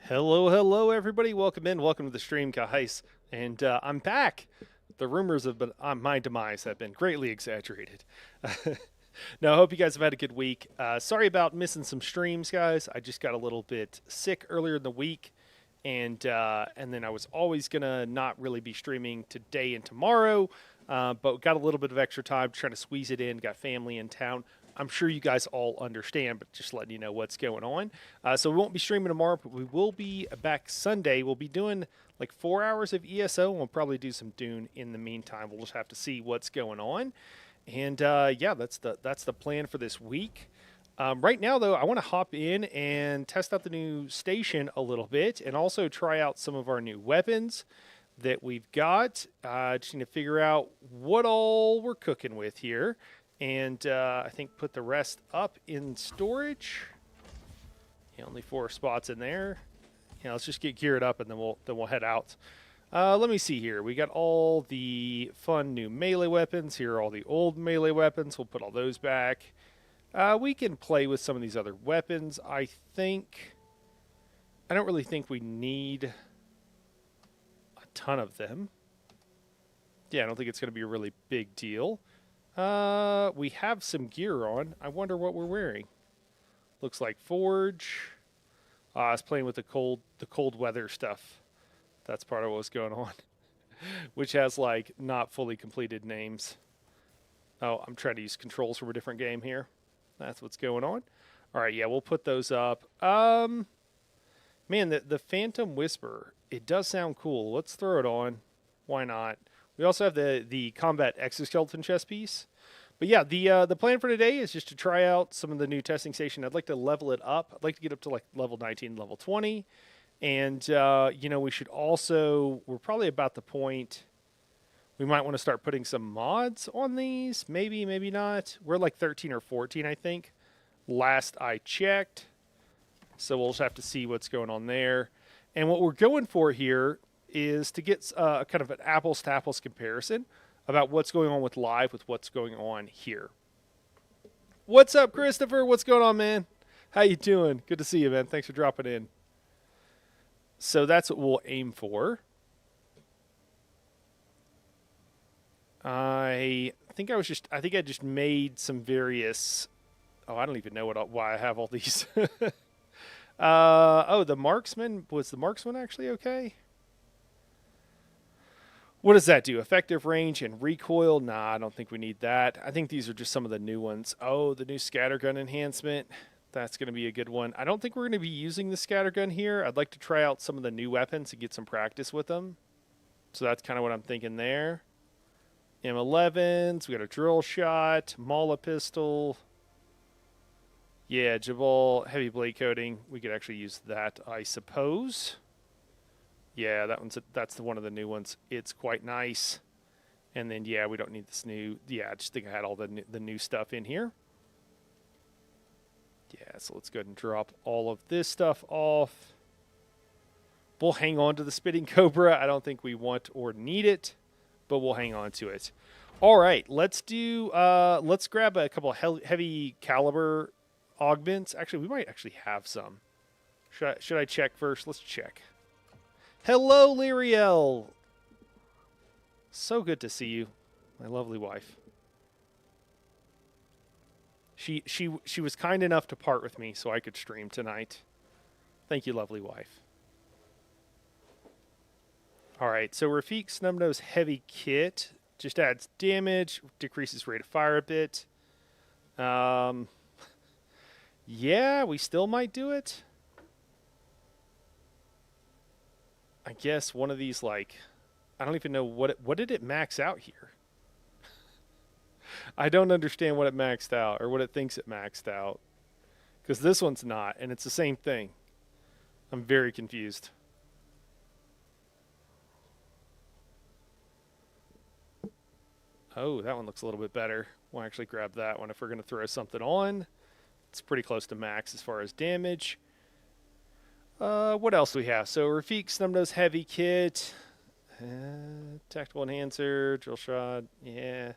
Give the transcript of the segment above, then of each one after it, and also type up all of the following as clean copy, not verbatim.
Hello, everybody. Welcome in. Welcome to the stream, guys. And I'm back. The rumors of my demise have been greatly exaggerated. No, I hope you guys have had a good week. Sorry about missing some streams, guys. I just got a little bit sick earlier in the week, and then I was always gonna not really be streaming today and tomorrow, but got a little bit of extra time trying to squeeze it in. Got family in town. I'm sure you guys all understand, but just letting you know what's going on. So we won't be streaming tomorrow, but we will be back Sunday. We'll be doing like 4 hours of ESO, and we'll probably do some Dune in the meantime. We'll just have to see what's going on. And yeah, that's the plan for this week. Right now, though, I want to hop in and test out the new station a little bit, and also try out some of our new weapons that we've got. Just need to figure out what all we're cooking with here, and I think put the rest up in storage. Yeah, only 4 spots in there. Yeah, let's just get geared up, and then we'll head out. Let me see here. We got all the fun new melee weapons. Here are all the old melee weapons. We'll put all those back. We can play with some of these other weapons. I don't really think we need a ton of them. Yeah, I don't think it's going to be a really big deal. We have some gear on. I wonder what we're wearing. Looks like Forge. I was playing with the cold weather stuff. That's part of what's going on. Which has like not fully completed names. Oh, I'm trying to use controls from a different game here. That's what's going on. All right, yeah, we'll put those up. Man, the Phantom Whisper, it does sound cool. Let's throw it on. Why not? We also have the combat exoskeleton chest piece. But yeah, the plan for today is just to try out some of the new testing station. I'd like to level it up. I'd like to get up to like level 19, level 20. And we should also, we're probably about the point we might want to start putting some mods on these. Maybe, maybe not. We're like 13 or 14, I think, last I checked. So we'll just have to see what's going on there. And what we're going for here is to get kind of an apples to apples comparison about what's going on with live with what's going on here. What's up, Christopher? What's going on, man? How you doing? Good to see you, man. Thanks for dropping in. So that's what we'll aim for. I think I just made some various. Oh, I don't even know why I have all these. Oh, the marksman, was the marksman actually okay? What does that do? Effective range and recoil? Nah, I don't think we need that. I think these are just some of the new ones. Oh, the new scattergun enhancement. That's going to be a good one. I don't think we're going to be using the scattergun here. I'd like to try out some of the new weapons and get some practice with them. So that's kind of what I'm thinking there. M11s, we got a drill shot, Mala pistol. Yeah, Jabal, heavy blade coating. We could actually use that, I suppose. Yeah, that's one of the new ones. It's quite nice. And then, yeah, we don't need this new. Yeah, I just think I had all the new stuff in here. Yeah, so let's go ahead and drop all of this stuff off. We'll hang on to the Spitting Cobra. I don't think we want or need it, but we'll hang on to it. All right, let's grab a couple of heavy caliber augments. Actually, we might actually have some. Should I check first? Let's check. Hello, Lyriel. So good to see you, my lovely wife. She was kind enough to part with me so I could stream tonight. Thank you, lovely wife. All right, so Rafiq Snubnose Heavy Kit just adds damage, decreases rate of fire a bit. Yeah, we still might do it. I guess one of these, like, I don't even know what did it max out here? I don't understand what it maxed out or what it thinks it maxed out. Because this one's not, and it's the same thing. I'm very confused. Oh, that one looks a little bit better. We'll actually grab that one if we're going to throw something on. It's pretty close to max as far as damage. What else do we have? So Rafiq Snubnose Heavy Kit. Tactical Enhancer, Drill Shot. Yeah.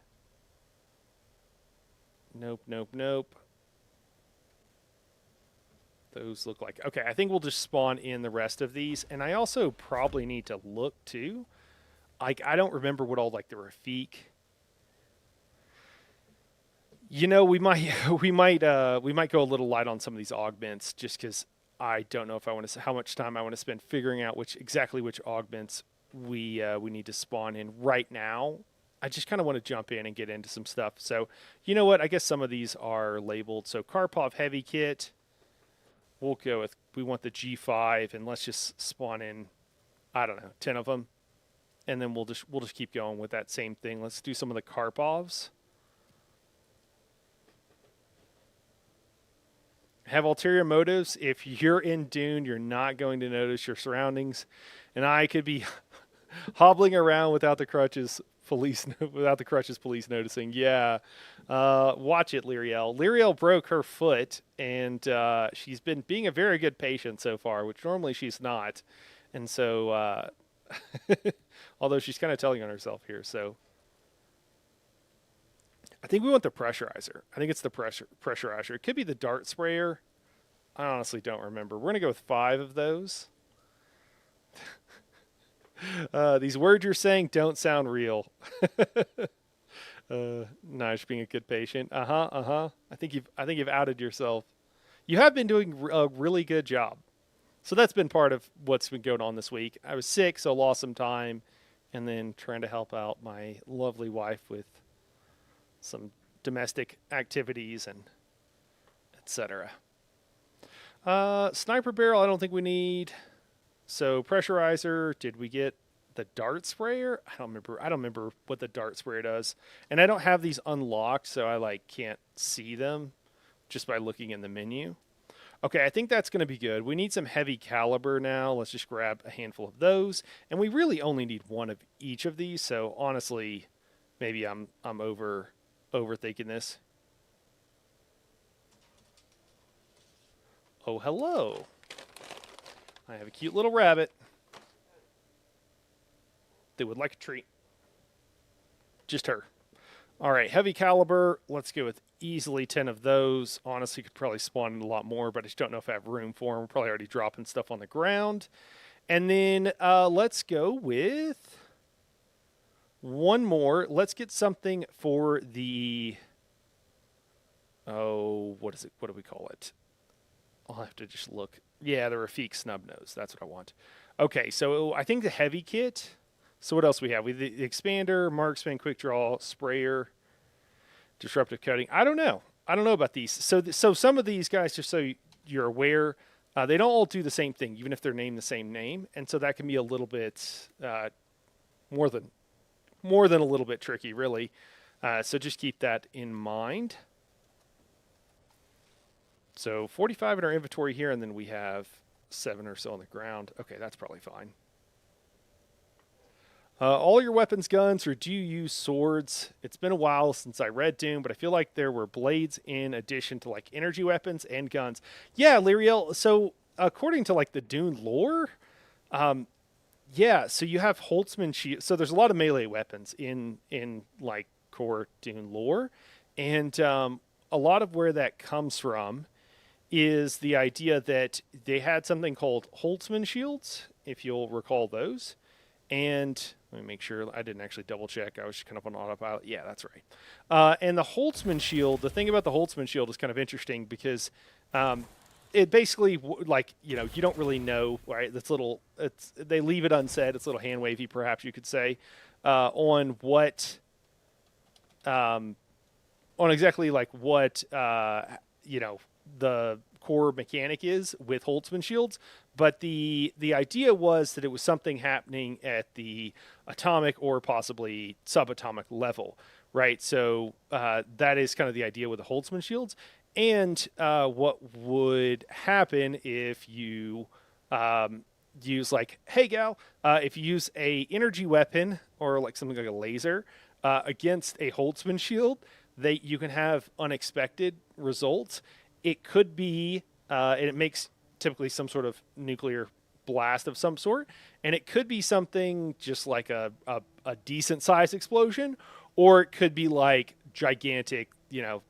Nope. those look like. Okay, I think we'll just spawn in the rest of these. And I also probably need to look too. Like, I don't remember what all like the Rafik. You know, we might go a little light on some of these augments just because I don't know if I want to how much time I want to spend figuring out exactly which augments we need to spawn in right now. I just kind of want to jump in and get into some stuff. So, you know what? I guess some of these are labeled. So Karpov Heavy Kit. We'll go with, we want the G5, and let's just spawn in, I don't know, 10 of them. And then we'll just keep going with that same thing. Let's do some of the Karpovs. Have ulterior motives. If you're in Dune, you're not going to notice your surroundings. And I could be hobbling around without the crutches, police noticing. Yeah. Watch it, Lyriel. Lyriel broke her foot, and she's been being a very good patient so far, which normally she's not. And so, although she's kind of telling on herself here, so I think we want the pressurizer. I think it's the pressurizer. It could be the dart sprayer. I honestly don't remember. We're going to go with 5 of those. These words you're saying don't sound real. Nice, being a good patient. I think you've outed yourself. You have been doing a really good job. So that's been part of what's been going on this week. I was sick, so lost some time, and then trying to help out my lovely wife with some domestic activities and etc. Sniper barrel, I don't think we need. So pressurizer, did we get the dart sprayer? I don't remember what the dart sprayer does. And I don't have these unlocked, so I can't see them just by looking in the menu. Okay, I think that's going to be good. We need some heavy caliber now. Let's just grab a handful of those. And we really only need one of each of these, so honestly, maybe I'm overthinking this. Oh, hello. I have a cute little rabbit. They would like a treat. Just her. All right, heavy caliber. Let's go with easily 10 of those. Honestly, could probably spawn in a lot more, but I just don't know if I have room for them. We're probably already dropping stuff on the ground. And then let's go with one more. Let's get something for the... Oh, what is it? What do we call it? I'll have to just look. Yeah, the Rafik snub nose. That's what I want. Okay, so I think the heavy kit. So what else we have? We have the expander, marksman, quick draw, sprayer, disruptive coating. I don't know about these. So some of these guys, just so you're aware, they don't all do the same thing, even if they're named the same name, and so that can be a little bit more than a little bit tricky, really. So just keep that in mind. So 45 in our inventory here, and then we have 7 or so on the ground. Okay, that's probably fine. All your weapons, guns, or do you use swords? It's been a while since I read Dune, but I feel like there were blades in addition to energy weapons and guns. Yeah, Lyriel. So according to the Dune lore, yeah. So you have Holtzman shield. So there's a lot of melee weapons in core Dune lore, and a lot of where that comes from is the idea that they had something called Holtzman shields, if you'll recall those. And let me make sure I didn't actually double check. I was just kind of on autopilot. Yeah, that's right. And the Holtzman shield, the thing about the Holtzman shield is kind of interesting because it basically, you don't really know, right? They leave it unsaid. It's a little hand wavy, perhaps you could say, on what, on exactly what, the core mechanic is with Holtzman shields, but the idea was that it was something happening at the atomic or possibly subatomic level, right? So that is kind of the idea with the Holtzman shields. And what would happen if you use hey gal, if you use a energy weapon or something like a laser against a Holtzman shield, you can have unexpected results. It could be, and it makes typically some sort of nuclear blast of some sort, and it could be something just like a decent sized explosion, or it could be gigantic,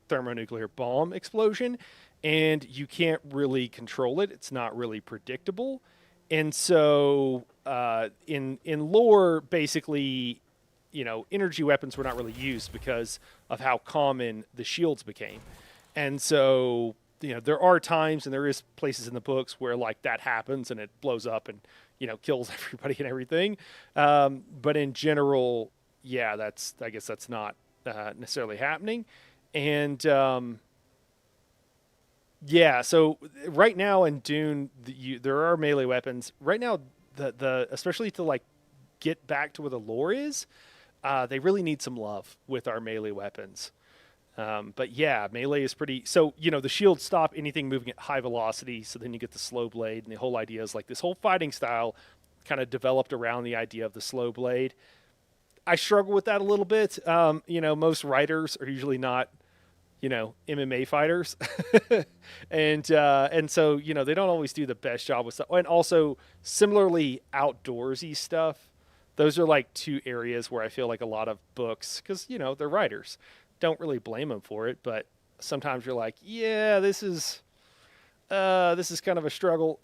thermonuclear bomb explosion. and you can't really control it. It's not really predictable. And so in lore, basically, energy weapons were not really used because of how common the shields became. And so, there are times and there is places in the books where like that happens and it blows up and, kills everybody and everything. But in general, yeah, I guess that's not necessarily happening. And, yeah, so right now in Dune, there are melee weapons. Right now, the especially to like get back to where the lore is, they really need some love with our melee weapons. But yeah, melee is pretty. So the shields stop anything moving at high velocity. So then you get the slow blade, and the whole idea is like this whole fighting style kind of developed around the idea of the slow blade. I struggle with that a little bit. Most writers are usually not MMA fighters, and so they don't always do the best job with stuff. And also similarly, outdoorsy stuff. Those are like two areas where I feel like a lot of books, because they're writers, don't really blame them for it. But sometimes you're like, yeah, this is kind of a struggle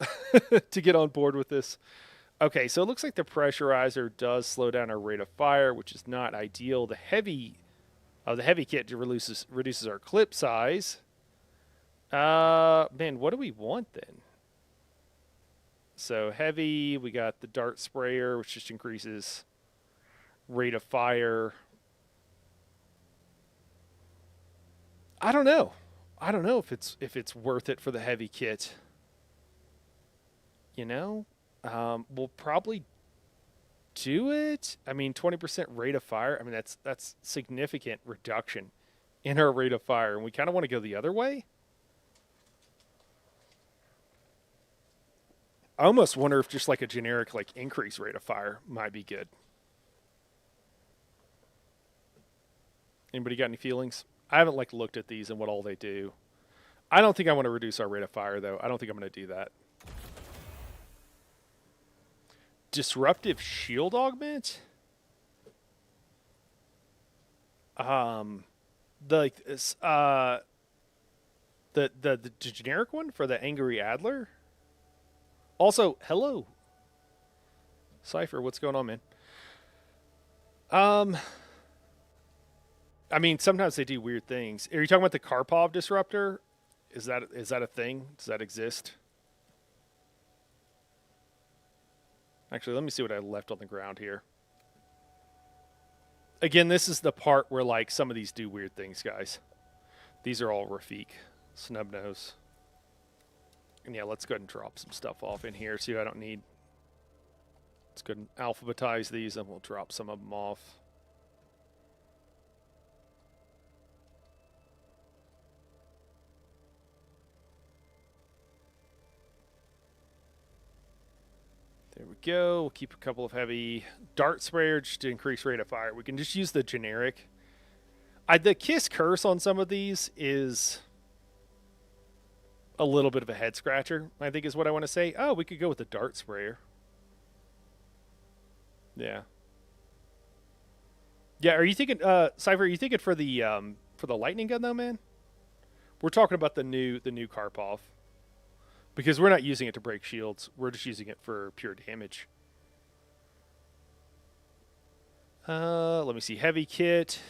to get on board with this. Okay, so it looks like the pressurizer does slow down our rate of fire, which is not ideal. The heavy kit reduces our clip size. Man, what do we want then? So heavy, we got the dart sprayer, which just increases rate of fire. I don't know if it's worth it for the heavy kit. We'll probably do it. I mean, 20% rate of fire. I mean, that's significant reduction in our rate of fire, and we kind of want to go the other way. I almost wonder if just like a generic like increase rate of fire might be good. Anybody got any feelings? I haven't like looked at these and what all they do. I don't think I want to reduce our rate of fire though. I don't think I'm going to do that. Disruptive shield augment? The generic one for the Angry Adler? Also, hello. Cypher, what's going on, man? I mean, sometimes they do weird things. Are you talking about the Karpov disruptor? Is that a thing? Does that exist? Actually, let me see what I left on the ground here. Again, this is the part where like some of these do weird things, guys. These are all Rafik, Snubnose. And yeah, let's go ahead and drop some stuff off in here. See what I don't need. Let's go ahead and alphabetize these and we'll drop some of them off. There we go. We'll keep a couple of heavy dart sprayer just to increase rate of fire. We can just use the generic. The Kiss Curse on some of these is a little bit of a head scratcher, I think is what I want to say. Oh, we could go with the dart sprayer. Yeah. Yeah, are you thinking, Cypher, are you thinking for the lightning gun though, man? We're talking about the new Karpov. Because we're not using it to break shields. We're just using it for pure damage. Let me see. Heavy kit.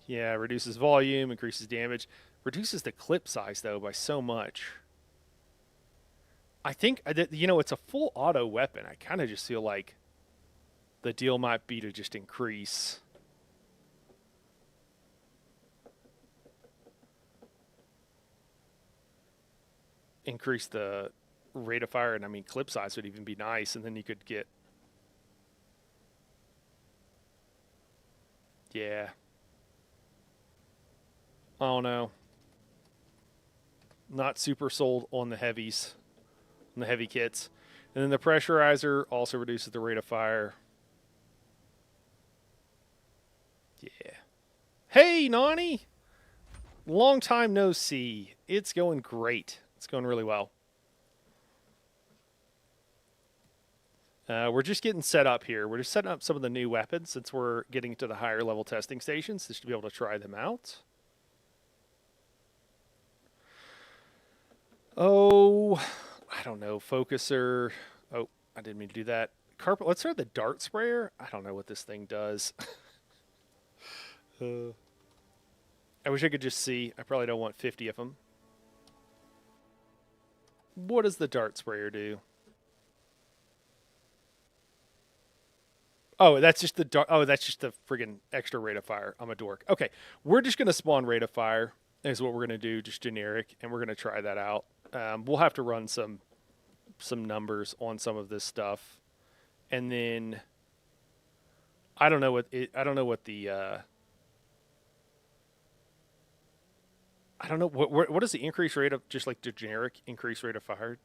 Yeah, reduces volume, increases damage. Reduces the clip size, though, by so much. I think, it's a full auto weapon. I kind of just feel like the deal might be to just increase the rate of fire, and I mean clip size would even be nice, and then you could get, yeah, oh no, not super sold on the heavies, on the heavy kits. And then the pressurizer also reduces the rate of fire. Yeah. Hey, Nani, long time no see. It's going great. It's going really well. We're just getting set up here. We're just setting up some of the new weapons since we're getting to the higher level testing stations just to be able to try them out. Oh, I don't know. Focuser. Oh, I didn't mean to do that. Carpet. Let's try the dart sprayer. I don't know what this thing does. I wish I could just see. I probably don't want 50 of them. What does the dart sprayer do? Oh, that's just the dart. Oh, that's just the friggin' extra rate of fire. I'm a dork. Okay, we're just gonna spawn rate of fire. Is what we're gonna do, just generic, and we're gonna try that out. We'll have to run some numbers on some of this stuff, and then I don't know what I don't know what the I don't know what is the increase rate of just like the generic increase rate of fire.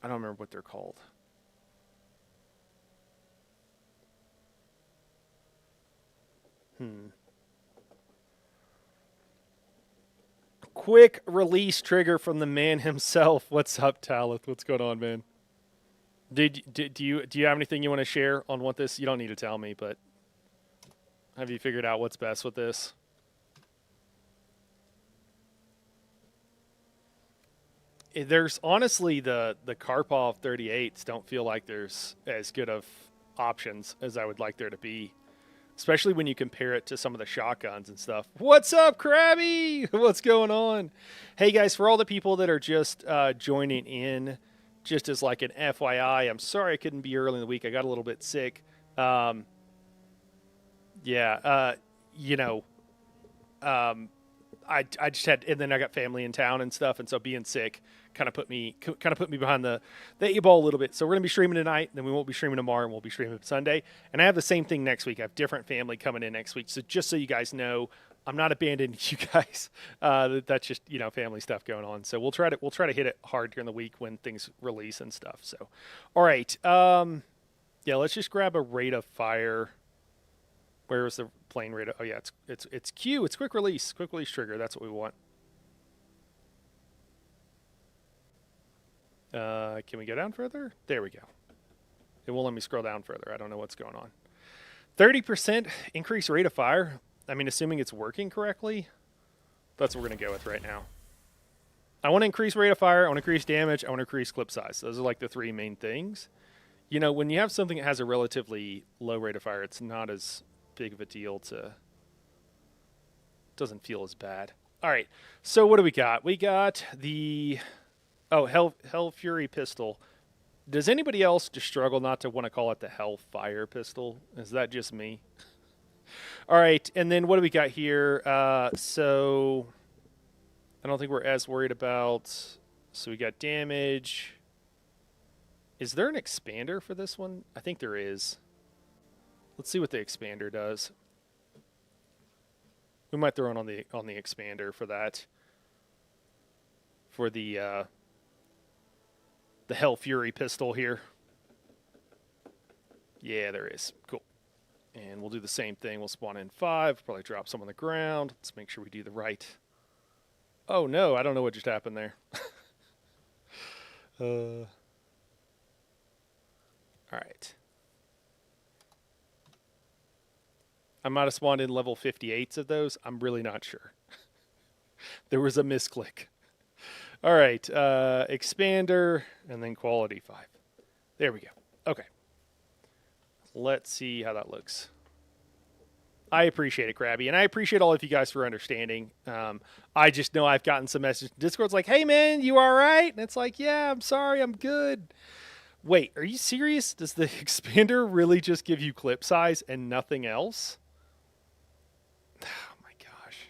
I don't remember what they're called. Quick release trigger from the man himself. What's up, Talith? What's going on, man? Do you have anything you want to share on what this? You don't need to tell me, but have you figured out what's best with this? There's honestly the Karpov 38s don't feel like there's as good of options as I would like there to be, especially when you compare it to some of the shotguns and stuff. What's up, Krabby? What's going on? Hey guys, for all the people that are just joining in, just as like an FYI, I'm sorry I couldn't be early in the week. I got a little bit sick. Yeah, you know, I just had, and then I got family in town and stuff, and so being sick kind of put me behind the eight ball a little bit. So we're gonna be streaming tonight, then we won't be streaming tomorrow, and we'll be streaming Sunday. And I have the same thing next week. I have different family coming in next week. So just so you guys know, I'm not abandoning you guys. That's just family stuff going on. So we'll try to hit it hard during the week when things release and stuff. So, all right, yeah, let's just grab a rate of fire. Where is the plain rate? Oh yeah, it's Q. It's quick release trigger. That's what we want. Can we go down further? There we go. It won't let me scroll down further. I don't know what's going on. 30% increase rate of fire. I mean, assuming it's working correctly, that's what we're gonna go with right now. I want to increase rate of fire. I want to increase damage. I want to increase clip size. Those are like the three main things. When you have something that has a relatively low rate of fire, it's not as big of a deal to, doesn't feel as bad. All right, so what do we got? We got the Hell Fury pistol. Does anybody else just struggle not to want to call it the Hell Fire pistol? Is that just me? All right, and then what do we got here? So I don't think we're as worried about, so we got damage. Is there an expander for this one? I think there is. Let's see what the expander does. We might throw it on the expander for that. For the Hell Fury pistol here. Yeah, there is. Cool. And we'll do the same thing. We'll spawn in 5. Probably drop some on the ground. Let's make sure we do the right. Oh no, I don't know what just happened there. All right. I might have spawned in level 58s of those. I'm really not sure. There was a misclick. All right, expander, and then quality 5. There we go. Okay. Let's see how that looks. I appreciate it, Krabby, and I appreciate all of you guys for understanding. I just know I've gotten some messages. Discord's like, hey, man, you all right? And it's like, yeah, I'm sorry, I'm good. Wait, are you serious? Does the expander really just give you clip size and nothing else? Oh my gosh.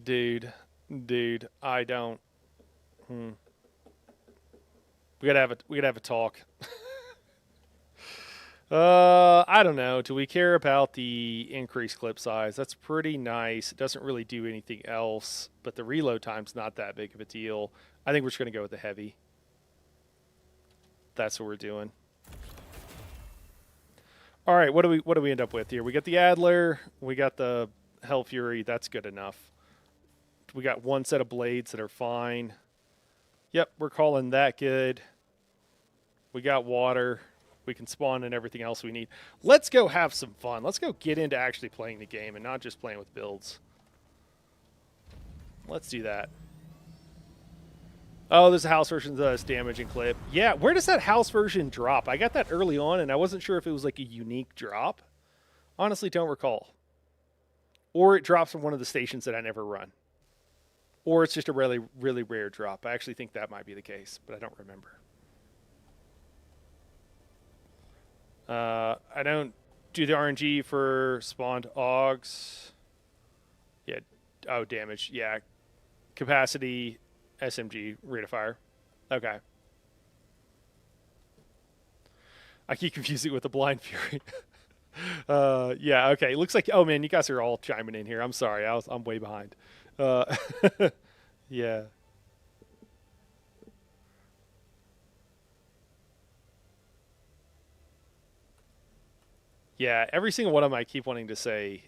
Dude, I don't. We gotta have a talk. I don't know. Do we care about the increased clip size? That's pretty nice. It doesn't really do anything else, but the reload time's not that big of a deal. I think we're just gonna go with the heavy. That's what we're doing. All right, what do we end up with here? We got the Adler, we got the Hell Fury. That's good enough. We got one set of blades that are fine. Yep, we're calling that good. We got water. We can spawn in everything else we need. Let's go have some fun. Let's go get into actually playing the game and not just playing with builds. Let's do that. Oh, there's a house version that does damage and clip. Yeah, where does that house version drop? I got that early on, and I wasn't sure if it was like a unique drop. Honestly, don't recall. Or it drops from one of the stations that I never run. Or it's just a really, really rare drop. I actually think that might be the case, but I don't remember. I don't do the RNG for spawned augs. Yeah. Oh, damage. Yeah. Capacity, SMG, rate of fire. Okay. I keep confusing it with the Blind Fury. Yeah, okay. It looks like, oh man, you guys are all chiming in here. I'm sorry. I'm way behind. Yeah. Yeah, every single one of them I keep wanting to say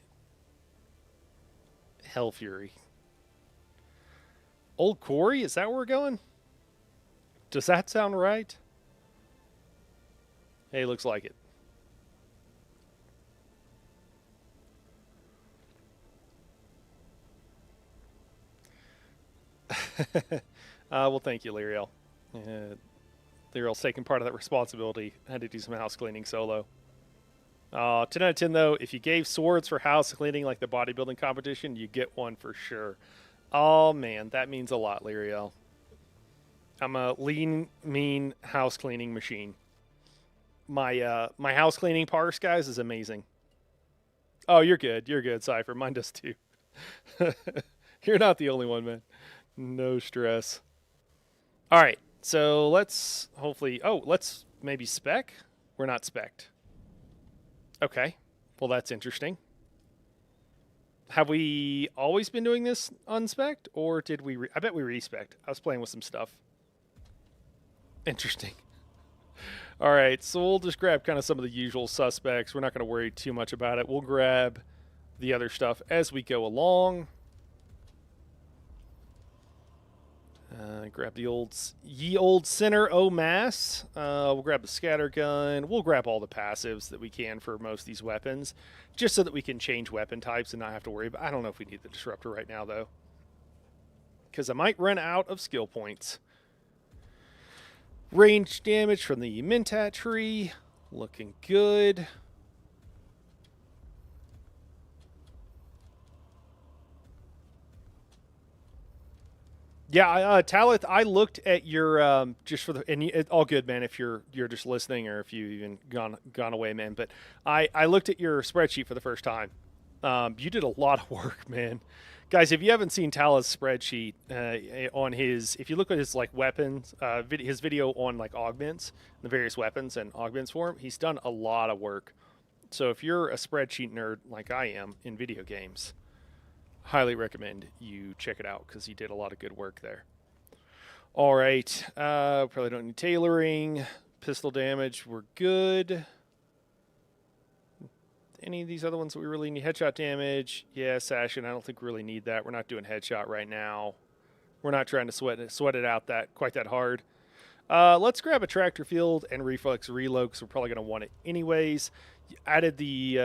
Hell Fury. Old Quarry, is that where we're going? Does that sound right? Hey, looks like it. Well, thank you, Lyriel. Lyriel's taking part of that responsibility. I had to do some house cleaning solo. 10 out of 10, though. If you gave swords for house cleaning like the bodybuilding competition, you get one for sure. Oh, man, that means a lot, Lyriel. I'm a lean, mean house cleaning machine. My house cleaning parse, guys, is amazing. Oh, you're good. You're good, Cypher. Mine does too. You're not the only one, man. No stress. All right. So let's hopefully... Oh, let's maybe spec? We're not spec'd. Okay. Well, that's interesting. Have we always been doing this unspec'd? Or did we... I bet we respec'd. I was playing with some stuff. Interesting. All right. So we'll just grab kind of some of the usual suspects. We're not going to worry too much about it. We'll grab the other stuff as we go along. Grab the ye old center o mass. We'll grab the scatter gun. We'll grab all the passives that we can for most of these weapons, just so that we can change weapon types and not have to worry about. I don't know if we need the disruptor right now though, because I might run out of skill points. Range damage from the Mentat tree, looking good. Yeah, Talith, I looked at your just for the and all good, man. If you're just listening or if you even gone away, man. But I looked at your spreadsheet for the first time. You did a lot of work, man. Guys, if you haven't seen Talith's spreadsheet on his, if you look at his like weapons, his video on like augments, the various weapons and augments for him, he's done a lot of work. So if you're a spreadsheet nerd like I am in video games, highly recommend you check it out because he did a lot of good work there. All right. Probably don't need tailoring. Pistol damage, we're good. Any of these other ones that we really need? Headshot damage. Yeah, Sashin, I don't think we really need that. We're not doing headshot right now. We're not trying to sweat it out quite that hard. Let's grab a tractor field and reflex reload because we're probably going to want it anyways. Added the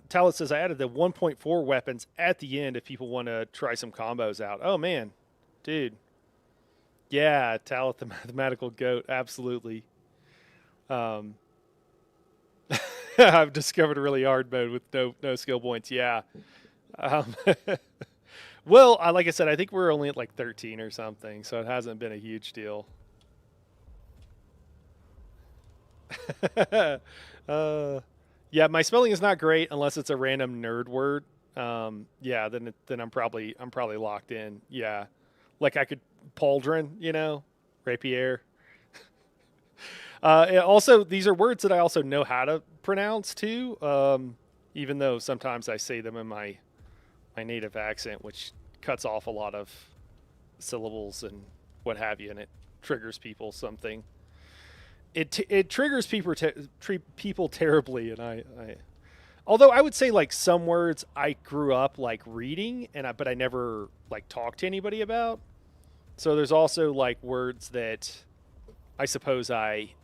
Talith says I added the 1.4 weapons at the end if people want to try some combos out. Oh man, dude, yeah, Talith the mathematical goat, absolutely. I've discovered a really hard mode with no skill points. Yeah. Well, like I said, I think we're only at like 13 or something, so it hasn't been a huge deal. Yeah, my spelling is not great unless it's a random nerd word. Yeah, then I'm probably locked in. Yeah, like I could pauldron, rapier. Also, these are words that I also know how to pronounce too. Even though sometimes I say them in my native accent, which cuts off a lot of syllables and what have you, and it triggers people something. It triggers people terribly, and I although I would say like some words I grew up like reading but I never like talked to anybody about. So there's also like words that I suppose I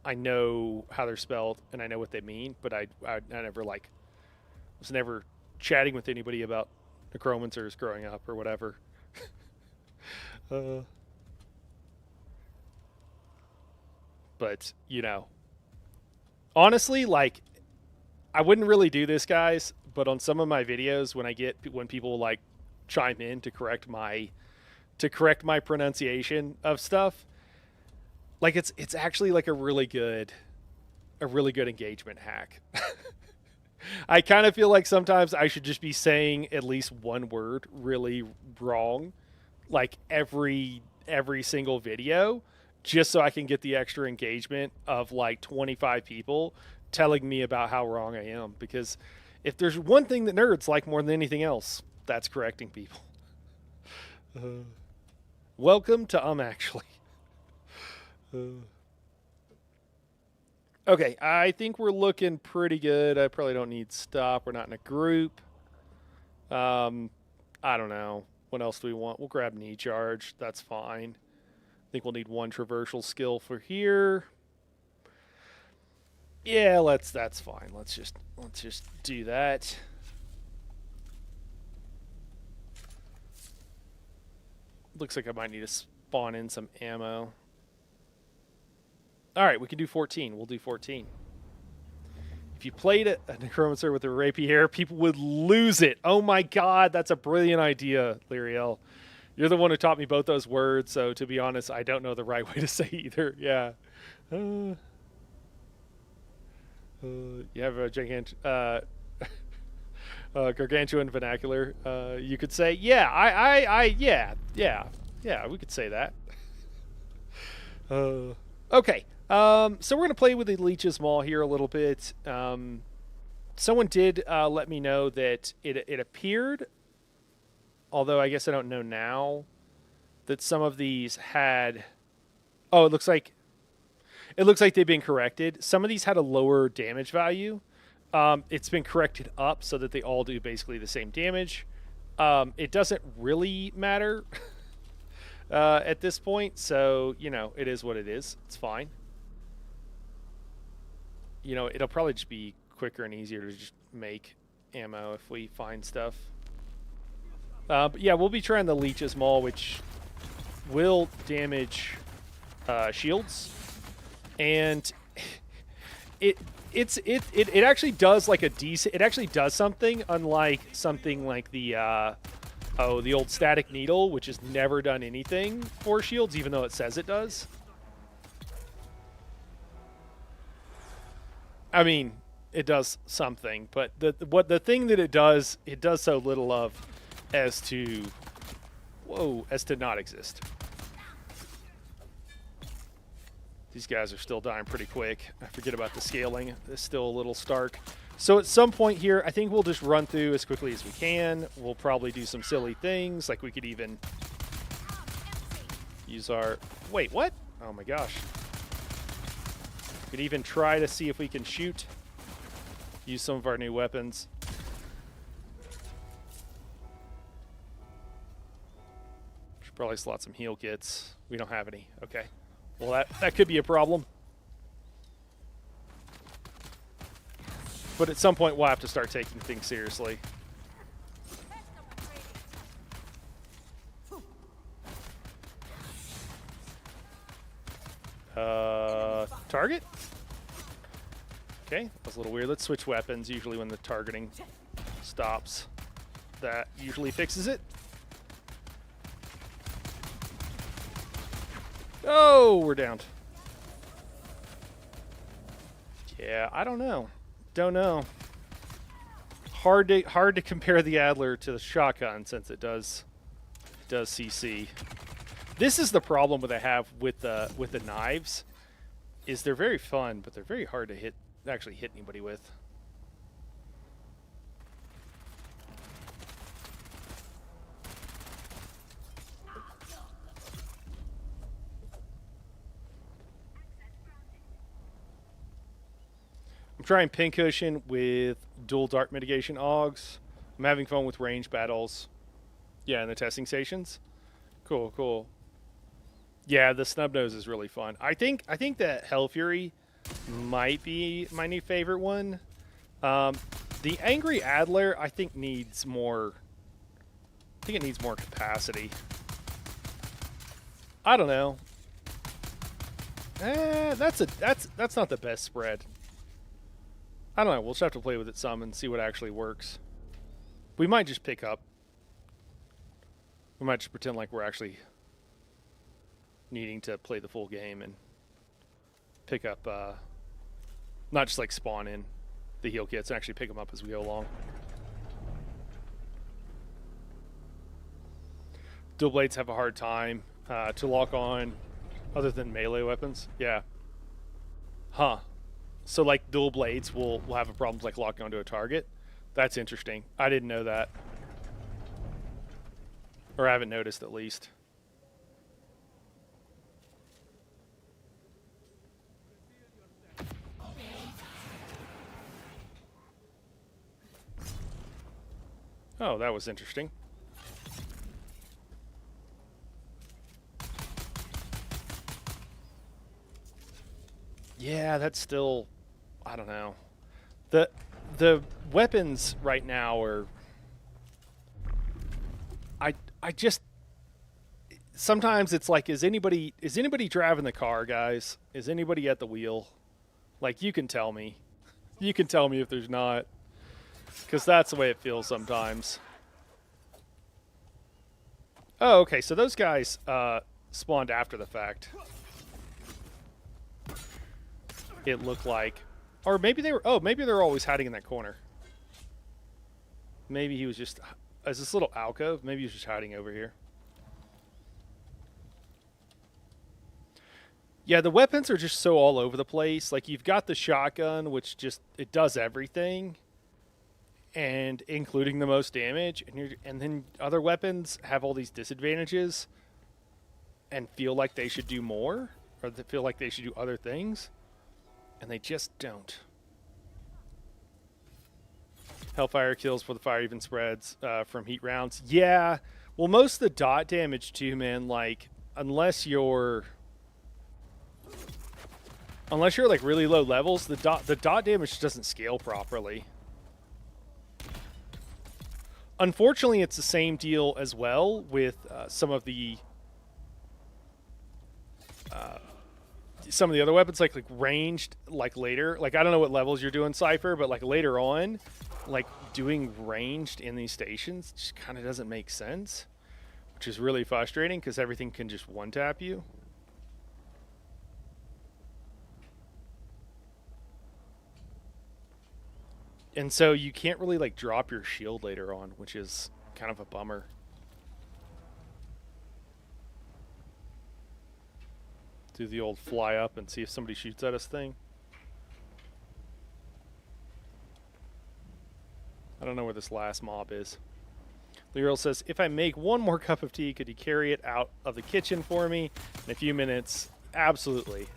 know how they're spelled and I know what they mean, but I never like was never chatting with anybody about necromancers growing up or whatever. But, you know, honestly, like, I wouldn't really do this, guys, but on some of my videos when people like chime in to correct my pronunciation of stuff, like it's actually like a really good engagement hack. I kind of feel like sometimes I should just be saying at least one word really wrong, like every single video, just so I can get the extra engagement of like 25 people telling me about how wrong I am. Because if there's one thing that nerds like more than anything else, that's correcting people. Welcome to actually. Okay, I think we're looking pretty good. I probably don't need stop. We're not in a group. I don't know. What else do we want? We'll grab knee charge. That's fine. I think we'll need one traversal skill for here. Yeah, that's fine. Let's just do that. Looks like I might need to spawn in some ammo. All right, we can do 14. We'll do 14. If you played a necromancer with a rapier, people would lose it. Oh my god, that's a brilliant idea, Lyriel. You're the one who taught me both those words, so to be honest, I don't know the right way to say either. Yeah. You have a gargantuan vernacular. You could say, yeah, yeah, we could say that. Okay. So we're going to play with the Leech's Maw here a little bit. Someone did let me know that it appeared, although I guess I don't know now, that some of these had... Oh, it looks like they've been corrected. Some of these had a lower damage value. It's been corrected up so that they all do basically the same damage. It doesn't really matter at this point, so, you know, it is what it is. It's fine. You know, it'll probably just be quicker and easier to just make ammo if we find stuff. But yeah, we'll be trying the Leech's Maul, which will damage shields, and it actually does like a decent. It actually does something, unlike something like the old static needle, which has never done anything for shields, even though it says it does. I mean, it does something, but the thing that it does so little of as to not exist. These guys are still dying pretty quick. I forget about the scaling. It's still a little stark. So at some point here, I think we'll just run through as quickly as we can. We'll probably do some silly things, like we could even use our... Wait, what? Oh my gosh. We could even try to see if we can shoot. Use some of our new weapons. Should probably slot some heal kits. We don't have any. Okay. Well, that could be a problem. But at some point, we'll have to start taking things seriously. Target? Okay, that was a little weird. Let's switch weapons. Usually when the targeting stops, that usually fixes it. Oh, we're down. Yeah, I don't know. Don't know. Hard to compare the Adler to the shotgun since it does CC. This is the problem that I have with the knives, is they're very fun, but they're very hard to actually hit anybody with. I'm trying Pincushion with dual dart mitigation augs. I'm having fun with range battles. Yeah, in the testing stations. Cool, cool. Yeah, the snub nose is really fun. I think that Hell Fury might be my new favorite one. The Angry Adler, I think needs more. I think it needs more capacity. I don't know. That's not the best spread. I don't know. We'll just have to play with it some and see what actually works. We might just pick up. We might just pretend like we're actually needing to play the full game and pick up, not just like spawn in the heal kits and actually pick them up as we go along. Dual blades have a hard time to lock on other than melee weapons. Yeah. Huh. So like dual blades will have a problem like locking onto a target. That's interesting. I didn't know that. Or I haven't noticed at least. Oh, that was interesting. Yeah, that's still, I don't know. The weapons right now are, I just, sometimes it's like, is anybody driving the car, guys? Is anybody at the wheel? Like, you can tell me. You can tell me if there's not. Because that's the way it feels sometimes. Oh, okay, so those guys spawned after the fact. It looked like. Or maybe they were, oh, maybe they're always hiding in that corner. Maybe he was just, as this little alcove, maybe he was just hiding over here. Yeah, the weapons are just so all over the place. Like, you've got the shotgun, which just, it does everything. And including the most damage. And then other weapons have all these disadvantages and feel like they should do more. Or they feel like they should do other things. And they just don't. Hellfire kills for the fire even spreads from heat rounds. Yeah, well, most of the dot damage too, man. Like, unless you're like really low levels, the dot damage doesn't scale properly. Unfortunately, it's the same deal as well with some of the other weapons, like ranged, like later. Like, I don't know what levels you're doing, Cypher, but like later on, like doing ranged in these stations just kind of doesn't make sense, which is really frustrating because everything can just one-tap you. And so you can't really like drop your shield later on, which is kind of a bummer. Do the old fly up and see if somebody shoots at us thing. I don't know where this last mob is. Leroy says, if I make one more cup of tea, could you carry it out of the kitchen for me in a few minutes? Absolutely.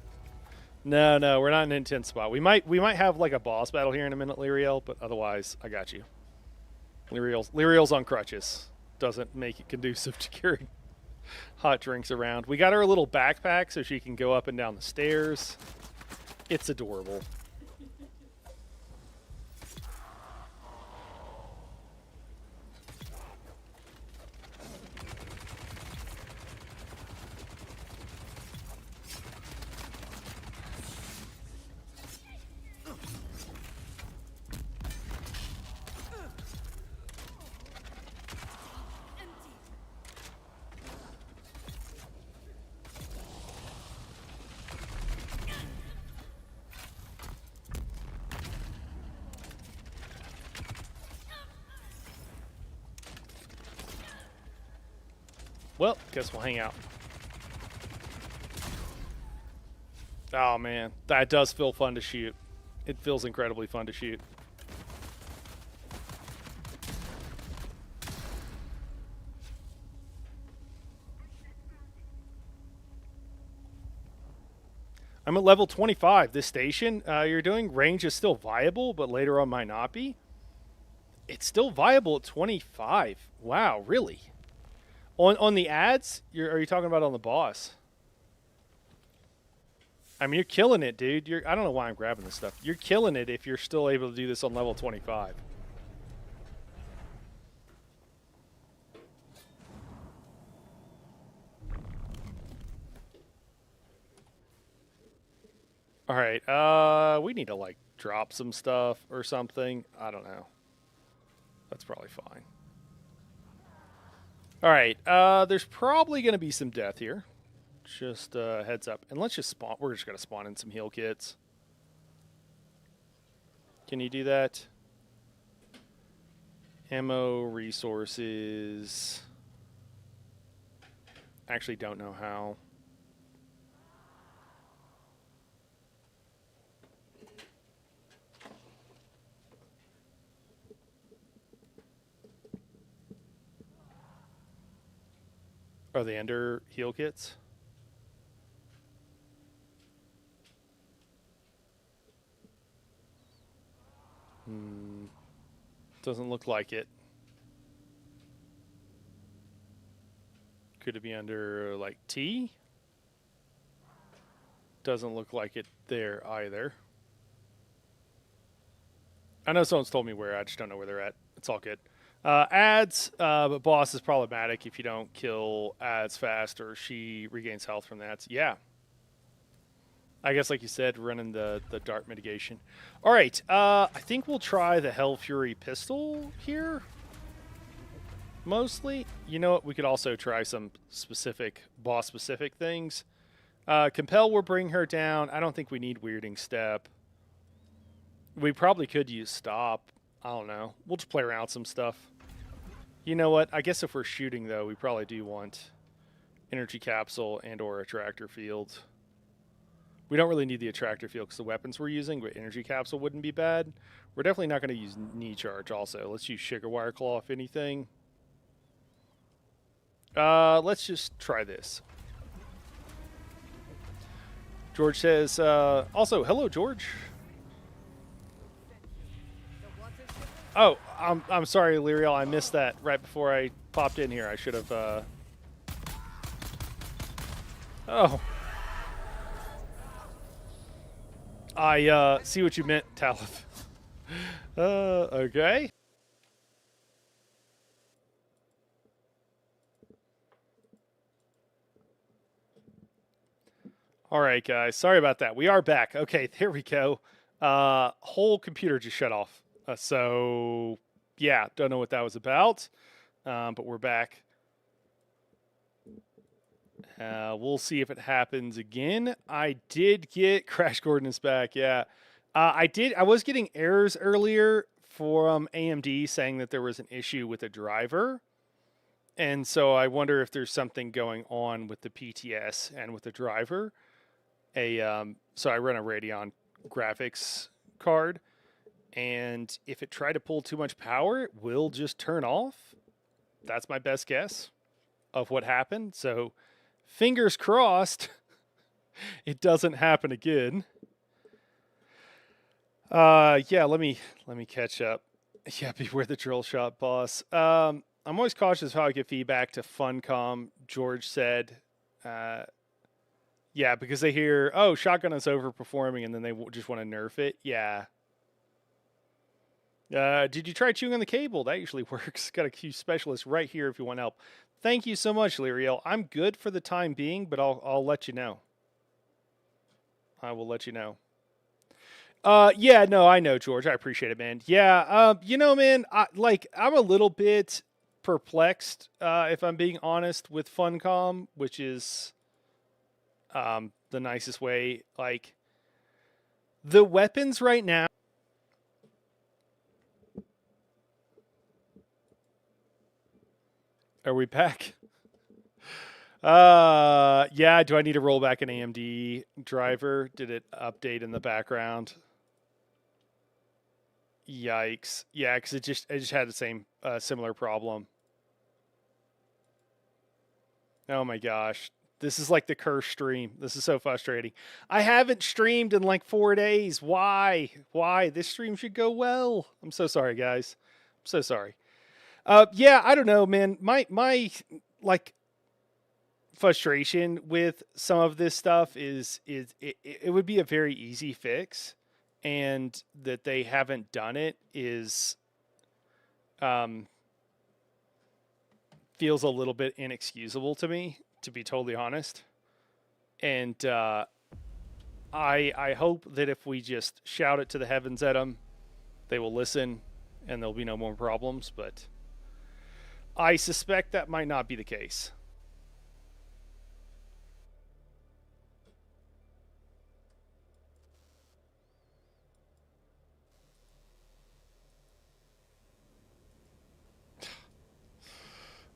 No, we're not in an intense spot. We might have like a boss battle here in a minute, Lyriel, but otherwise, I got you. Lyriel's on crutches. Doesn't make it conducive to carrying hot drinks around. We got her a little backpack so she can go up and down the stairs. It's adorable. Well, guess we'll hang out. Oh, man. That does feel fun to shoot. It feels incredibly fun to shoot. I'm at level 25. This station you're doing, range is still viable, but later on might not be. It's still viable at 25. Wow, really? On the ads? Are you talking about on the boss? I mean, you're killing it, dude. I don't know why I'm grabbing this stuff. You're killing it if you're still able to do this on level 25. All right. We need to like drop some stuff or something. I don't know. That's probably fine. All right. There's probably going to be some death here. Just heads up. And let's just spawn. We're just going to spawn in some heal kits. Can you do that? Ammo, resources. Actually don't know how. Are they under heal kits? Doesn't look like it. Could it be under like T? Doesn't look like it there either. I know someone's told me where. I just don't know where they're at. It's all good. Ads, but boss is problematic if you don't kill ads fast or she regains health from that. Yeah. I guess, like you said, running the dart mitigation. All right. I think we'll try the Hell Fury pistol here. Mostly. You know what? We could also try some specific, boss-specific things. Compel will bring her down. I don't think we need Weirding Step. We probably could use Stop. I don't know. We'll just play around with some stuff. You know what? I guess if we're shooting, though, we probably do want Energy Capsule and or Attractor Field. We don't really need the Attractor Field because the weapons we're using, but Energy Capsule wouldn't be bad. We're definitely not going to use Knee Charge also. Let's use Sugar Wire Claw, if anything. Let's just try this. George says, also, hello, George. Oh, I'm sorry, Lyriel. I missed that right before I popped in here. I should have, Oh. I, see what you meant, Talith. Okay. All right, guys. Sorry about that. We are back. Okay, there we go. Whole computer just shut off. So, yeah, don't know what that was about. But we're back. We'll see if it happens again. I did get Crash Coordinates back. Yeah, I did. I was getting errors earlier from AMD saying that there was an issue with the driver, and so I wonder if there's something going on with the PTS and with the driver. So I run a Radeon graphics card, and if it tried to pull too much power, it will just turn off. That's my best guess of what happened. So fingers crossed it doesn't happen again. Yeah, let me catch up. Yeah, beware the drill shot, boss. I'm always cautious of how I give feedback to Funcom, George said. Yeah, because they hear, oh, shotgun is overperforming, and then they just want to nerf it. Yeah. Did you try chewing on the cable? That usually works. Got a Q specialist right here if you want help. Thank you so much, Lyriel. I'm good for the time being, but I'll let you know. I will let you know. Yeah, no, I know, George. I appreciate it, man. Yeah, you know, man, I'm a little bit perplexed, if I'm being honest, with Funcom, which is the nicest way. Like, the weapons right now. Are we back? Yeah, do I need to roll back an AMD driver? Did it update in the background? Yikes. Yeah, because it just had the same similar problem. Oh my gosh. This is like the cursed stream. This is so frustrating. I haven't streamed in like 4 days. Why? Why? This stream should go well. I'm so sorry, guys. I'm so sorry. Yeah, I don't know, man. My like frustration with some of this stuff is it would be a very easy fix, and that they haven't done it is feels a little bit inexcusable to me, to be totally honest. And I hope that if we just shout it to the heavens at them, they will listen and there'll be no more problems, but I suspect that might not be the case.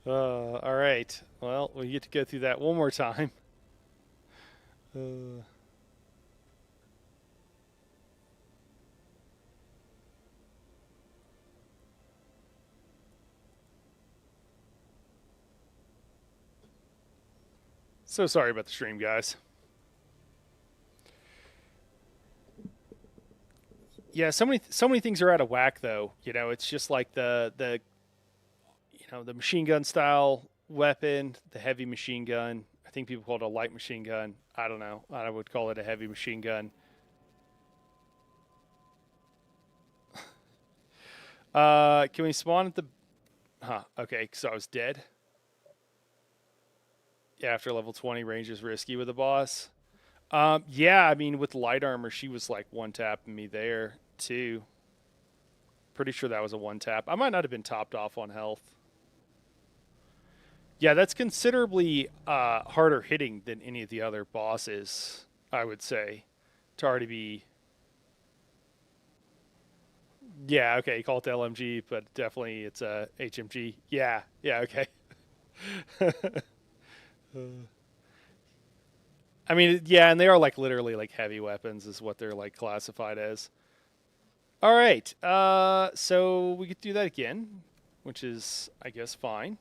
All right. Well, we get to go through that one more time. Uh, so sorry about the stream, guys. Yeah, so many things are out of whack though. You know, it's just like the the machine gun style weapon, the heavy machine gun. I think people call it a light machine gun. I don't know. I would call it a heavy machine gun. Can we spawn at the? Huh. Okay, so I was dead. Yeah, after level 20, range is risky with the boss. Yeah, I mean with light armor, she was like one tapping me there too. Pretty sure that was a one tap. I might not have been topped off on health. Yeah, that's considerably harder hitting than any of the other bosses, I would say. To already be. Yeah, okay, you call it the LMG, but definitely it's a HMG. Yeah, okay. I mean, yeah, and they are like literally like heavy weapons, is what they're like classified as. All right, so we could do that again, which is, I guess, fine.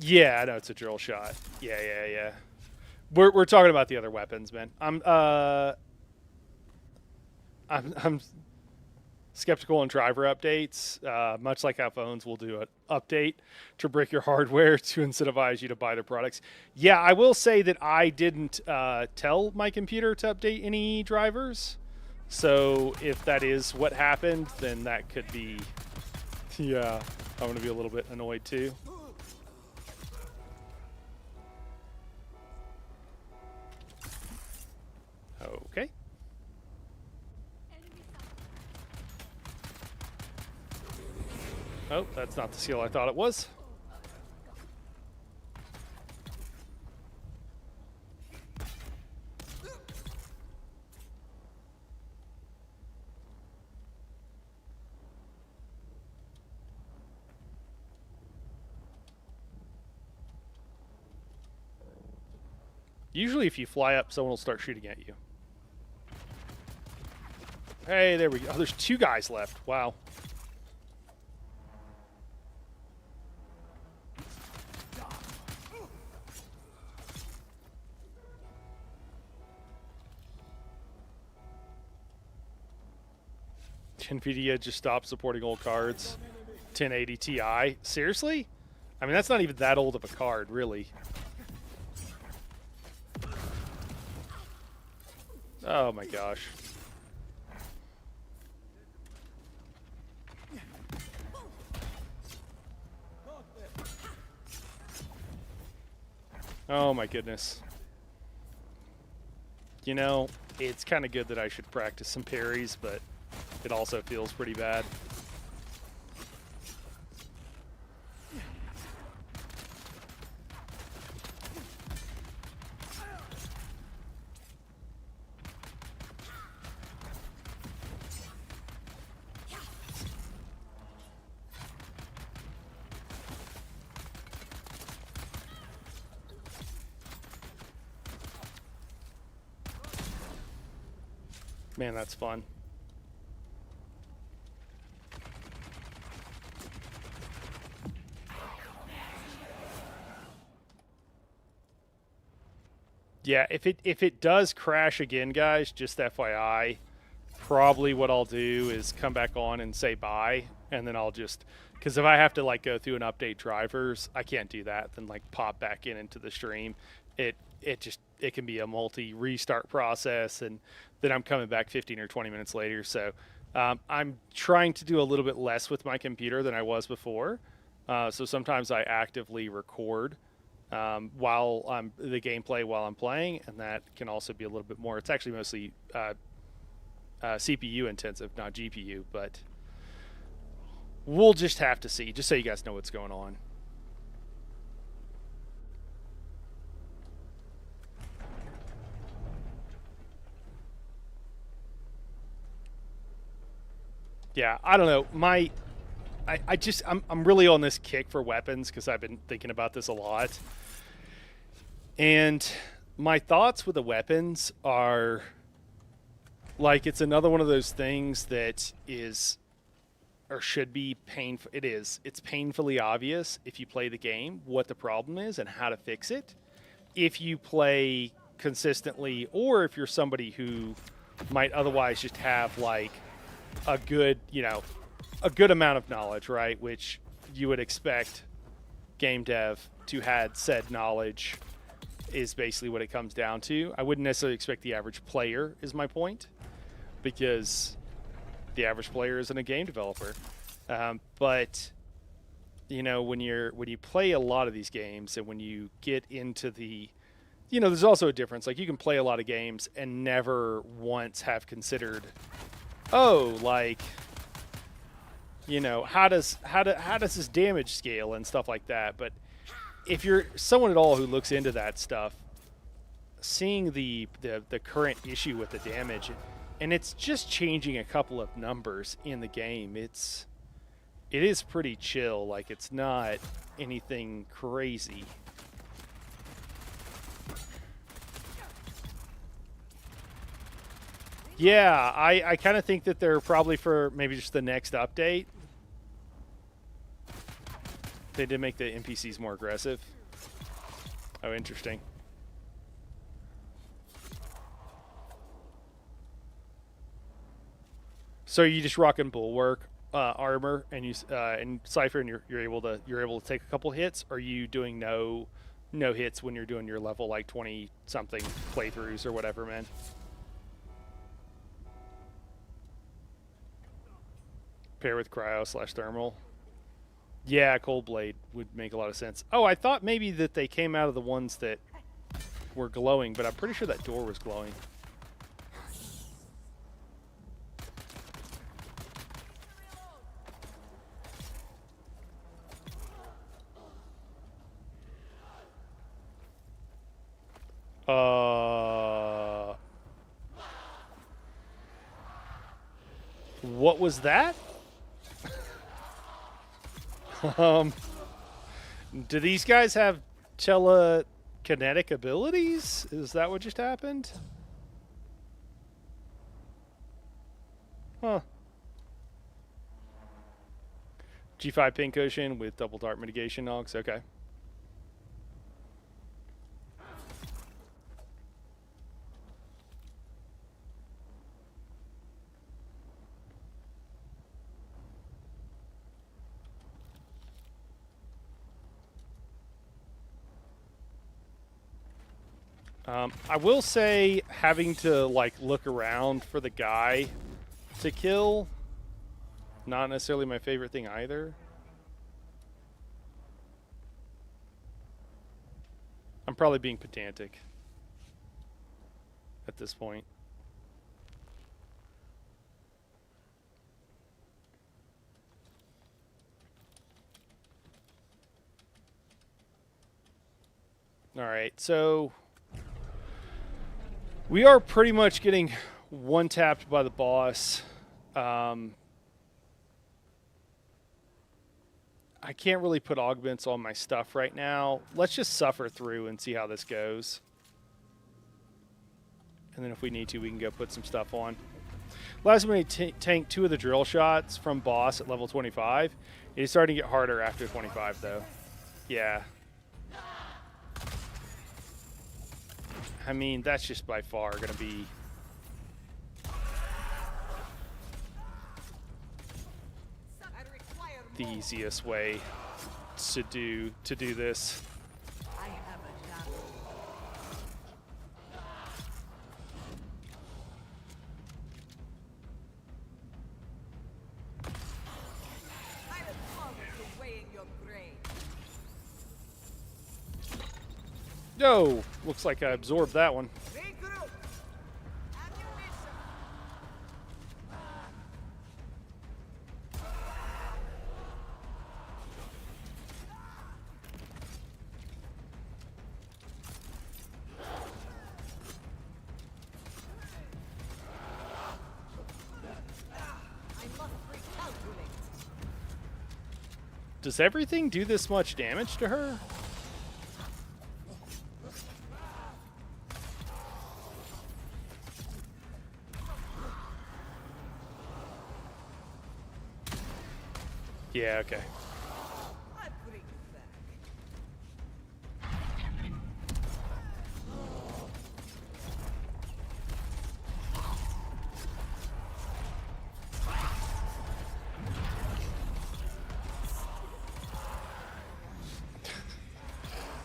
Yeah, I know it's a drill shot. Yeah. We're talking about the other weapons, man. I'm skeptical on driver updates. Much like how phones will do an update to break your hardware to incentivize you to buy their products. Yeah, I will say that I didn't tell my computer to update any drivers. So if that is what happened, then that could be. Yeah, I'm gonna be a little bit annoyed too. Okay. Oh, that's not the seal I thought it was. Usually if you fly up, someone will start shooting at you. Hey, there we go. Oh, there's two guys left. Wow. NVIDIA just stopped supporting old cards. 1080 Ti. Seriously? I mean, that's not even that old of a card, really. Oh my gosh. Oh my goodness. You know, it's kind of good that I should practice some parries, but it also feels pretty bad. Man, that's fun. Yeah, if it does crash again, guys, just FYI, probably what I'll do is come back on and say bye, and then I'll just, because if I have to like go through and update drivers, I can't do that. Then like pop back into the stream. It can be a multi restart process, and then I'm coming back 15 or 20 minutes later. So I'm trying to do a little bit less with my computer than I was before. So sometimes I actively record while I'm the gameplay while I'm playing, and that can also be a little bit more. It's actually mostly CPU intensive, not GPU, but we'll just have to see, just so you guys know what's going on. Yeah, I don't know. I'm really on this kick for weapons because I've been thinking about this a lot. And my thoughts with the weapons are like it's another one of those things that is or should be painful. It is. It's painfully obvious if you play the game what the problem is and how to fix it. If you play consistently, or if you're somebody who might otherwise just have like a good, a good amount of knowledge, right? Which you would expect game dev to had said knowledge is basically what it comes down to. I wouldn't necessarily expect the average player is my point, because the average player isn't a game developer. But when you play a lot of these games, and when you get into the, there's also a difference. Like you can play a lot of games and never once have considered, how does this damage scale and stuff like that. But if you're someone at all who looks into that stuff, seeing the current issue with the damage, and it's just changing a couple of numbers in the game, it is pretty chill. Like it's not anything crazy. Yeah, I kind of think that they're probably for maybe just the next update. They did make the NPCs more aggressive. Oh, interesting. So you just rocking bulwark armor, and you and Cypher, and you're able to take a couple hits. Or are you doing no hits when you're doing your level like 20 something playthroughs or whatever, man? Pair with cryo/thermal. Yeah, cold blade would make a lot of sense. Oh, I thought maybe that they came out of the ones that were glowing, but I'm pretty sure that door was glowing. What was that? Do these guys have telekinetic abilities? Is that what just happened? Huh. G5 pin cushion with double dart mitigation nogs. Okay. I will say having to look around for the guy to kill, not necessarily my favorite thing either. I'm probably being pedantic at this point. All right, so we are pretty much getting one-tapped by the boss. I can't really put augments on my stuff right now. Let's just suffer through and see how this goes. And then if we need to, we can go put some stuff on. Last time we tanked 2 of the drill shots from boss at level 25. It's starting to get harder after 25, though. Yeah. I mean, that's just by far going to be the easiest way to do this. Oh, looks like I absorbed that one. Does everything do this much damage to her? Yeah, okay.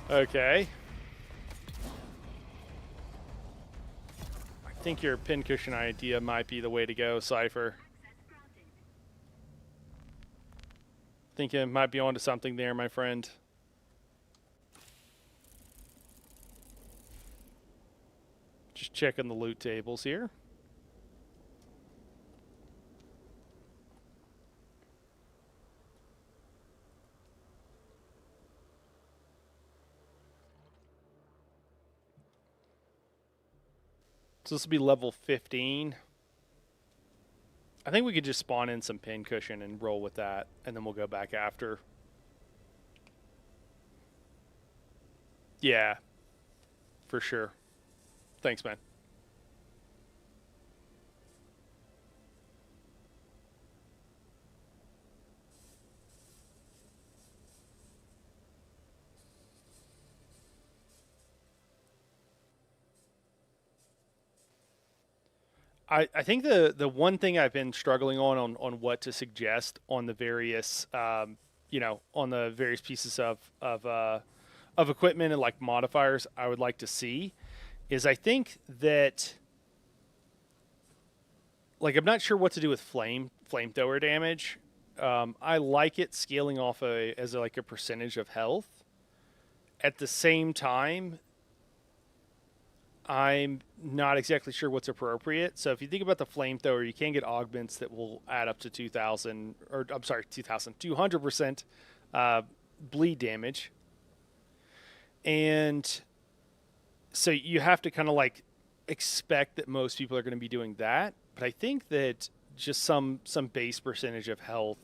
Okay. I think your pincushion idea might be the way to go, Cypher. Think you might be onto something there, my friend. Just checking the loot tables here. So this will be level 15. I think we could just spawn in some pincushion and roll with that, and then we'll go back after. Yeah, for sure. Thanks, man. I think the one thing I've been struggling on what to suggest on the various on the various pieces of equipment and like modifiers I would like to see is I think that like I'm not sure what to do with flamethrower damage. I like it scaling off as like a percentage of health. At the same time, I'm not exactly sure what's appropriate. So if you think about the flamethrower, you can get augments that will add up to 2,000, or I'm sorry, 200% bleed damage. And so you have to kind of like expect that most people are going to be doing that. But I think that just some base percentage of health,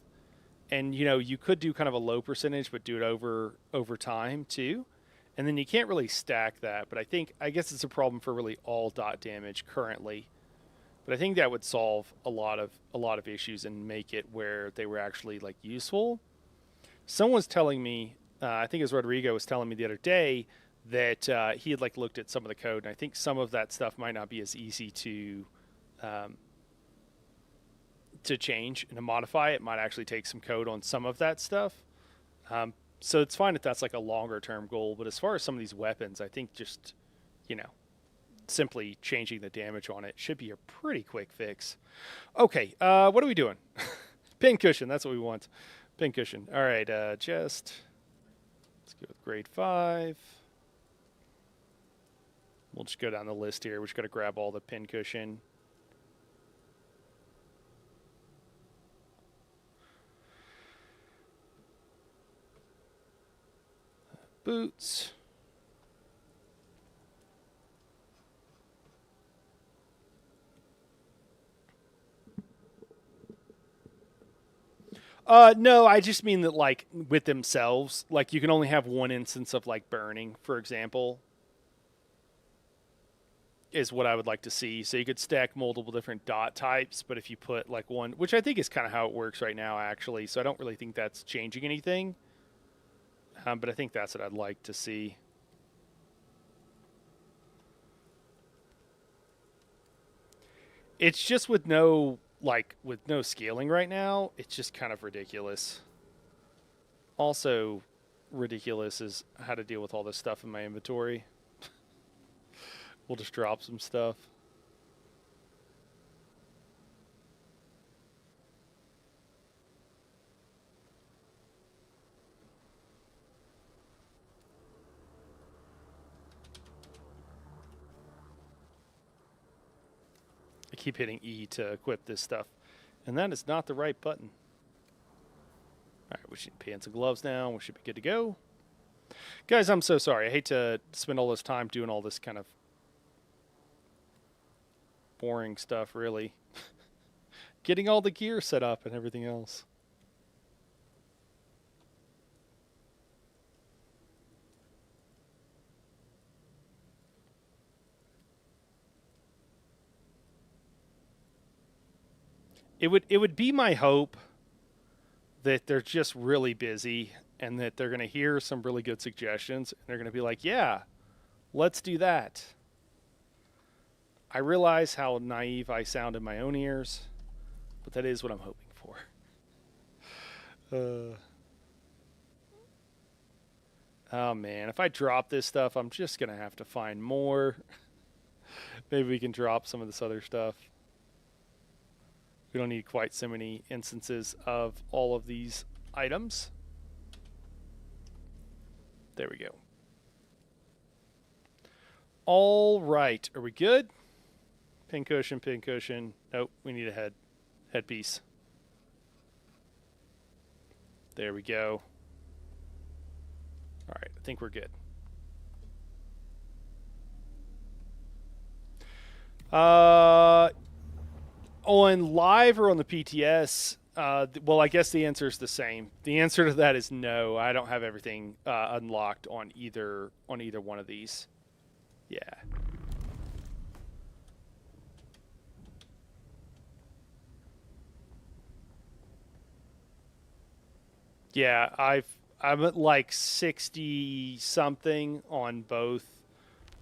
and you could do kind of a low percentage, but do it over time too. And then you can't really stack that, but I guess it's a problem for really all dot damage currently. But I think that would solve a lot of issues and make it where they were actually like useful. Someone was telling me, I think it was Rodrigo was telling me the other day that he had like looked at some of the code, and I think some of that stuff might not be as easy to change and to modify. It might actually take some code on some of that stuff. So it's fine if that's like a longer term goal, but as far as some of these weapons, I think just, simply changing the damage on it should be a pretty quick fix. Okay, what are we doing? Pincushion, that's what we want. Pincushion. All right, let's go with grade 5. We'll just go down the list here. We're just going to grab all the pincushion. Boots. No, I just mean that like with themselves, like you can only have one instance of like burning, for example, is what I would like to see. So you could stack multiple different dot types, but if you put like one, which I think is kind of how it works right now, actually. So I don't really think that's changing anything. But I think that's what I'd like to see. It's just with no scaling right now, it's just kind of ridiculous. Also ridiculous is how to deal with all this stuff in my inventory. We'll just drop some stuff. keep hitting E to equip this stuff. And that is not the right button. All right, we should pants and gloves now. We should be good to go. Guys, I'm so sorry. I hate to spend all this time doing all this kind of boring stuff, really. Getting all the gear set up and everything else. It would be my hope that they're just really busy and that they're going to hear some really good suggestions and they're going to be like, yeah, let's do that. I realize how naive I sound in my own ears, but that is what I'm hoping for. Oh man, if I drop this stuff, I'm just going to have to find more. Maybe we can drop some of this other stuff. We don't need quite so many instances of all of these items. There we go. All right, are we good? Pincushion, pincushion. Nope, we need a headpiece. There we go. All right, I think we're good. On live or on the PTS, well, I guess the answer is the same. The answer to that is no. I don't have everything unlocked on either one of these. Yeah. Yeah, I'm at like 60 something on both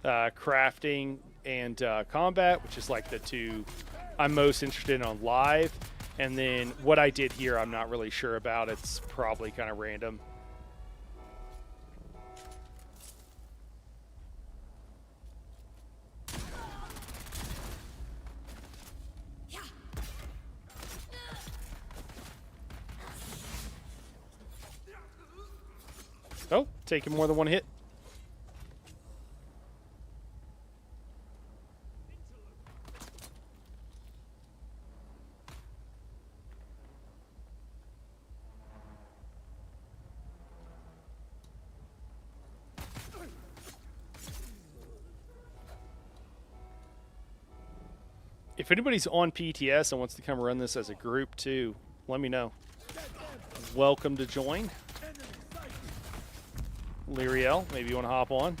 crafting and combat, which is like the two I'm most interested in on live. And then what I did here, I'm not really sure about. It's probably kind of random. Oh, taking more than one hit. If anybody's on PTS and wants to come run this as a group too, let me know. Welcome to join. Lyriel, maybe you want to hop on.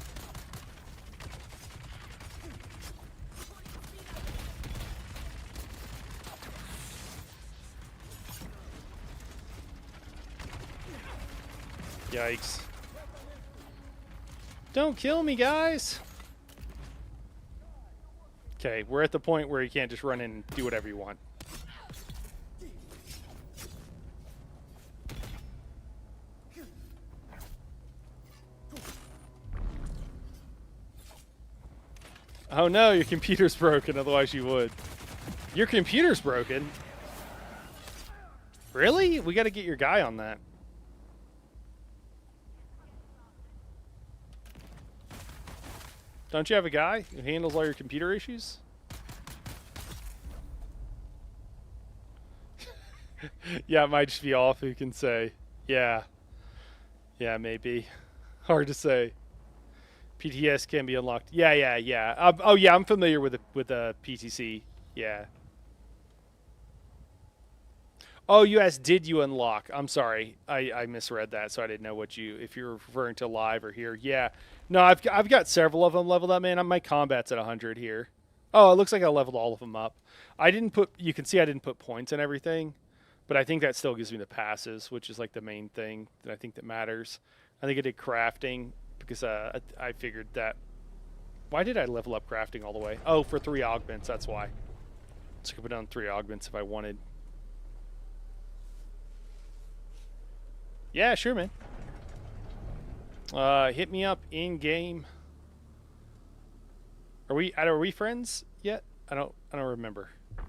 Yikes. Don't kill me, guys. Okay, we're at the point where you can't just run in and do whatever you want. Oh no, your computer's broken, otherwise you would. Your computer's broken? Really? We gotta get your guy on that. Don't you have a guy who handles all your computer issues? Yeah, it might just be off, who can say. Yeah. Yeah, maybe. Hard to say. PTS can be unlocked. Yeah. Oh yeah, I'm familiar with the PTC. Yeah. Oh, you asked, did you unlock? I'm sorry, I misread that, so I didn't know if you're referring to live or here. Yeah, no, I've got several of them leveled up, man. My combat's at 100 here. Oh, it looks like I leveled all of them up. I didn't put. You can see I didn't put points and everything, but I think that still gives me the passes, which is like the main thing that I think that matters. I think I did crafting because I figured that. Why did I level up crafting all the way? Oh, for 3 augments. That's why. So I could put down 3 augments if I wanted. Yeah, sure, man. Hit me up in game. Are we friends yet? I don't remember. I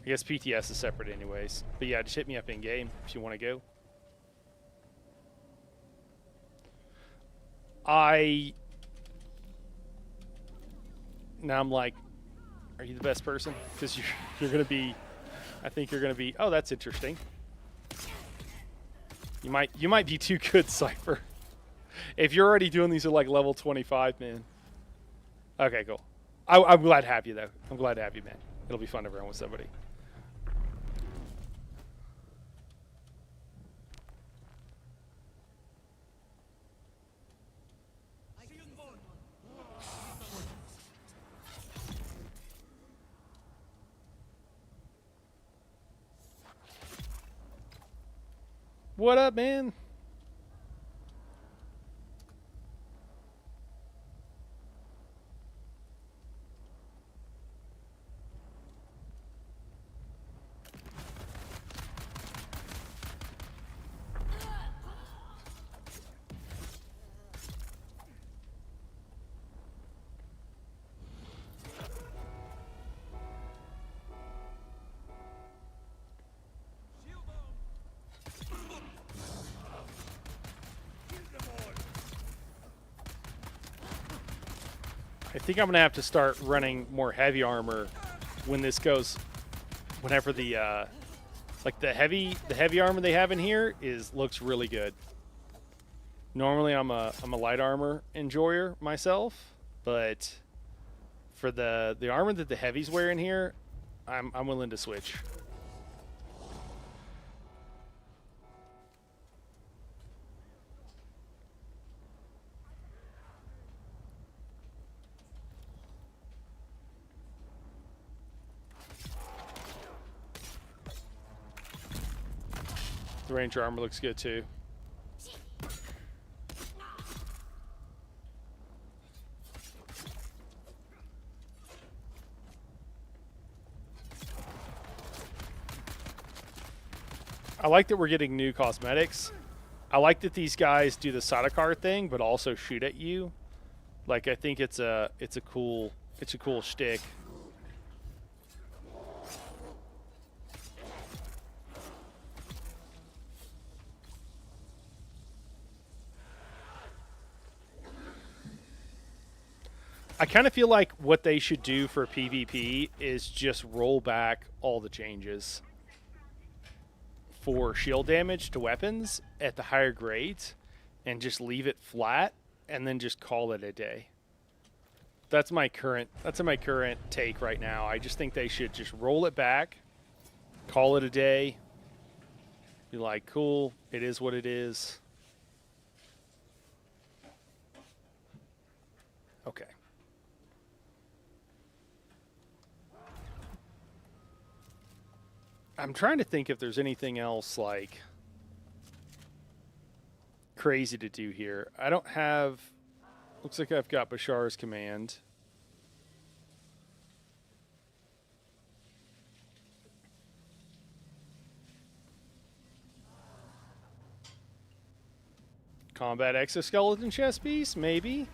guess PTS is separate anyways. But yeah, just hit me up in game if you want to go. Now I'm like Are you the best person? Because you're gonna be. I think you're gonna be. Oh, that's interesting. You might be too good, Cypher. If you're already doing these at like level 25, man. Okay, cool. I'm glad to have you though. I'm glad to have you, man. It'll be fun to run with somebody. What up, man? I think I'm gonna have to start running more heavy armor when this goes. Whenever the like the heavy armor they have in here looks really good. Normally I'm a light armor enjoyer myself, but for the armor that the heavies wear in here, I'm willing to switch. The Ranger armor looks good too. I like that we're getting new cosmetics. I like that these guys do the Sadakar thing, but also shoot at you. Like I think it's a cool shtick. I kind of feel like what they should do for PvP is just roll back all the changes for shield damage to weapons at the higher grades and just leave it flat and then just call it a day. That's my current take right now. I just think they should just roll it back, call it a day, be like, cool, it is what it is. Okay. I'm trying to think if there's anything else like crazy to do here. I don't have. Looks like I've got Bashar's command. Combat exoskeleton chest piece, maybe.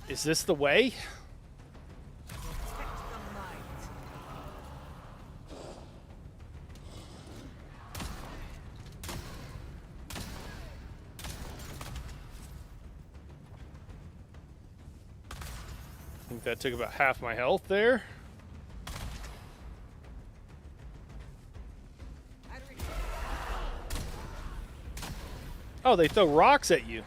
Is this the way? I think that took about half my health there. Oh, they throw rocks at you.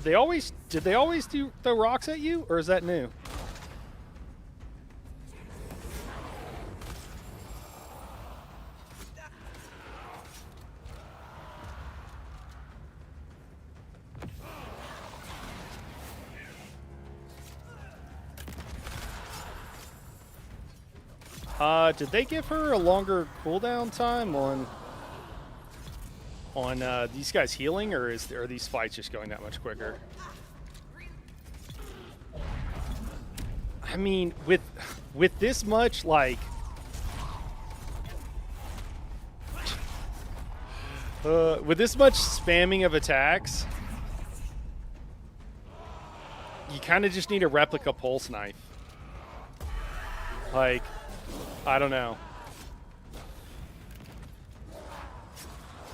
Did they always throw rocks at you, or is that new? Did they give her a longer cooldown time on these guys healing, or are these fights just going that much quicker? I mean, with this much, like... with this much spamming of attacks, you kind of just need a replica pulse knife. Like, I don't know.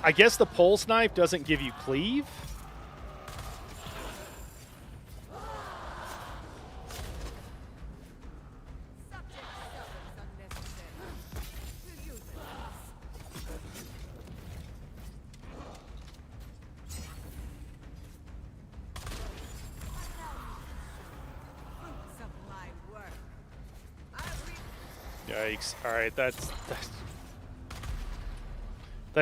I guess the pulse knife doesn't give you cleave. Yikes. Alright, that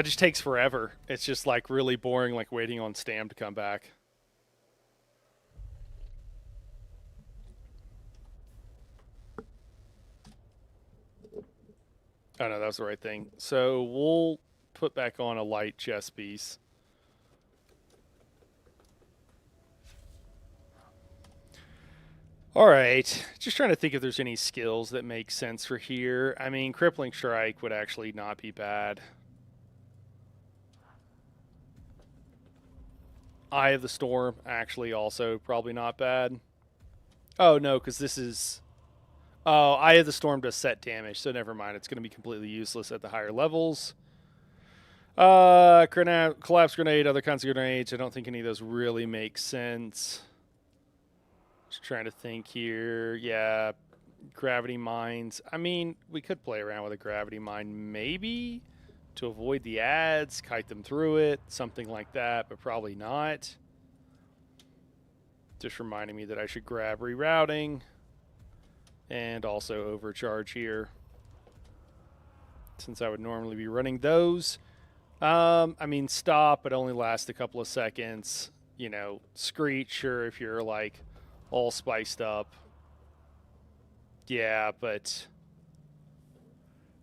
just takes forever. It's just like really boring, like waiting on Stam to come back. Oh no, that was the right thing. So we'll put back on a light chest piece. Alright, just trying to think if there's any skills that make sense for here. I mean, Crippling Strike would actually not be bad. Eye of the Storm, actually also probably not bad. Oh, no, because this is... Oh, Eye of the Storm does set damage, so never mind. It's going to be completely useless at the higher levels. Collapse Grenade, other kinds of grenades. I don't think any of those really make sense. Just trying to think here. Yeah, Gravity Mines. I mean, we could play around with a Gravity Mine maybe to avoid the ads, kite them through it, something like that, but probably not. Just reminding me that I should grab rerouting and also overcharge here, since I would normally be running those. I mean, stop, but only last a couple of seconds. You know, Screech, sure, if you're like all spiced up. Yeah, but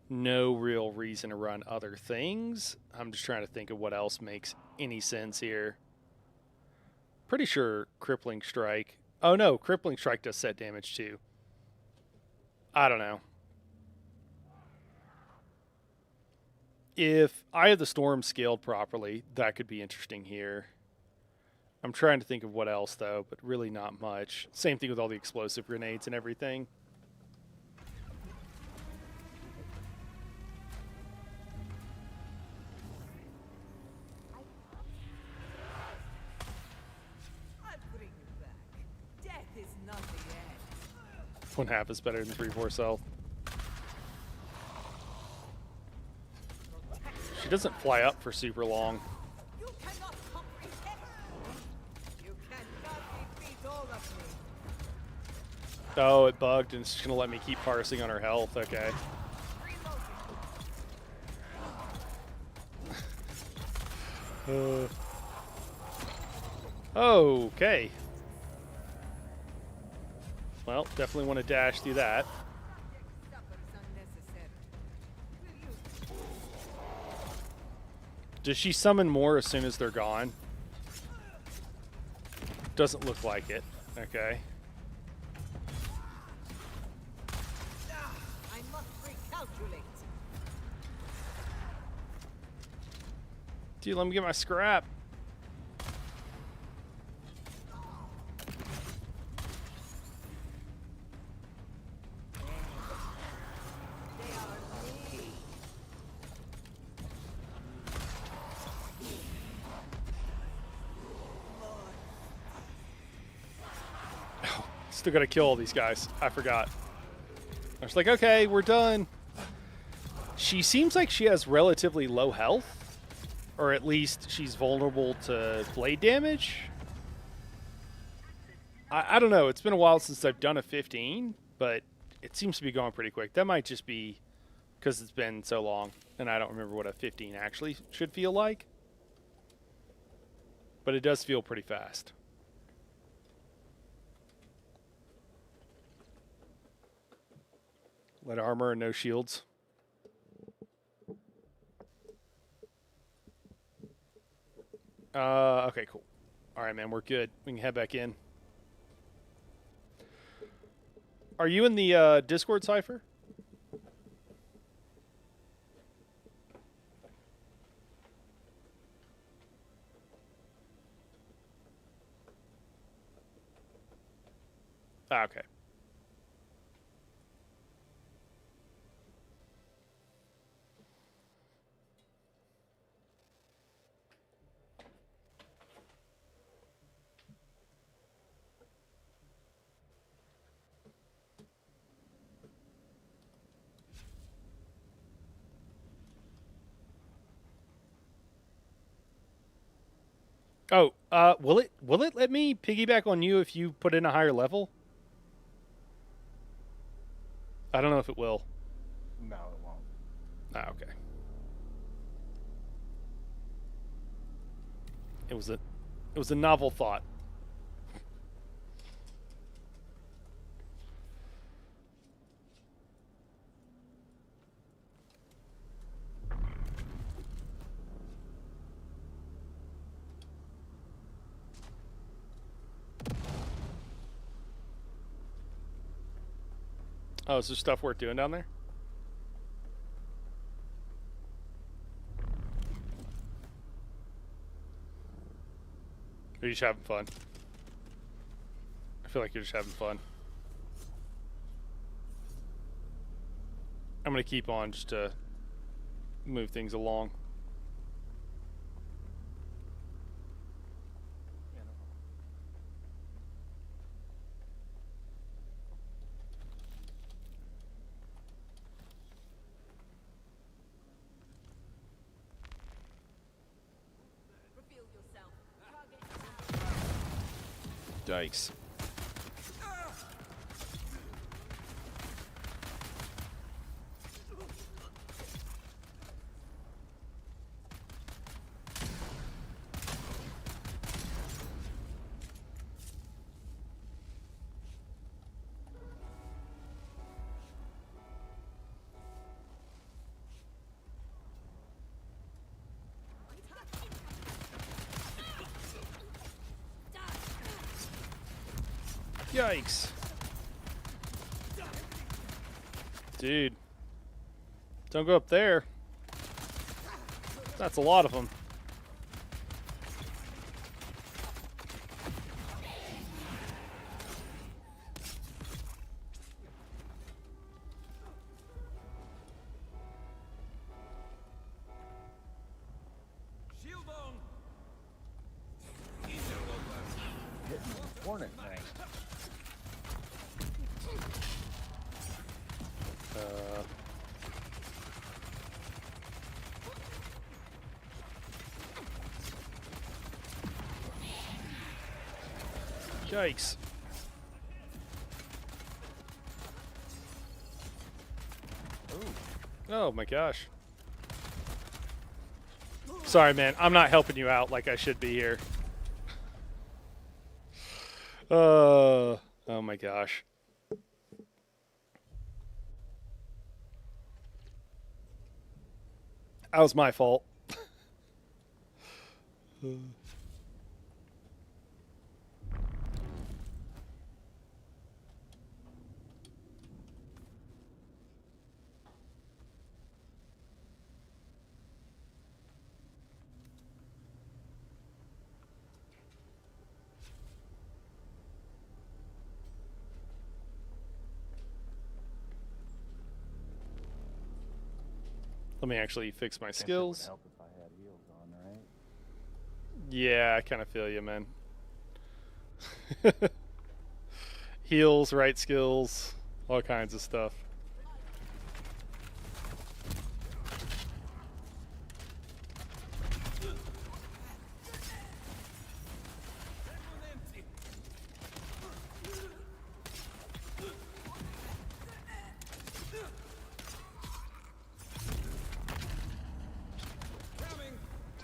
no real reason to run other things. I'm just trying to think of what else makes any sense here. Pretty sure Crippling Strike. Oh no, Crippling Strike does set damage too. I don't know. If Eye of the Storm scaled properly, that could be interesting here. I'm trying to think of what else, though, but really not much. Same thing with all the explosive grenades and everything. I'll bring you back. Death is not the end. 1/2 is better than 3/4 health. She doesn't fly up for super long. You cannot comprehend. You cannot defeat all of me. Oh, it bugged and it's just going to let me keep parsing on her health. Okay. Okay. Well, definitely want to dash through that. Does she summon more as soon as they're gone? Doesn't look like it. Okay. I must recalculate. Dude, let me get my scrap. Still gotta kill all these guys. I forgot. I was like, okay, we're done. She seems like she has relatively low health. Or at least she's vulnerable to blade damage. I don't know. It's been a while since I've done a 15, but it seems to be going pretty quick. That might just be because it's been so long, and I don't remember what a 15 actually should feel like. But it does feel pretty fast. Light armor and no shields. Okay, cool. All right, man, we're good. We can head back in. Are you in the Discord cipher? Ah, okay. Oh, will it let me piggyback on you if you put in a higher level? I don't know if it will. No, it won't. Ah, okay. It was a novel thought. Oh, is there stuff worth doing down there? Or are you just having fun? I feel like you're just having fun. I'm gonna keep on just to move things along. Yeah, no problem. Reveal yourself. Target. Yikes. Yikes. Dude. Don't go up there. That's a lot of them. Shield on. Hitting the hornet thing. Yikes. Ooh. Oh my gosh. Sorry, man. I'm not helping you out like I should be here. Oh my gosh. That was my fault. Let me actually fix my Guess it would skills. help if I had heels on, right? Yeah, I kind of feel you, man. Heals, right skills, all kinds of stuff.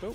Oh.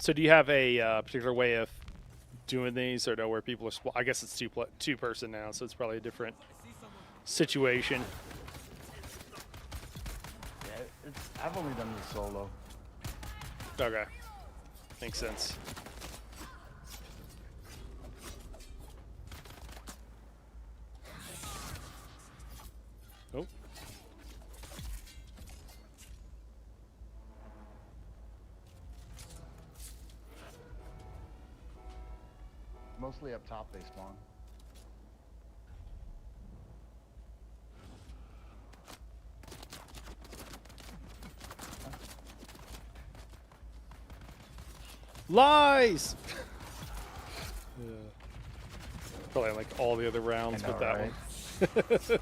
So do you have a particular way of doing these, or know where people are? I guess it's two person now, so it's probably a different situation. Yeah, I've only done this solo. Okay, makes sense. Oh. Mostly up top they spawn. Lies! Yeah. Probably like all the other rounds I know, with that right? one.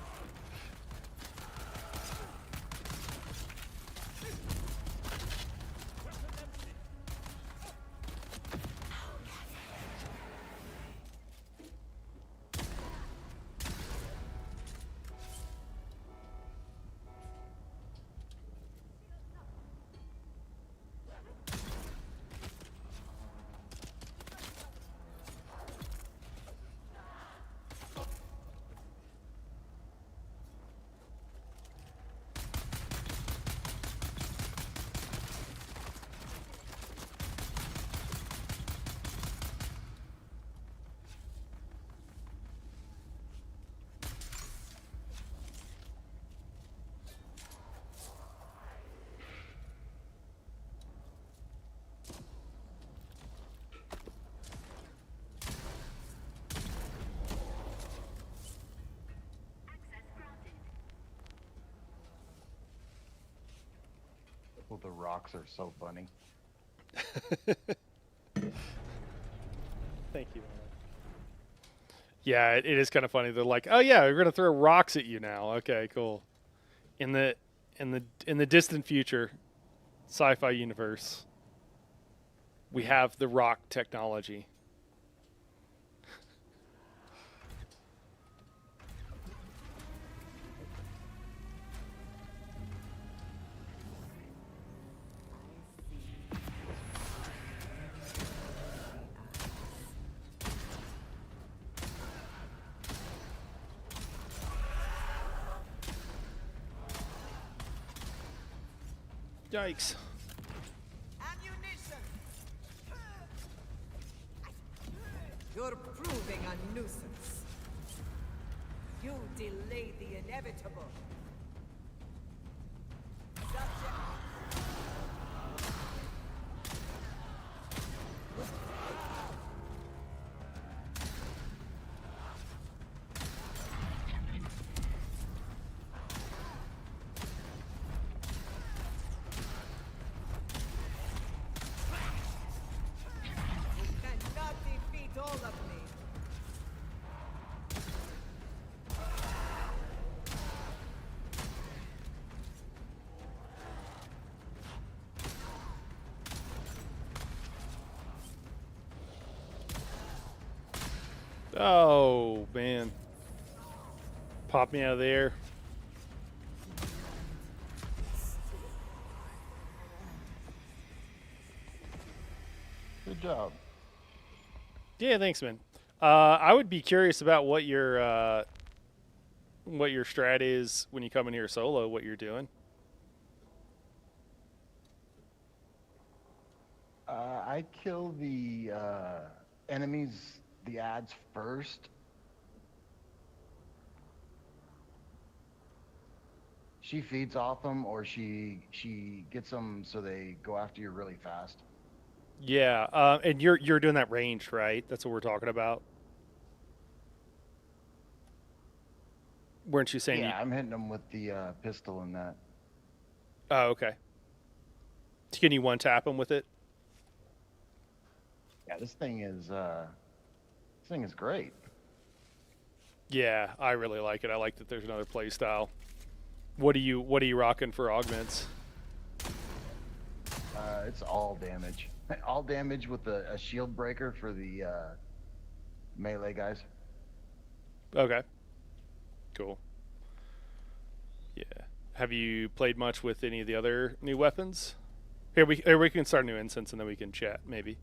Well, the rocks are so funny. Thank you. Yeah, it is kind of funny. They're like, "Oh yeah, we're gonna throw rocks at you now." Okay, cool. In the distant future, sci-fi universe, we have the rock technology. Yikes. Ammunition! You're proving a nuisance. You delay the inevitable. Subject. You cannot defeat all of me. Oh man, pop me out of the air. Good job. Yeah, thanks, man. I would be curious about what your strat is when you come in here solo. What you're doing? I kill the enemies, the ads first. She feeds off them, or she gets them so they go after you really fast. Yeah, and you're doing that ranged, right? That's what we're talking about. Weren't you saying? Yeah, I'm hitting them with the pistol and that. Oh, okay. Can you one tap them with it? Yeah, this thing is great. Yeah, I really like it. I like that there's another play style. What are you rocking for augments? It's all damage. All damage with a shield breaker for the melee guys. Okay. Cool. Yeah. Have you played much with any of the other new weapons? Here we can start a new instance and then we can chat maybe.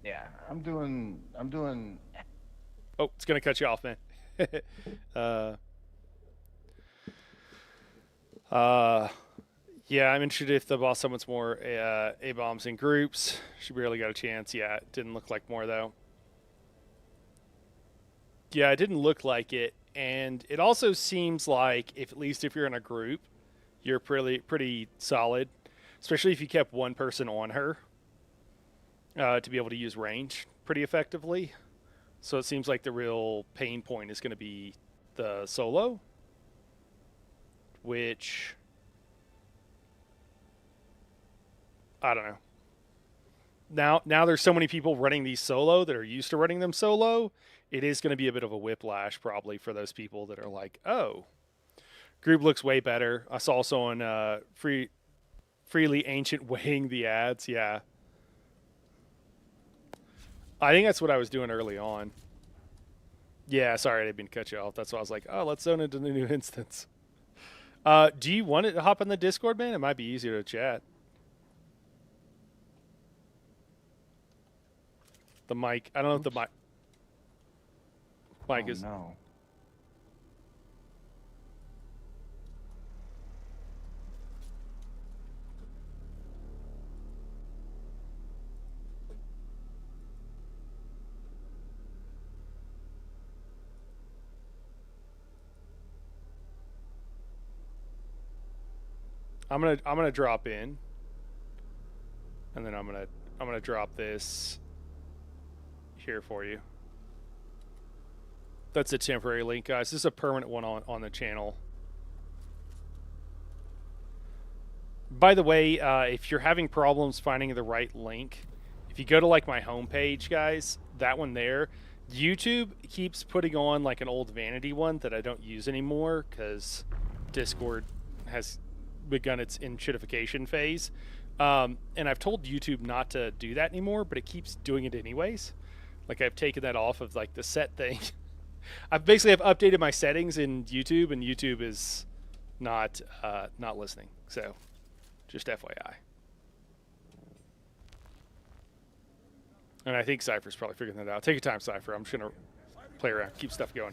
Yeah, I'm doing. Oh, it's gonna cut you off, man. Yeah, I'm interested if the boss summons more A bombs in groups. She barely got a chance. Yeah, it didn't look like more though. Yeah, it didn't look like it, and it also seems like at least if you're in a group, you're pretty solid, especially if you kept one person on her to be able to use range pretty effectively. So it seems like the real pain point is going to be the solo, which I don't know. Now there's so many people running these solo that are used to running them solo. It is going to be a bit of a whiplash probably for those people that are like, oh, group looks way better. I saw also on Freely Ancient weighing the ads. Yeah. I think that's what I was doing early on. Yeah, sorry, I didn't mean to cut you off. That's why I was like, oh, let's zone into the new instance. Do you want to hop on the Discord, man? It might be easier to chat. The mic. I don't know if the mic. Mic is. No. I'm gonna drop in, and then I'm gonna drop this here for you. That's a temporary link, guys. This is a permanent one on the channel. By the way, if you're having problems finding the right link, if you go to like my homepage, guys, that one there, YouTube keeps putting on like an old vanity one that I don't use anymore because Discord has begun its enshittification phase. And I've told YouTube not to do that anymore, but it keeps doing it anyways. Like I've taken that off of like the set thing. I've updated my settings in YouTube, and YouTube is not listening. So, just FYI. And I think Cypher's probably figuring that out. Take your time, Cypher. I'm just gonna play around, keep stuff going.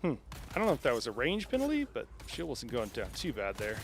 I don't know if that was a range penalty, but shield wasn't going down too bad there.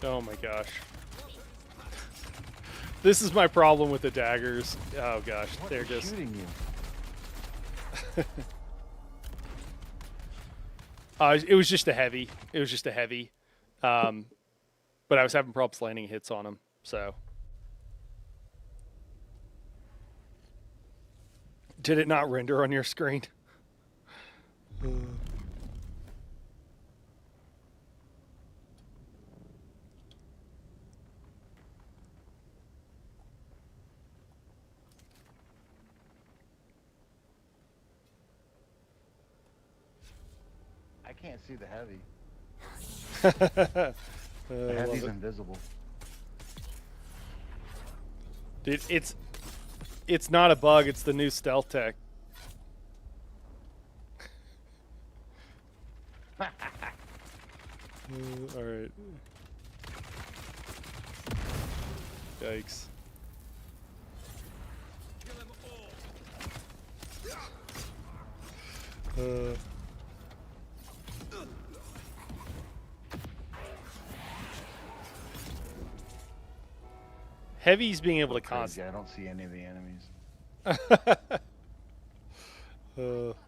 Oh my gosh. This is my problem with the daggers. Oh gosh, What there it is goes. shooting you? It was just a heavy. It was just a heavy. But I was having problems landing hits on him, so. Did it not render on your screen? I can't see the heavy. The The heavy's invisible. Dude, it's not a bug, it's the new stealth tech. Alright. Yikes. Kill them all. Heavy's being able to Crazy, const. I don't see any of the enemies.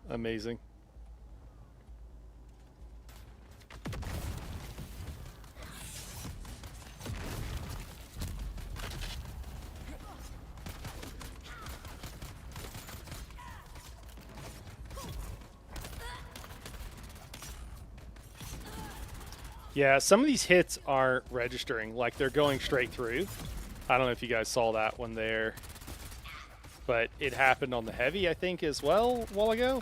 Amazing. Yeah, some of these hits aren't registering, like they're going straight through. I don't know if you guys saw that one there, but it happened on the heavy, I think, as well a while ago.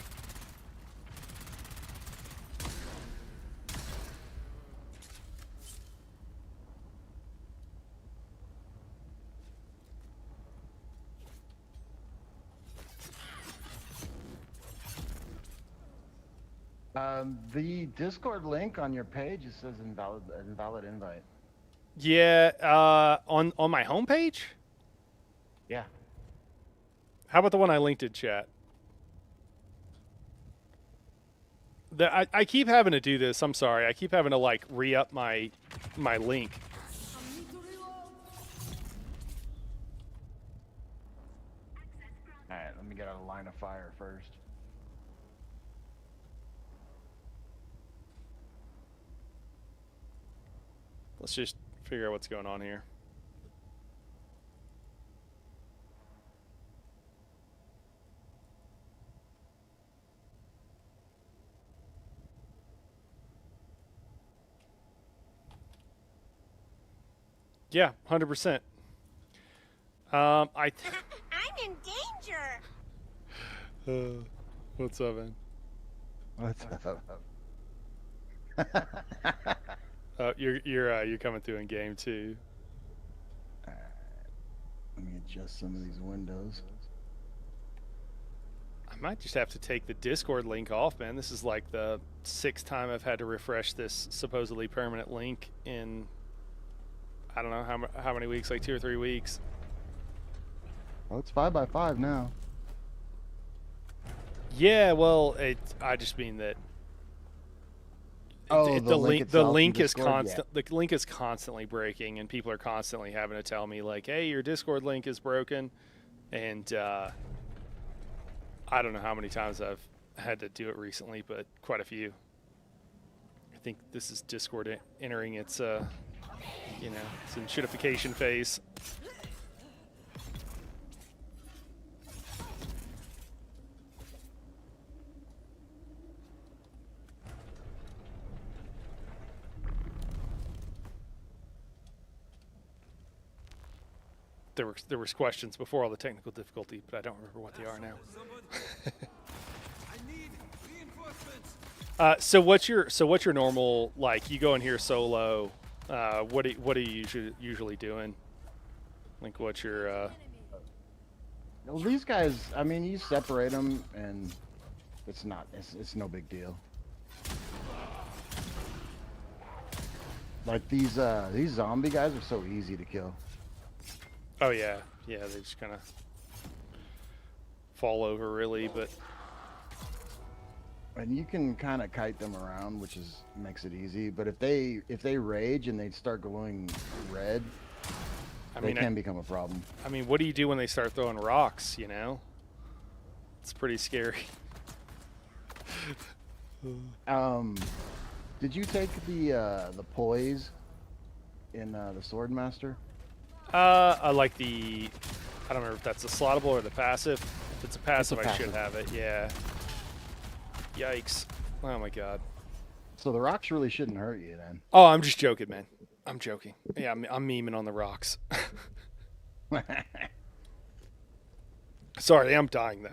The Discord link on your page, it says invalid invite. Yeah, on my homepage? Yeah. How about the one I linked in chat? I keep having to do this. I'm sorry. I keep having to like re-up my link. All right, let me get out of line of fire first. Let's just figure out what's going on here. Yeah, 100%. I'm in danger. What's up, man? What's up? You're coming through in game too. Let me adjust some of these windows. I might just have to take the Discord link off, man. This is like the 6th time I've had to refresh this supposedly permanent link in, I don't know how many weeks, like 2 or 3 weeks. Oh, it's 5x5 now. Yeah, well, I just mean that. Oh, The link is Discord? constant. The link is constantly breaking, and people are constantly having to tell me like, "Hey, your Discord link is broken," and I don't know how many times I've had to do it recently, but quite a few. I think this is Discord entering its its enshittification phase. There was questions before all the technical difficulty, but I don't remember what they are now. I need reinforcements. So what's your normal, like, you go in here solo? What are you usually doing? Like, what's your Well, these guys, I mean, you separate them, and it's no big deal. Like these zombie guys are so easy to kill. Oh yeah, they just kind of fall over really, but And you can kind of kite them around, which makes it easy. But if they rage and they start glowing red, they can become a problem. I mean, what do you do when they start throwing rocks? You know, it's pretty scary. Did you take the poise in the Swordmaster? I like I don't remember if that's the slottable or the passive. If it's a passive, I should have it. Yeah. Yikes! Oh my god. So the rocks really shouldn't hurt you then. Oh, I'm just joking, man. I'm joking. Yeah, I'm memeing on the rocks. Sorry, I'm dying though.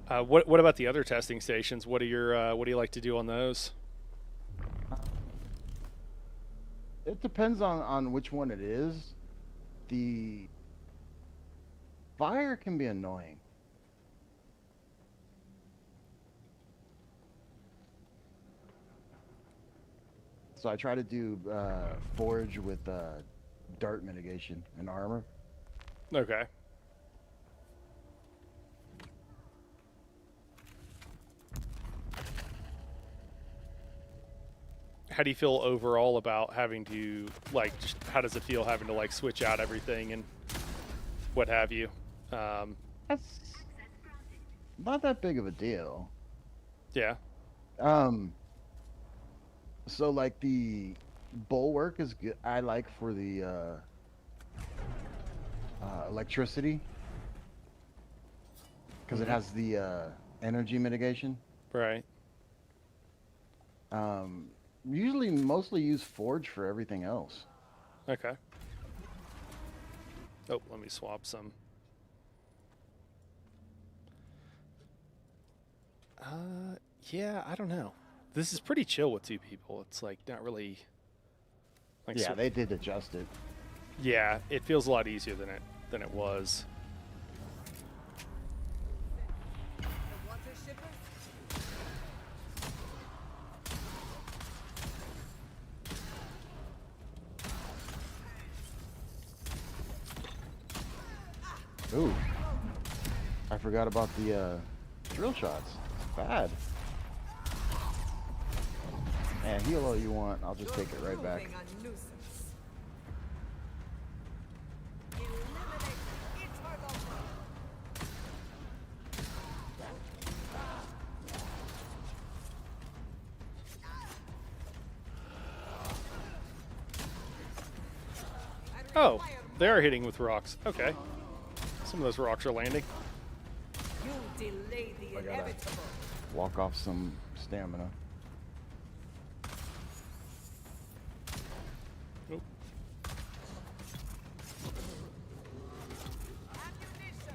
What about the other testing stations? What do you like to do on those? It depends on which one it is. The fire can be annoying. So I try to do forge with dart mitigation and armor. Okay. How do you feel overall about having to like? Just how does it feel having to like switch out everything and what have you? That's not that big of a deal. Yeah. Um, so like the bulwark is good. I like for the electricity because it has the energy mitigation. Right. Usually mostly use forge for everything else. Okay. Oh, let me swap some. Yeah, I don't know. This is pretty chill with two people. It's like not really like Yeah, they did adjust it. yeah, it feels a lot easier than it was. The water shippers? Ooh, I forgot about the drill shots. It's bad. Man, heal all you want. I'll just take it right back. Proving a nuisance. Eliminate eternal. Oh, they are hitting with rocks. Okay. Some of those rocks are landing. You delay the I gotta- inevitable. Walk off some stamina. Nope. Ammunition.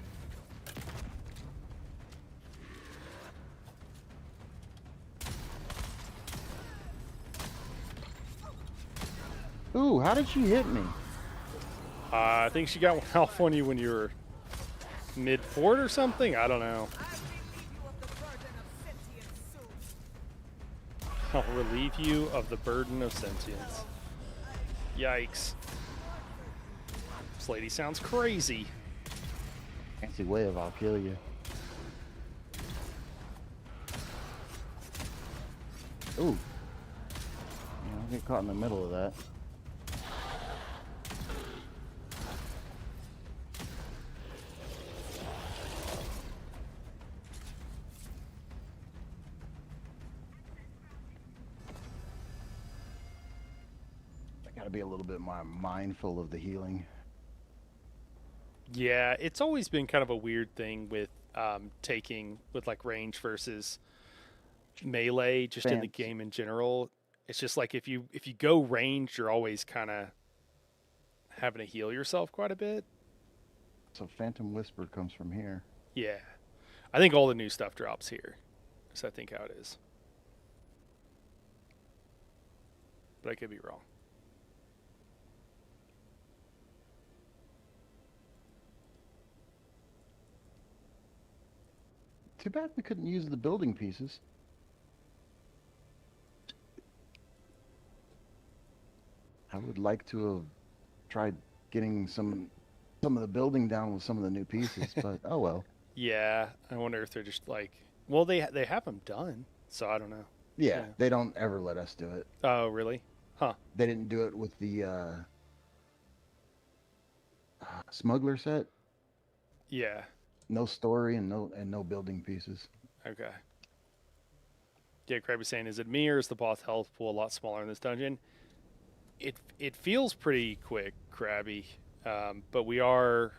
Ooh, how did she hit me? I think she got one off on you when you were mid-fort or something. I don't know. I'll relieve you of the burden of sentience soon. I'll relieve you of the burden of sentience. Yikes. This lady sounds crazy. Fancy way of I'll kill you. Ooh. Yeah, I'll get caught in the middle of that. I gotta be a little bit more mindful of the healing. Yeah, it's always been kind of a weird thing with taking with like range versus melee just in the Fans. game in general. It's just like if you go range, you're always kind of having to heal yourself quite a bit. So Phantom Whisper comes from here. Yeah. I think all the new stuff drops here. So I think how it is. But I could be wrong. Too bad we couldn't use the building pieces. I would like to have tried getting some of the building down with some of the new pieces, but oh well. Yeah, I wonder if they're just like, well, they have them done, so I don't know. Yeah, Yeah. they don't ever let us do it. Oh, really? Huh? They didn't do it with the smuggler set. Yeah. No story and no building pieces. Okay. Yeah, Crab is saying, is it me or is the boss health pool a lot smaller in this dungeon? It feels pretty quick, Krabby, but we are.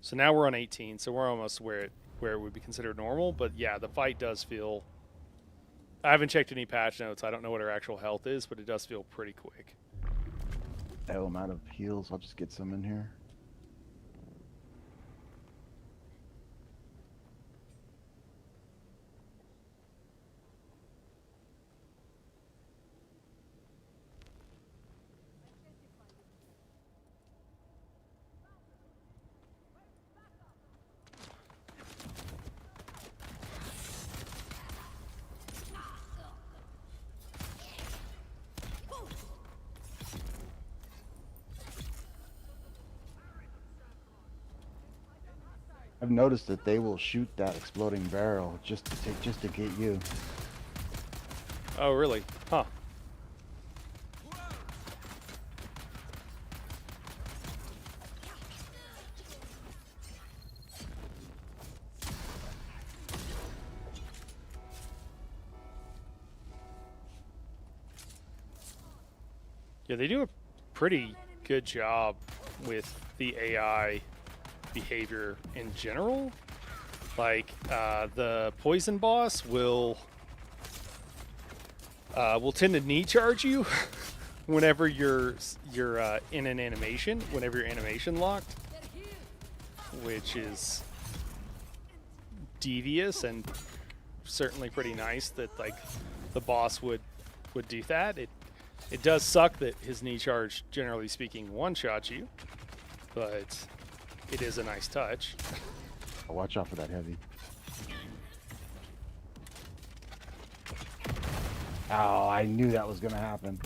So now we're on 18, so we're almost where it would be considered normal. But yeah, the fight does feel. I haven't checked any patch notes. I don't know what our actual health is, but it does feel pretty quick. Oh, I'm out of heals. I'll just get some in here. I've noticed that they will shoot that exploding barrel just to get you. Oh, really? Huh. Yeah, they do a pretty good job with the AI behavior in general. Like the poison boss will tend to knee charge you whenever you're in an animation, whenever your animation locked, which is devious and certainly pretty nice that like the boss would do that. It does suck that his knee charge, generally speaking, one-shots you, but it is a nice touch. Oh, watch out for that heavy. Oh, I knew that was gonna happen.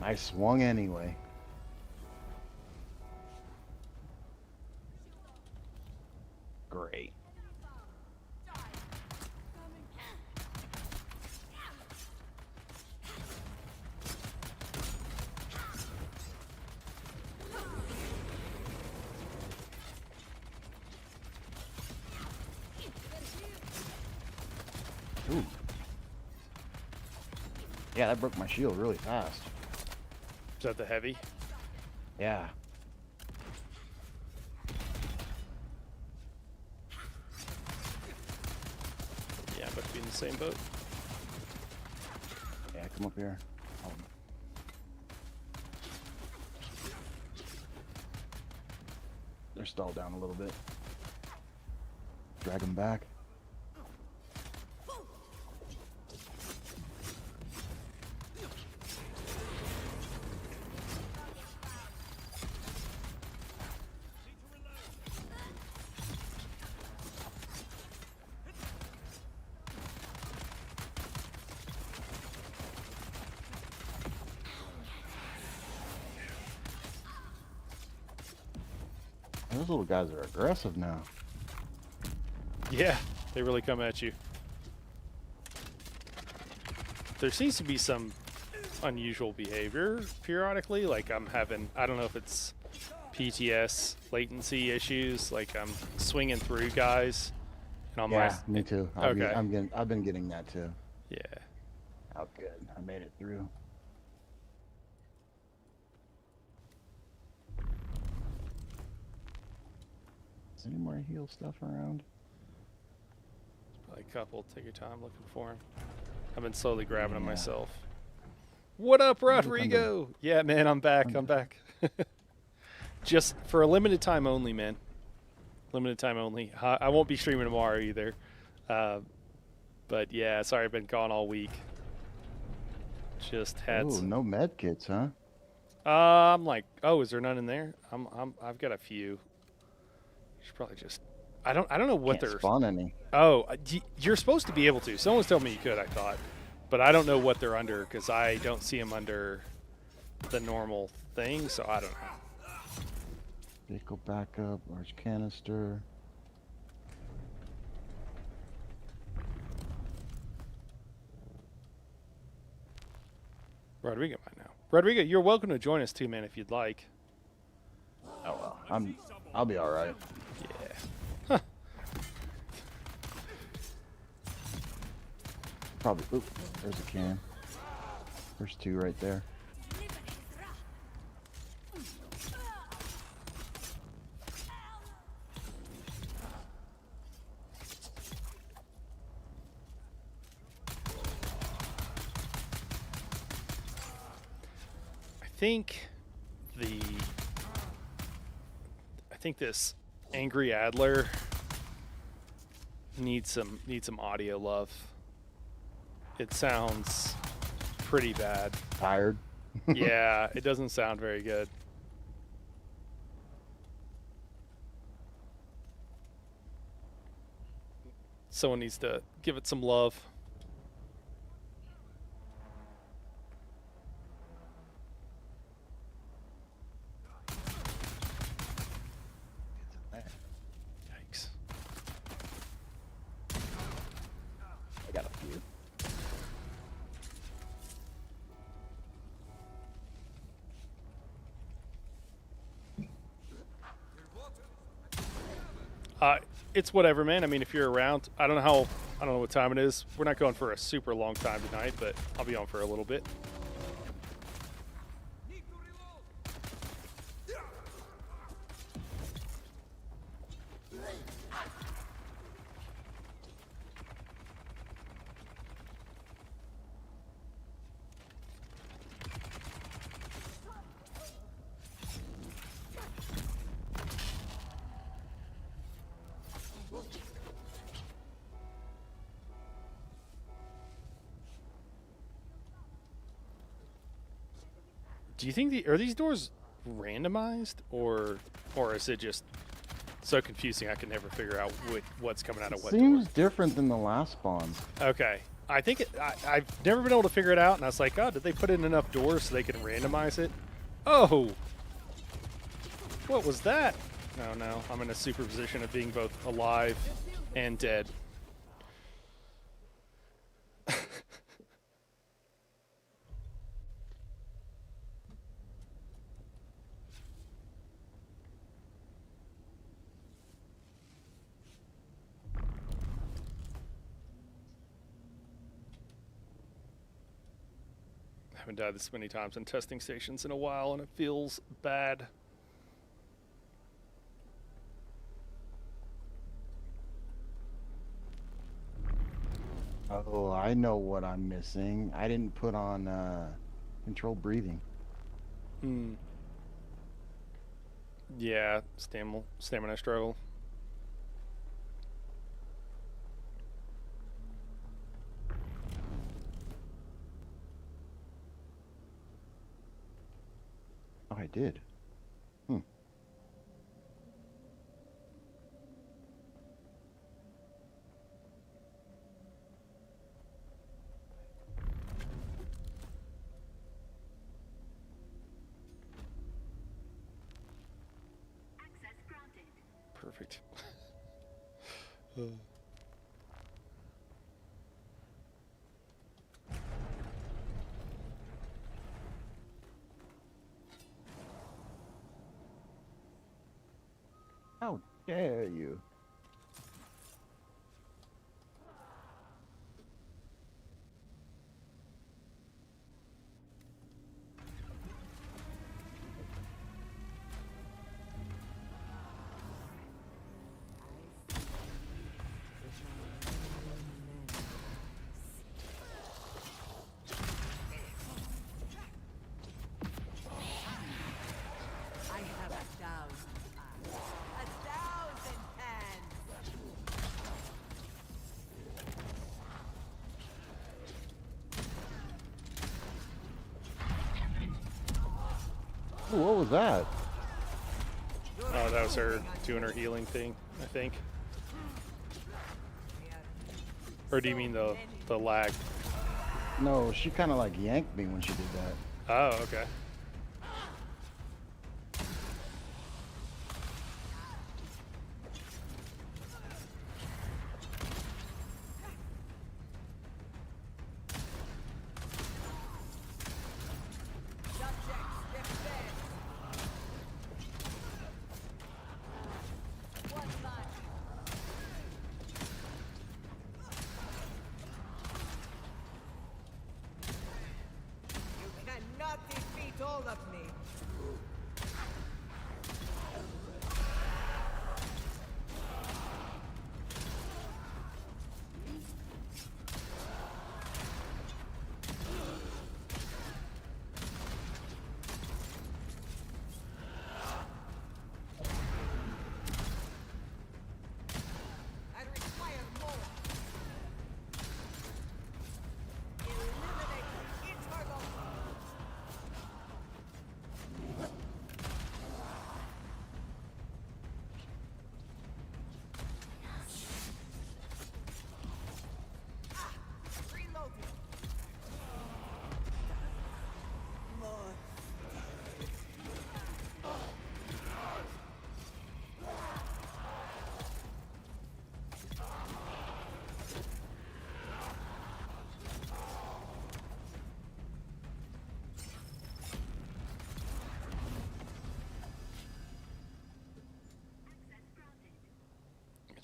I swung anyway. Great. Ooh. Yeah, that broke my shield really fast. Is that the heavy? Yeah. Yeah, but be in the same boat. Yeah, come up here. Oh. They're stalled down a little bit. Drag them back. Those little guys are aggressive now. Yeah, they really come at you. There seems to be some unusual behavior periodically. Like I'm having, I don't know if it's PTS latency issues. Like I'm swinging through guys, and on Yeah, me too. I've been getting that too. Yeah. Oh, good. I made it through. Is any more heal stuff around? Probably a couple. Take your time looking for them. I've been slowly grabbing them myself. What up, Rodrigo? Yeah, man, I'm back. I'm back. Just for a limited time only, man. Limited time only. I won't be streaming tomorrow either. But yeah, sorry I've been gone all week. Just had. Oh, no med kits, huh? I'm like, oh, is there none in there? I've got a few. Should probably just. I don't know what Can't they're. spawn any. Oh, you're supposed to be able to. Someone's telling me you could. I thought, but I don't know what they're under because I don't see them under the normal thing. So I don't know. Vehicle backup, large canister. Rodrigo might know. Rodrigo, you're welcome to join us too, man, if you'd like. Oh well, I'll be all right. Yeah. Huh. Probably. Oop, there's a can. There's two right there. I think this angry Adler needs some audio love. It sounds pretty bad. Tired? Yeah, it doesn't sound very good. Someone needs to give it some love. It's whatever, man. I mean, if you're around, I don't know what time it is. We're not going for a super long time tonight, but I'll be on for a little bit. Need to reload. Do you think are these doors randomized, or is it just so confusing I can never figure out what's coming out of what Seems door? different than the last spawns. Okay, I think I've never been able to figure it out, and I was like, oh, did they put in enough doors so they can randomize it? Oh, what was that? Oh no, I'm in a superposition of being both alive and dead. I haven't died this many times in testing stations in a while, and it feels bad. Oh, I know what I'm missing. I didn't put on controlled breathing. Yeah, stamina struggle. Oh, I did. Perfect. How dare you? I have 1,000 eyes. 1,000 hands. Ooh, what was that? Oh, that was her doing her healing thing, I think. Or do you mean the lag? No, she kind of like yanked me when she did that. Oh, okay. You cannot defeat all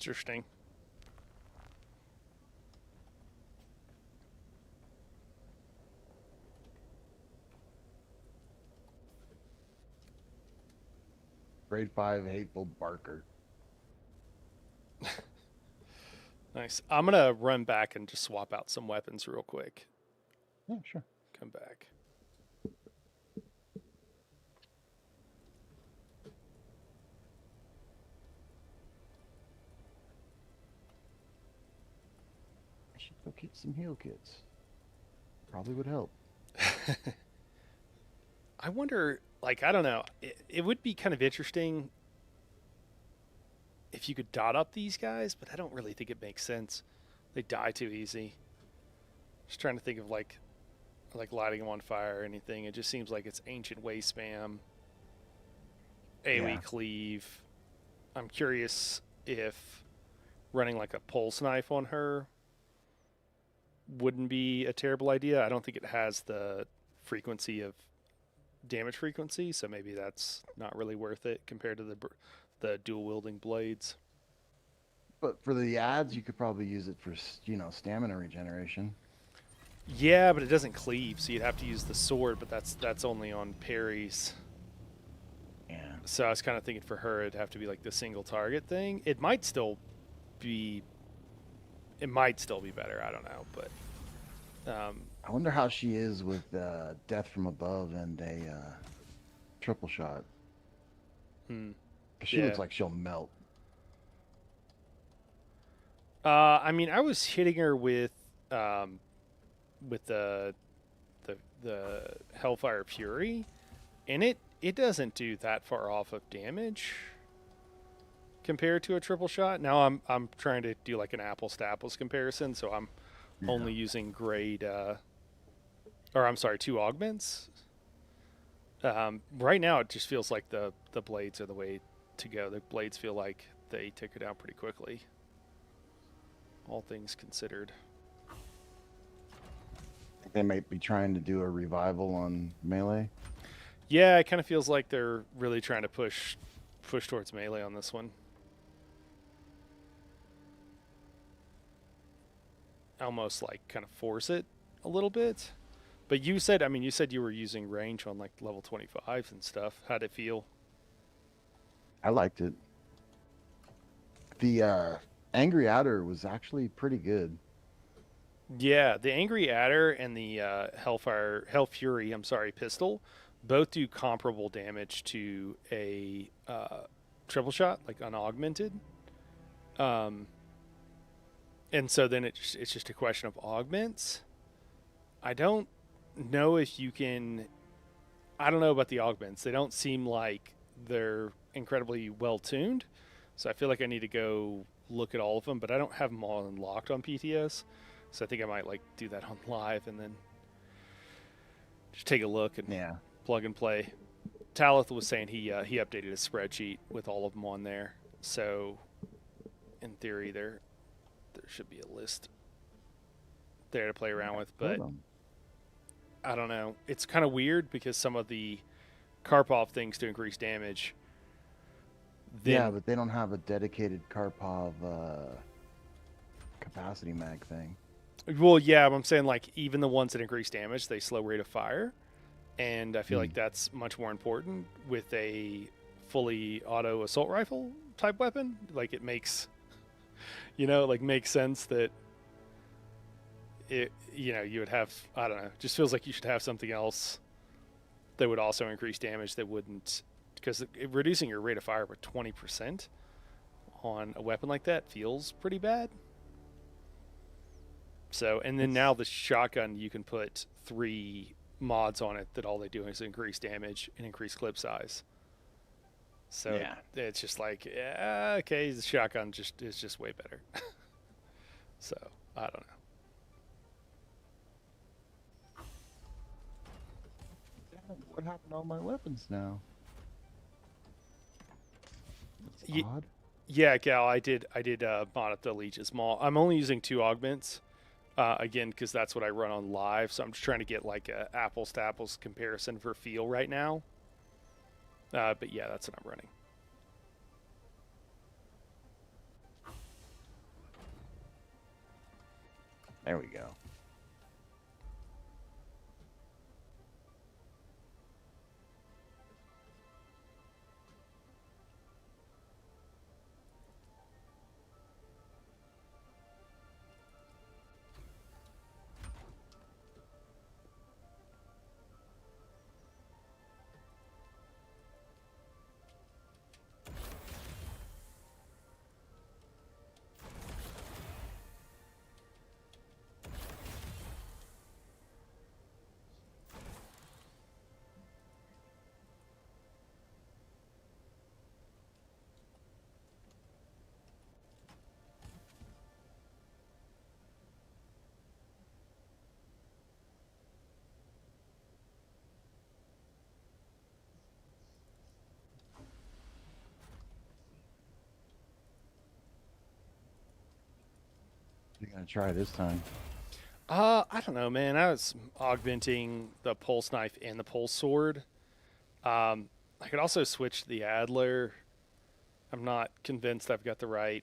Interesting. Grade 5 hateful barker. Nice. I'm going to run back and just swap out some weapons real quick. Yeah, sure. Come back. I should go get some heal kits. Probably would help. I wonder, like, I don't know. It would be kind of interesting if you could dot up these guys, but I don't really think it makes sense. They die too easy. Just trying to think of like lighting them on fire or anything. It just seems like it's ancient way spam, AoE cleave. I'm curious if running like a pulse knife on her wouldn't be a terrible idea. I don't think it has the frequency of damage frequency, so maybe that's not really worth it compared to the dual wielding blades. But for the ads, you could probably use it for, stamina regeneration. Yeah, but it doesn't cleave, so you'd have to use the sword, but that's only on parries. Yeah. So I was kind of thinking for her it'd have to be like the single target thing. It might still be better, I don't know, but I wonder how she is with death from above and a triple shot. 'Cause she looks like she'll melt. I mean, I was hitting her with the Hellfire Fury, and it doesn't do that far off of damage compared to a triple shot. Now I'm trying to do like an apples to apples comparison, so I'm only using grade, or I'm sorry, 2 augments. Right now, it just feels like the blades are the way to go. The blades feel like they take her down pretty quickly, all things considered. They might be trying to do a revival on melee. Yeah, it kind of feels like they're really trying to push towards melee on this one. Almost like kind of force it a little bit. But you said you were using range on like level 25 and stuff. How'd it feel? I liked it. The Angry Adder was actually pretty good. Yeah, the Angry Adder and the Hell Fury, pistol, both do comparable damage to a triple shot, like unaugmented. And so then it's just a question of augments. I don't know if you can. I don't know about the augments. They don't seem like they're incredibly well tuned. So I feel like I need to go look at all of them, but I don't have them all unlocked on PTS. So I think I might like do that on live and then just take a look and plug and play. Talith was saying he updated his spreadsheet with all of them on there. So in theory, there should be a list there to play around with, but I don't know. It's kind of weird because some of the Karpov things to increase damage. Yeah, but they don't have a dedicated Karpov capacity mag thing. Well, yeah, I'm saying like even the ones that increase damage, they slow rate of fire, and I feel like that's much more important with a fully auto assault rifle type weapon. Like it makes, makes sense that you would have, I don't know, just feels like you should have something else that would also increase damage that wouldn't, because reducing your rate of fire by 20% on a weapon like that feels pretty bad. So, and then now the shotgun, you can put 3 mods on it that all they do is increase damage and increase clip size. So it's just like, okay, the shotgun is just way better. So, I don't know. What happened to all my weapons now? That's odd. Yeah, Gal, I did mod up the leeches mall. I'm only using 2 augments. Again, because that's what I run on live, so I'm just trying to get like a apples to apples comparison for feel right now. But yeah, that's what I'm running. There we go. You're gonna try this time. I don't know, man. I was augmenting the pulse knife and the pulse sword. I could also switch to the Adler. I'm not convinced I've got the right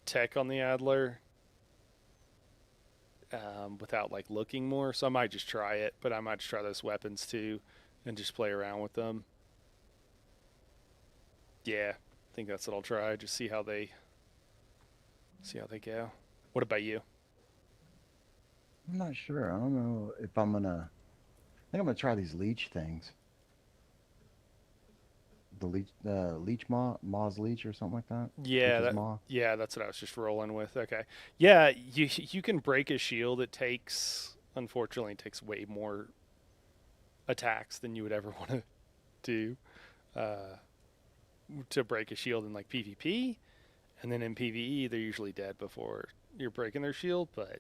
tech on the Adler without like looking more. So I might just try it, but I might just try those weapons too and just play around with them. Yeah, I think that's what I'll try. Just see how they go. What about you? I'm not sure. I don't know if I'm gonna. I think I'm gonna try these leech things. The leech Maw's leech or something like that. Yeah, Leech's maw. yeah, that's what I was just rolling with. Okay, yeah, you can break a shield. Unfortunately, it takes way more attacks than you would ever want to do to break a shield in like PvP, and then in PvE they're usually dead before you're breaking their shield. But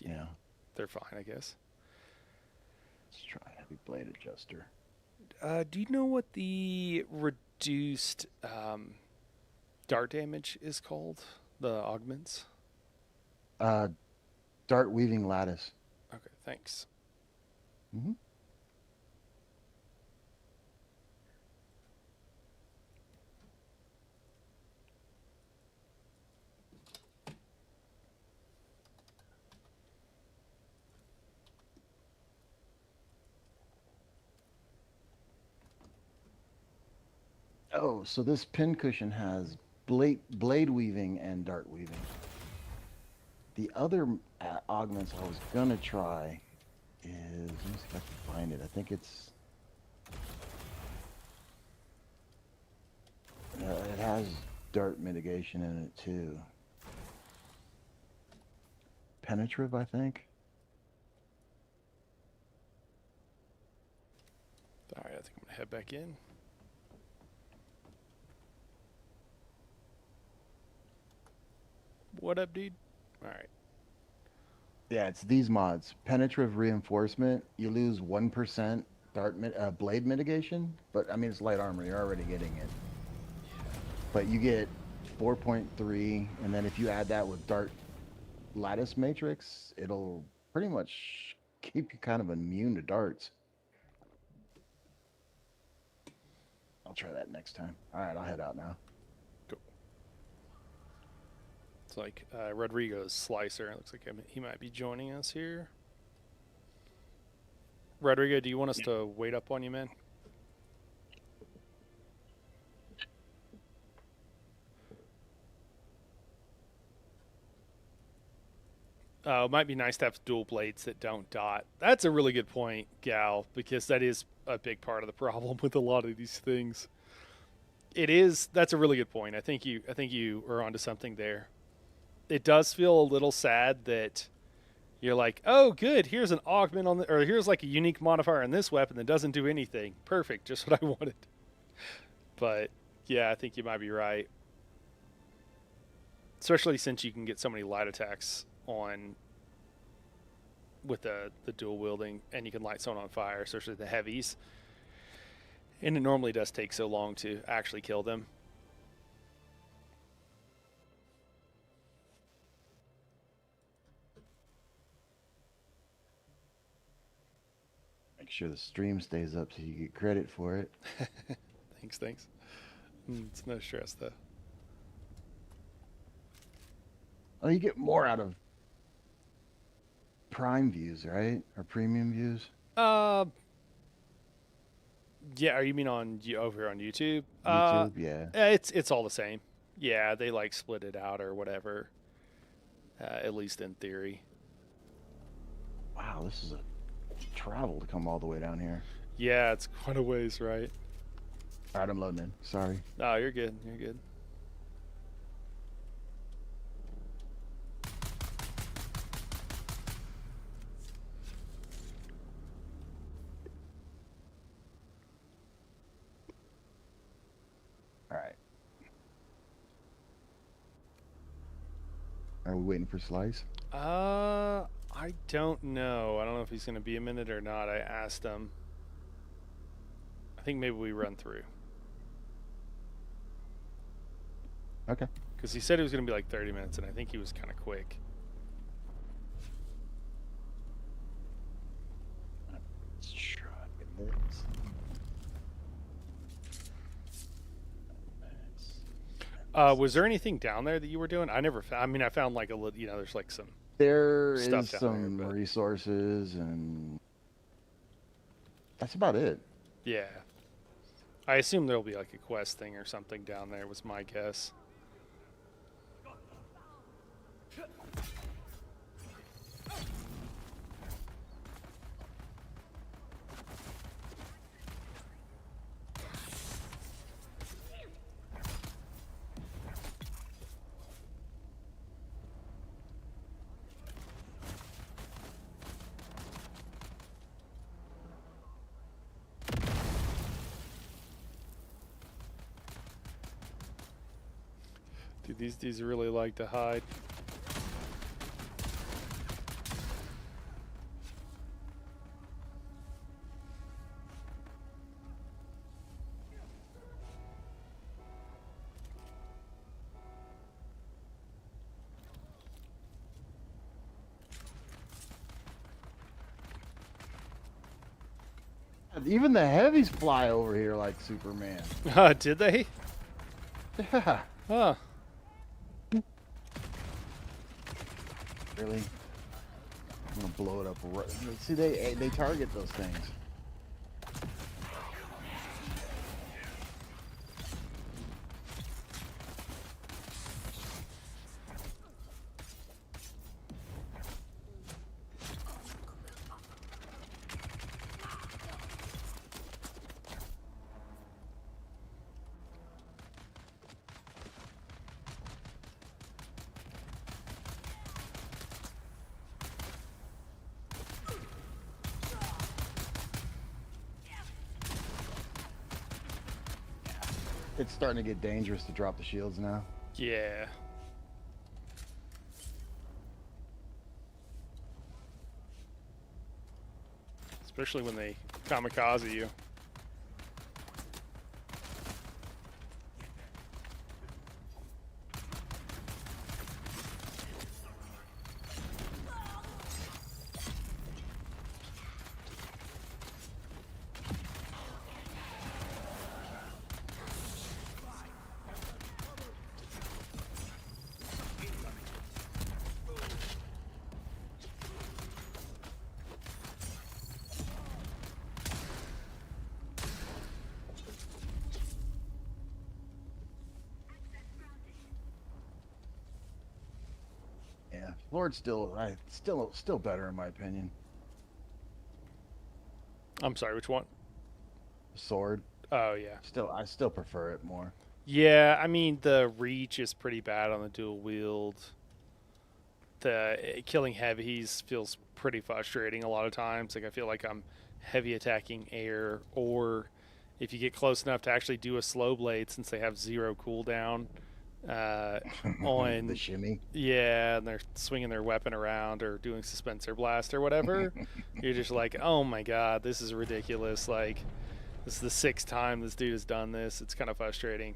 Yeah. they're fine, I guess. Let's try heavy blade adjuster. Do you know what the reduced dart damage is called? The augments? Dart weaving lattice. Okay, thanks. Mm-hmm. Oh, so this pincushion has blade weaving and dart weaving. The other augments I was gonna try is, let me see if I can find it. I think it's, it has dart mitigation in it too. Penetrative, I think. All right, I think I'm gonna head back in. What up, dude? All right. Yeah, it's these mods. Penetrative reinforcement. You lose 1% blade mitigation, but I mean it's light armor. You're already getting it. But you get 4.3, and then if you add that with dart lattice matrix, it'll pretty much keep you kind of immune to darts. I'll try that next time. All right, I'll head out now. Cool. It's like Rodrigo's Slicer. It looks like he might be joining us here. Rodrigo, do you want us to wait up on you, man? It might be nice to have dual blades that don't dot. That's a really good point, Gal, because that is a big part of the problem with a lot of these things. It is. That's a really good point. I think you are onto something there. It does feel a little sad that you're like, oh, good. Here's an augment or here's like a unique modifier on this weapon that doesn't do anything. Perfect, just what I wanted. But yeah, I think you might be right. Especially since you can get so many light attacks on with the dual wielding, and you can light someone on fire, especially the heavies. And it normally does take so long to actually kill them. Make sure the stream stays up so you get credit for it. Thanks. It's no stress though. Oh, you get more out of Prime views, right? Or premium views? Uh, yeah. Are you mean on over here on YouTube? YouTube, yeah. It's all the same. Yeah, they like split it out or whatever. At least in theory. Wow, this is a travel to come all the way down here. Yeah, it's quite a ways, right? All right, I'm loading in. Sorry. Oh, you're good. You're good. All right. Are we waiting for Slice? I don't know. I don't know if he's going to be a minute or not. I asked him. I think maybe we run through. Okay. Because he said it was going to be like 30 minutes, and I think he was kind of quick. Let's try this. Was there anything down there that you were doing? I never found. I mean, I found like a little. There's like some. There Stuff is down some there, but- resources, and that's about it. Yeah. I assume there'll be like a quest thing or something down there. Was my guess. Dude, these dudes really like to hide. Even the heavies fly over here like Superman. Did they? Yeah. Huh. Really? I'm gonna blow it up. See, they target those things. It's starting to get dangerous to drop the shields now. Yeah. Especially when they kamikaze you. Yeah, Lord's still better in my opinion. I'm sorry, which one? Sword. Oh, yeah. I still prefer it more. Yeah, I mean, the reach is pretty bad on the dual wield. The killing heavies feels pretty frustrating a lot of times. Like, I feel like I'm heavy attacking air, or if you get close enough to actually do a slow blade, since they have 0 cooldown on the shimmy. Yeah, and they're swinging their weapon around or doing suspensor blast or whatever. You're just like, oh my god, this is ridiculous. Like, this is the 6th time this dude has done this. It's kind of frustrating.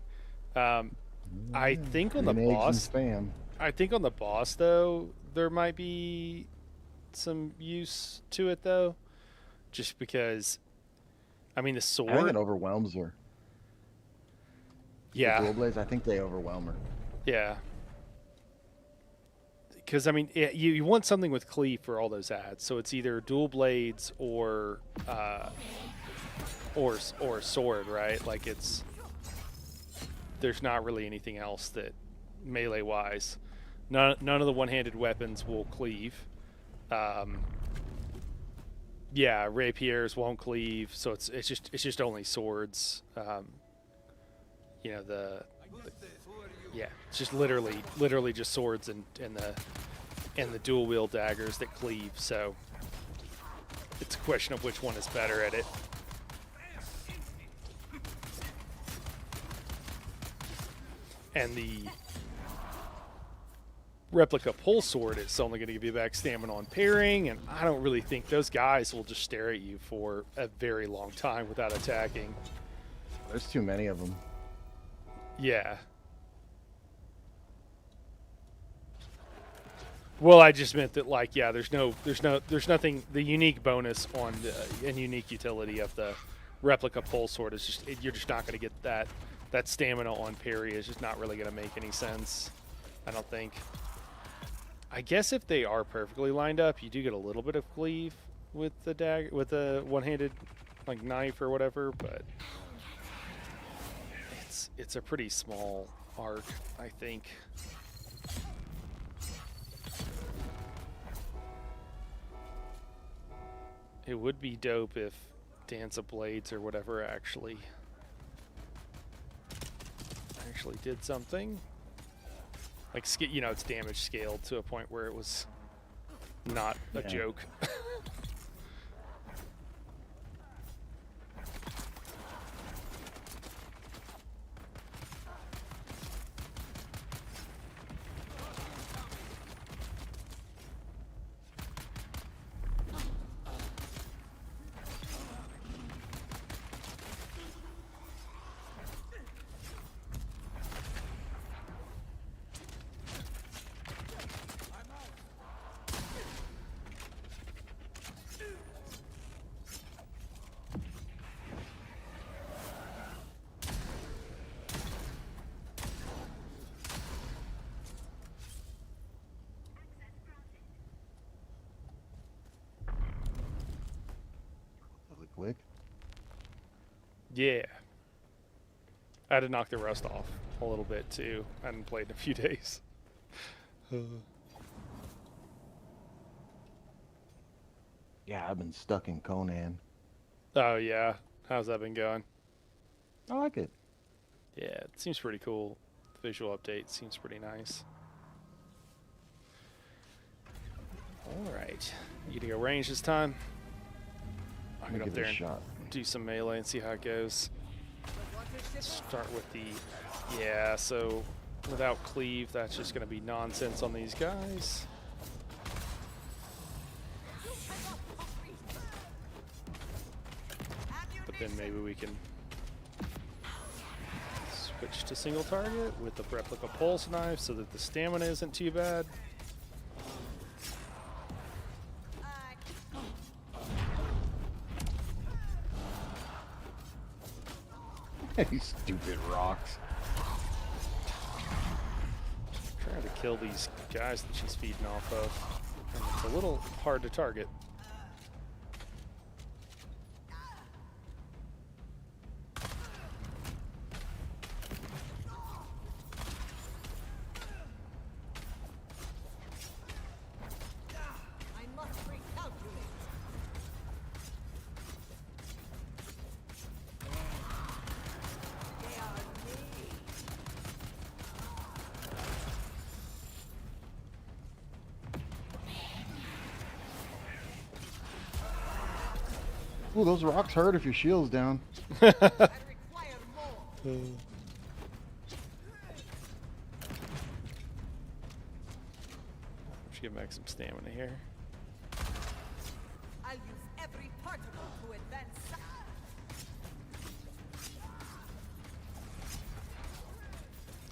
I think on the Grenades boss, and spam. I think on the boss though, there might be some use to it though, just because. I mean, the I think sword. it overwhelms her. The Yeah, dual blades, I think they overwhelm her. yeah. Because I mean, you want something with cleave for all those ads. So it's either dual blades or sword, right? Like there's not really anything else that melee wise. None of the one-handed weapons will cleave. Yeah, rapiers won't cleave, so it's just only swords. You know yeah, it's just literally just swords and the dual wield daggers that cleave. So it's a question of which one is better at it. And the replica pole sword is only going to give you back stamina on parrying, and I don't really think those guys will just stare at you for a very long time without attacking. There's too many of them. Yeah. Well, I just meant that, like, yeah, there's nothing. The unique bonus on and unique utility of the replica pole sword is just you're just not going to get that stamina on parry is just not really going to make any sense. I don't think. I guess if they are perfectly lined up, you do get a little bit of cleave with the dagger, with the one-handed like knife or whatever, but it's a pretty small arc, I think. It would be dope if Dance of Blades or whatever actually did something. Like, you know, it's damage scaled to a point where it was not a joke. Quick. Yeah. I had to knock the rust off a little bit too. I hadn't played in a few days. Yeah, I've been stuck in Conan. Oh yeah. How's that been going? I like it. Yeah, it seems pretty cool. The visual update seems pretty nice. Alright. You gonna go range this time? I'll get up there and shot. do some melee and see how it goes. Start with the... Yeah, so without cleave, that's just going to be nonsense on these guys. But then maybe we can switch to single target with the replica pulse knife so that the stamina isn't too bad. You stupid rocks. Trying to kill these guys that she's feeding off of. And it's a little hard to target. I must recalculate. They are me. Ooh, those rocks hurt if your shield's down. I require more. Should get back some stamina here. I'll use every particle to advance.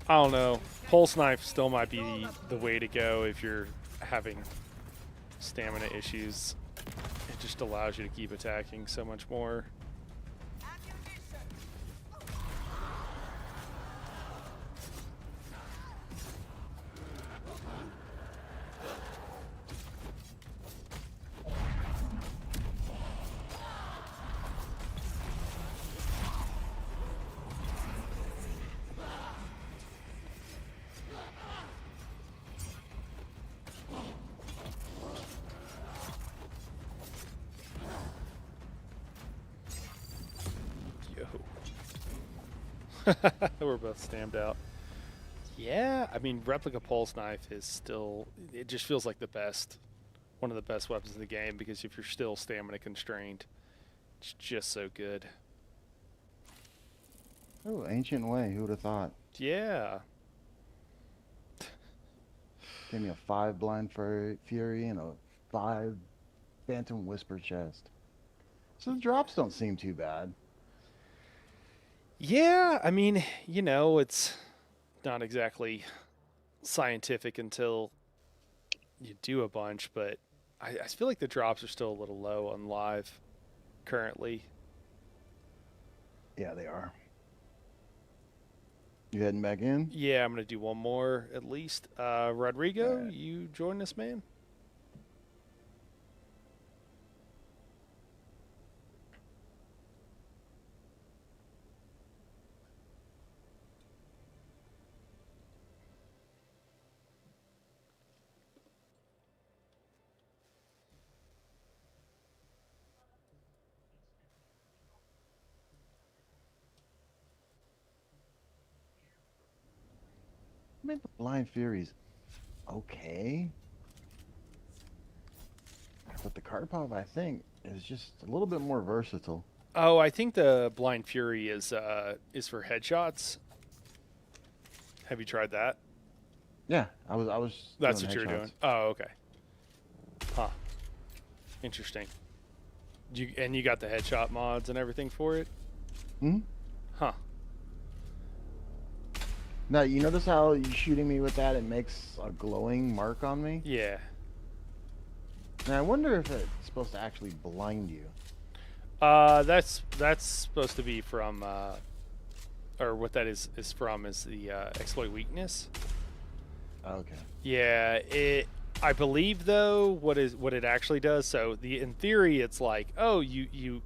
I don't know. Pulse knife still might be the way to go if you're having stamina issues. It just allows you to keep attacking so much more. We're both stamped out. Yeah, I mean, replica pulse knife is still. It just feels like the best, one of the best weapons in the game because if you're still stamina constrained, it's just so good. Oh, Ancient Way. Who would have thought? Yeah. Gave me a 5 Blind Fury and a 5 Phantom Whisper chest. So the drops don't seem too bad. Yeah, I mean, it's not exactly scientific until you do a bunch, but I feel like the drops are still a little low on live currently. Yeah, they are. You heading back in? Yeah, I'm going to do one more at least. Rodrigo, Alright. you join us, man? I mean, the Blind Fury's okay. But the Karpov, I think, is just a little bit more versatile. Oh, I think the Blind Fury is for headshots. Have you tried that? Yeah, I was. That's doing what you're headshots. doing. Oh, okay. Huh. Interesting. You got the headshot mods and everything for it? Hmm. Huh. Now you notice how you shooting me with that? It makes a glowing mark on me. Yeah. Now I wonder if it's supposed to actually blind you. That's supposed to be from or what that is from is the exploit weakness. Okay. Yeah, I believe though what it actually does. So in theory it's like, oh, you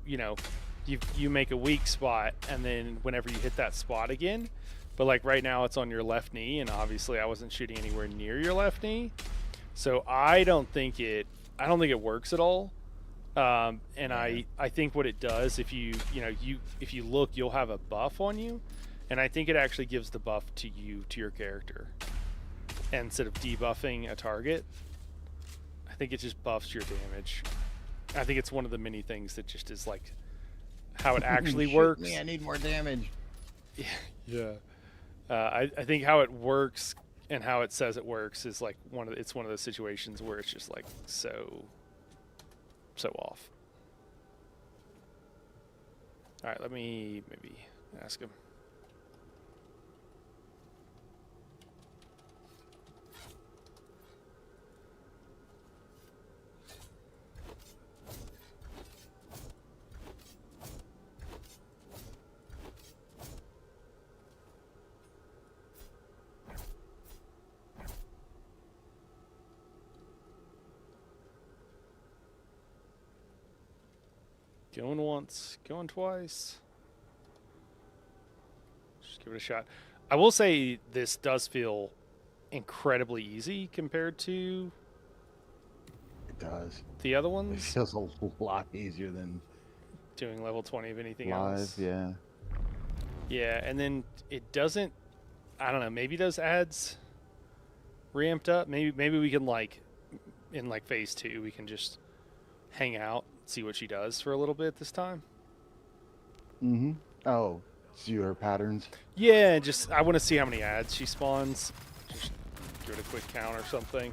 make a weak spot and then whenever you hit that spot again, but like right now it's on your left knee and obviously I wasn't shooting anywhere near your left knee. So I don't think it works at all. And I think what it does if you look, you'll have a buff on you, and I think it actually gives the buff to your character. And instead of debuffing a target, I think it just buffs your damage. I think it's one of the many things that just is like how it actually Shoot works. me, I need more damage. Yeah. I think how it works and how it says it works is like it's one of those situations where it's just like so off. All right, let me maybe ask him. Going once, going twice. Just give it a shot. I will say this does feel incredibly easy compared to It does. the other It ones. feels a lot easier than Doing level 20 of anything live. else. Yeah. Yeah, and then it doesn't. I don't know. Maybe those ads reamped up. Maybe we can like in like phase 2 we can just hang out, see what she does for a little bit this time. Mm-hmm. Oh, see her patterns. Yeah, just I want to see how many ads she spawns. Just give it a quick count or something.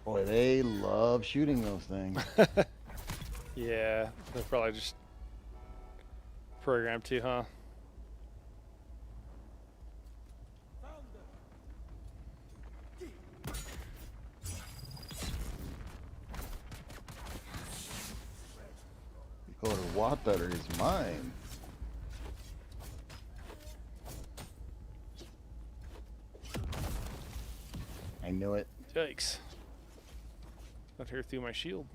Boy, they love shooting those things. Yeah, they're probably just programmed to, huh? Go to water is mine. I knew it. Yikes. Let her through my shield.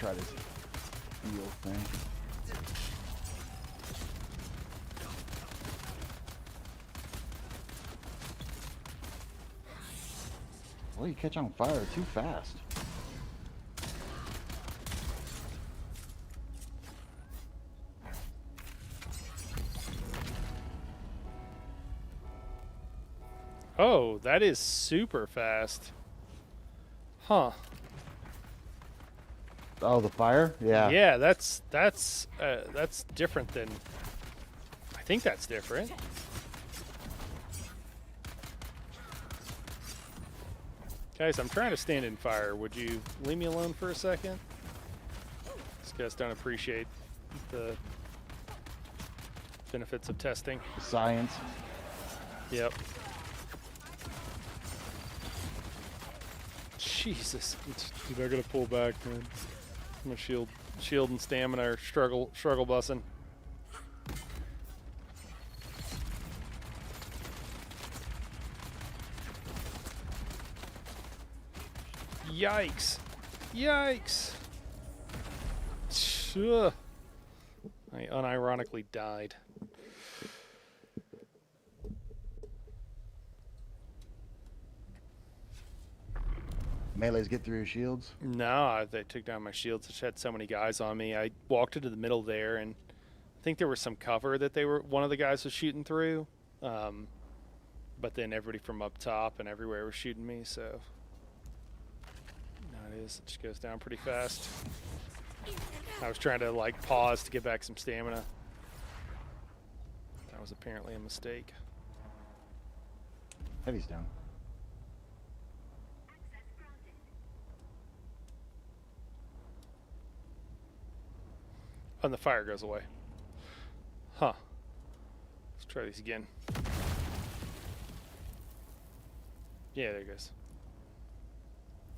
try this heal thing. Well, you catch on fire too fast. Oh, that is super fast. Huh. Oh, the fire? Yeah. Yeah, that's different than. I think that's different. Guys, I'm trying to stand in fire. Would you leave me alone for a second? These guys don't appreciate the benefits of testing. Science. Yep. Jesus, dude, I gotta pull back, man. My shield and stamina are struggle bussing. Yikes! Yikes! Ugh. I unironically died. Melees get through your shields? No, they took down my shields. I just had so many guys on me. I walked into the middle there, and I think there was some cover that one of the guys was shooting through. But then everybody from up top and everywhere was shooting me, so now it is. It just goes down pretty fast. I was trying to like pause to get back some stamina. That was apparently a mistake. Heavy's down. And the fire goes away. Huh. Let's try these again. Yeah, there it goes.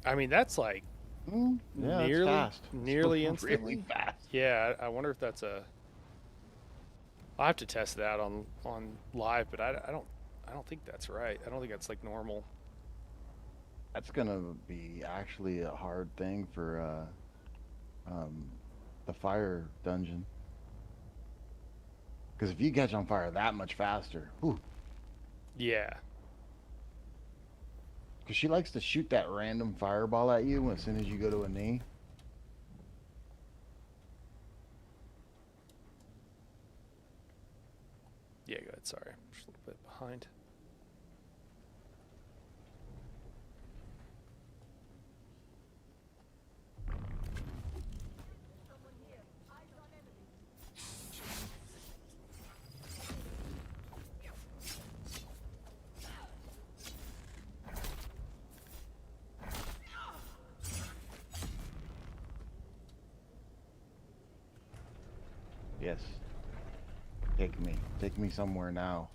I mean, that's like Yeah, nearly, it's fast. nearly It's instantly. really fast. Yeah, I wonder if that's a. I'll have to test it out on live, but I don't think that's right. I don't think that's like normal. That's gonna be actually a hard thing for the fire dungeon. Because if you catch on fire that much faster, whew. Yeah. Because she likes to shoot that random fireball at you as soon as you go to a knee. Yeah, go ahead. Sorry, I'm just a little bit behind. Yes. Take me. Take me somewhere now.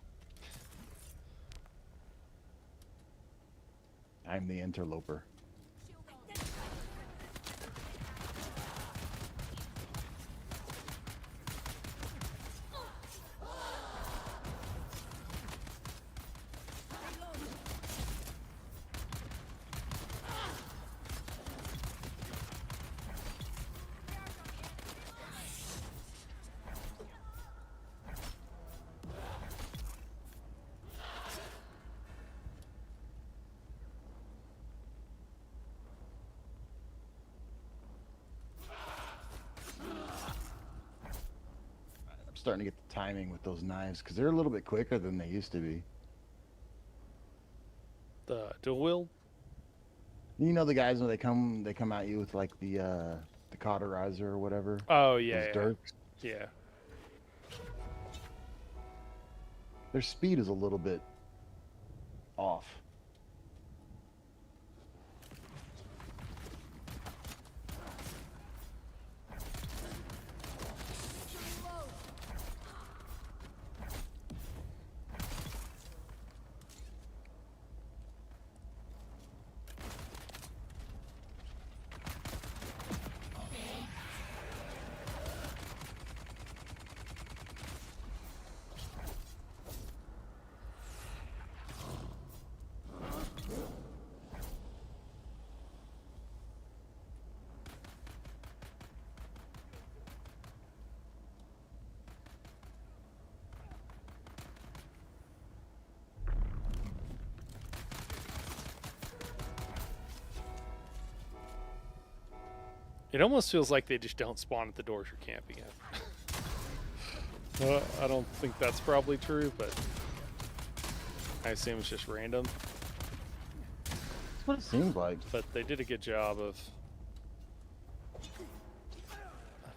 I'm the interloper. Starting to get the timing with those knives because they're a little bit quicker than they used to be. The dual wield. You know the guys when they come at you with like the cauterizer or whatever. Oh yeah, Those yeah. dirks. Yeah. Their speed is a little bit off. It almost feels like they just don't spawn at the doors you're camping at. I don't think that's probably true, but I assume it's just random. That's what it seems like. But they did a good job of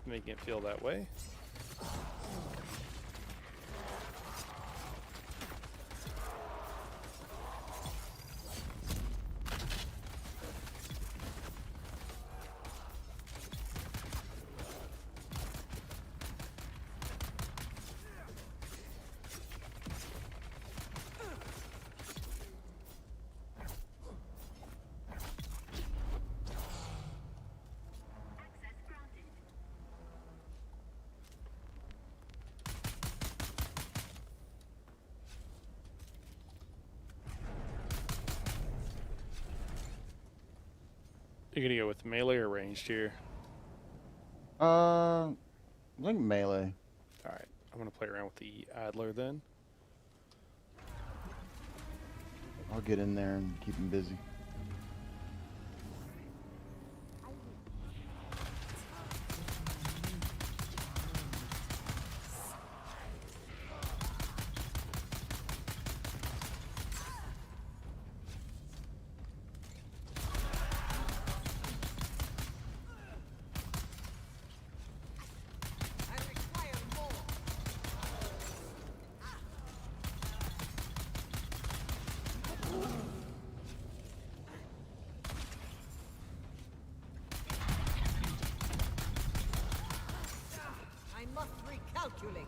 making it feel that way. You're gonna go with melee or ranged here? I think melee. Alright, I'm gonna play around with the Adler then. I'll get in there and keep him busy. I require more. I must recalculate.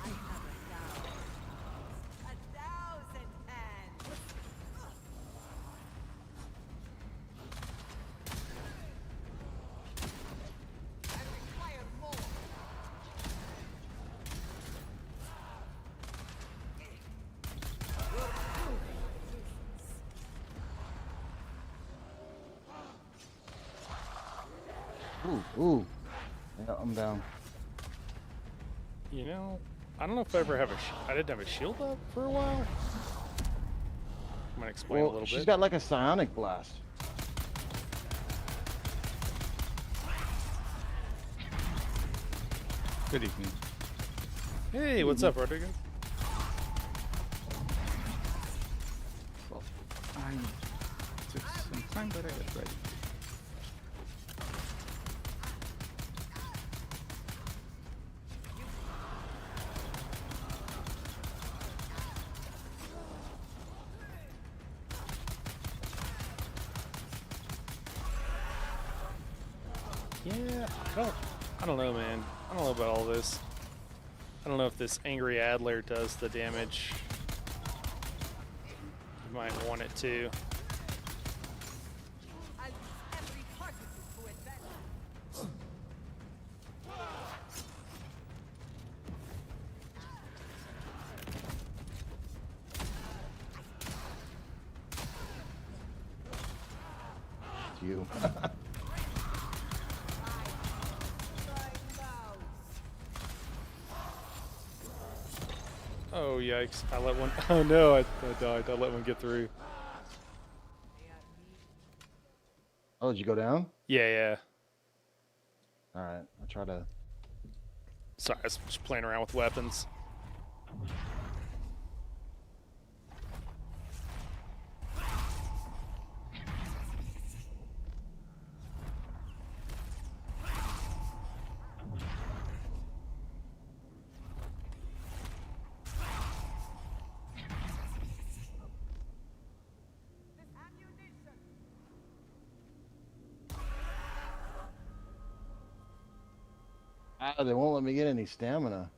Ammunition. I have a thousand hands. I require more. Ooh. Yeah, I'm down. You know, I don't know if I ever have I didn't have a shield up for a while. I'm gonna explain a Well, little she's bit. got like a psionic blast. Good evening. Hey, what's up, Rodrigo? Well, I took some time, but I got ready. Yeah, I don't know, man. I don't know about all this. I don't know if this angry Adler does the damage you might want it to. I'll use every particle to advance. It's you. Oh, yikes. I let one. Oh, no, I died. I let one get through. Oh, did you go down? Yeah. All right, I'll try to. Sorry, I was just playing around with weapons. Ah, they won't let me get any stamina.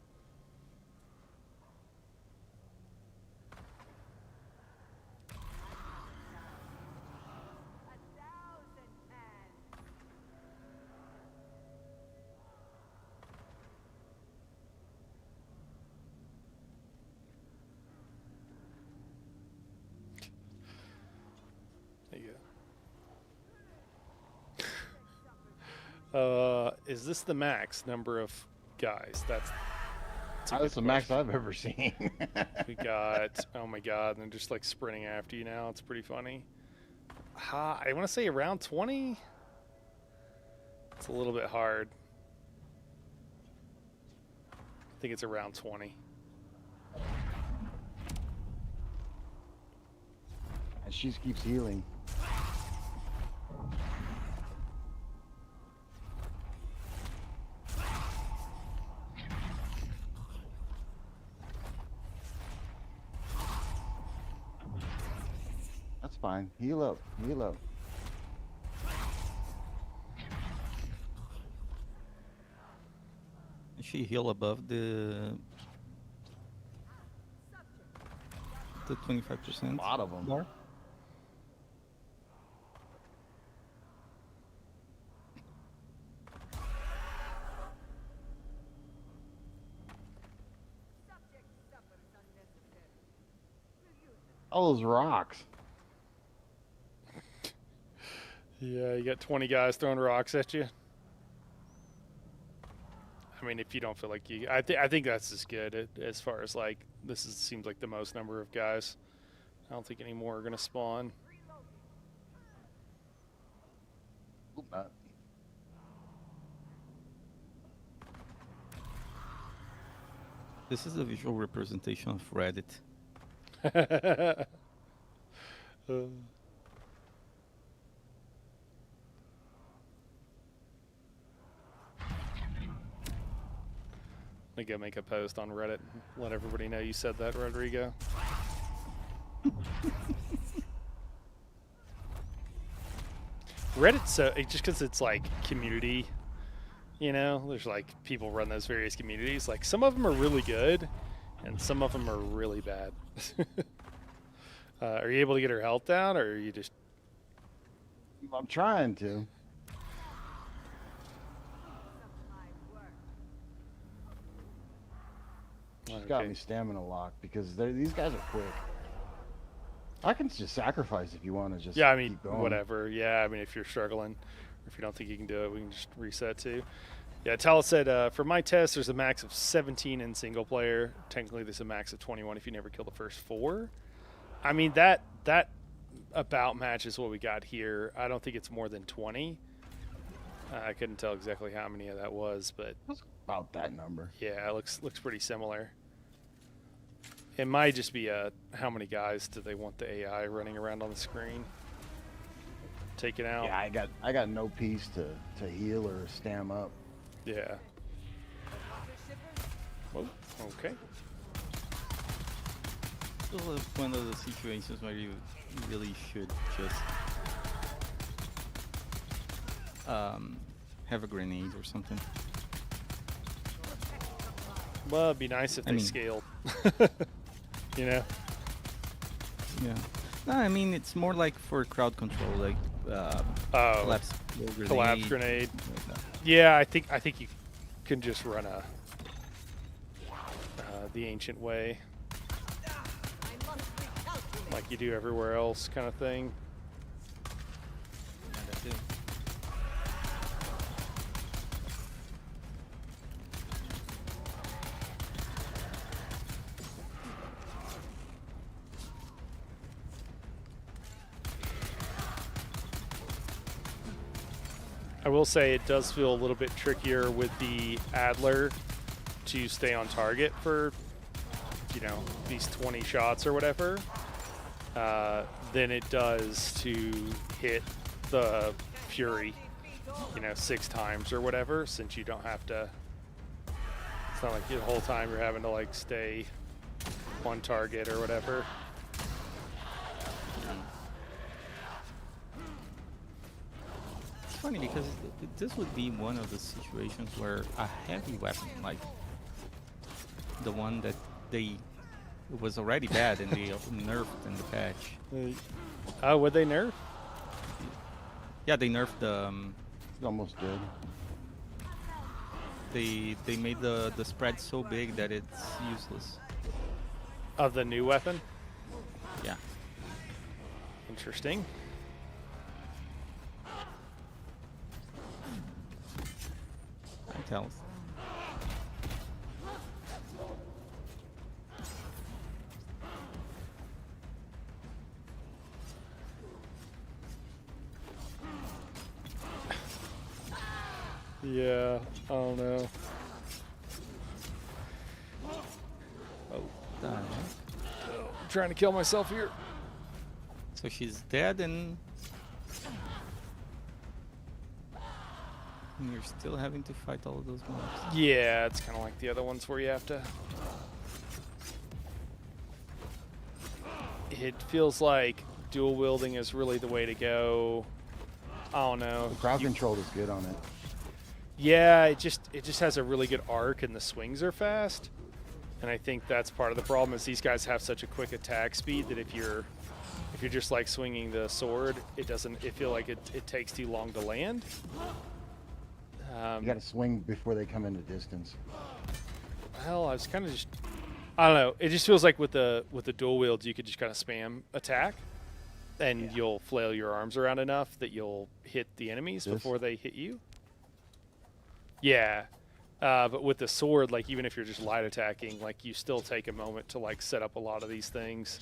Is this the max number of guys? That's a That's good the max question. I've ever seen. We got, oh my god, and they're just like sprinting after you now. It's pretty funny. I want to say around 20. It's a little bit hard. I think it's around 20. And she keeps healing. That's fine. Heal up. Heal up. Is she heal above the 25%? A lot of them. Bar? Subject suffers unnecessary. We'll use it. All those rocks. Yeah, you got 20 guys throwing rocks at you. I mean, if you don't feel like you, I think that's as good as far as like seems like the most number of guys. I don't think any more are gonna spawn. Oop, not. This is a visual representation of Reddit. I go make a post on Reddit. Let everybody know you said that, Rodrigo. Reddit, so just because it's like community, you know, there's like people run those various communities. Like some of them are really good, and some of them are really bad. Are you able to get her health down, or are you just? I'm trying to. She's got me stamina locked because these guys are quick. I can just sacrifice if you want to just. Yeah, I mean, keep going. whatever. Yeah, I mean, if you're struggling, or if you don't think you can do it, we can just reset too. Yeah, Talis said, for my test, there's a max of 17 in single player. Technically, there's a max of 21 if you never kill the first 4. I mean, that about matches what we got here. I don't think it's more than 20. I couldn't tell exactly how many of that was, but It's about that number. yeah, it looks pretty similar. It might just be how many guys do they want the AI running around on the screen? Take it out. Yeah, I got no piece to heal or stam up. Yeah. Oh, okay. Still one of the situations where you really should just have a grenade or something. Well, it'd be nice if I they mean- scaled. You know? Yeah. No, I mean it's more like for crowd control, like Oh, collapse grenade. collapse grenade. Like that. Yeah, I think you can just run the ancient way, I must recalculate. like you do everywhere else, kind of thing. Yeah, that's it. I will say it does feel a little bit trickier with the Adler to stay on target for, you know, these 20 shots or whatever, than it does to hit the Fury, you know, 6 times or whatever, since you don't have to, it's not like the whole time you're having to like stay on target or whatever. It's funny because this would be one of the situations where a heavy weapon, like the one that it was already bad and they nerfed in the patch. Oh, would they nerf? Yeah, they nerfed the. It's almost good. They made the spread so big that it's useless. Of the new weapon? Yeah. Interesting. health. Yeah, I don't know. Oh, The heck? I'm trying to kill myself here. So she's dead and you're still having to fight all of those mobs. Yeah, it's kind of like the other ones where you have to. It feels like dual wielding is really the way to go. I don't know. The crowd control is good on it. Yeah, it just has a really good arc and the swings are fast. And I think that's part of the problem is these guys have such a quick attack speed that if you're just like swinging the sword, it feel like it takes too long to land. You got to swing before they come into distance. Well, I was kind of just, I don't know. It just feels like with the dual wields, you could just kind of spam attack, and you'll flail your arms around enough that you'll hit the enemies before they hit you. Yeah, but with the sword, like even if you're just light attacking, like you still take a moment to like set up a lot of these things.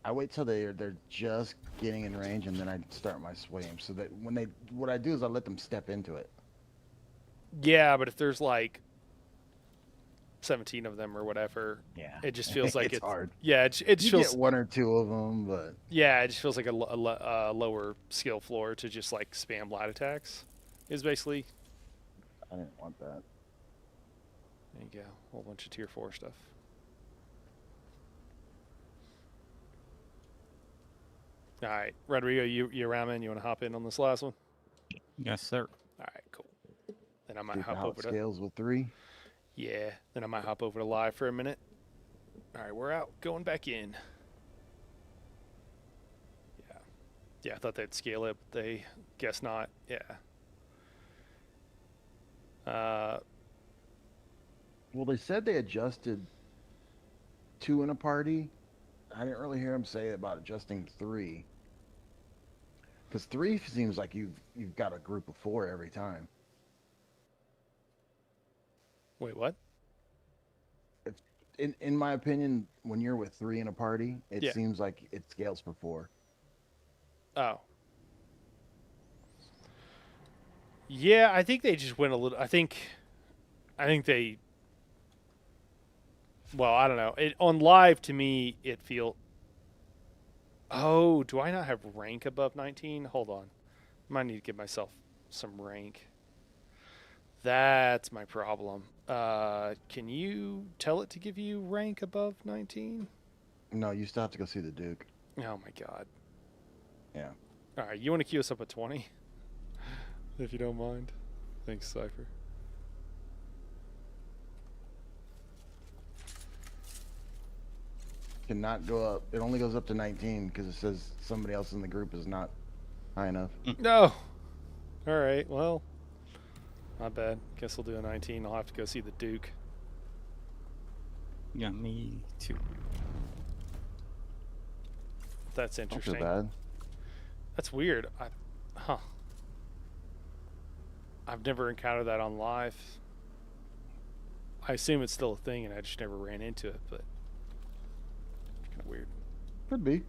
I wait till they're just getting in range, and then I start my swing. So that what I do is I let them step into it. Yeah, but if there's like 17 of them or whatever, Yeah, it just feels like it's hard. Yeah, it You feels. get one or two of them, but Yeah, it just feels like a lower skill floor to just like spam light attacks. Is basically. I didn't want that. There you go, a whole bunch of tier 4 stuff. All right, Rodrigo, you around, man? You want to hop in on this last one? Yes, sir. All right, cool. Then I might See hop how it over to. scales with 3. Yeah, then I might hop over to live for a minute. All right, we're out. Going back in. Yeah. Yeah, I thought they'd scale it, but they guess not. Yeah. Well, they said they adjusted 2 in a party. I didn't really hear them say about adjusting 3. Because 3 seems like you've got a group of 4 every time. Wait, what? In my opinion, when you're with 3 in a party, it Yeah. seems like it scales for 4. Oh. Yeah, I think they just went a little. I think they. Well, I don't know. On live, to me, it feel. Oh, do I not have rank above 19? Hold on. Might need to give myself some rank. That's my problem. Can you tell it to give you rank above 19? No, you still have to go see the Duke. Oh my god. Yeah. All right, you want to queue us up at 20? If you don't mind. Thanks, Cypher. Cannot go up. It only goes up to 19 because it says somebody else in the group is not high enough. No. All right, well. Not bad. Guess we'll do a 19. I'll have to go see the Duke. Yeah, me too. That's Don't interesting. feel bad. That's weird. I've never encountered that on live. I assume it's still a thing, and I just never ran into it, but it's kind of weird. Could be.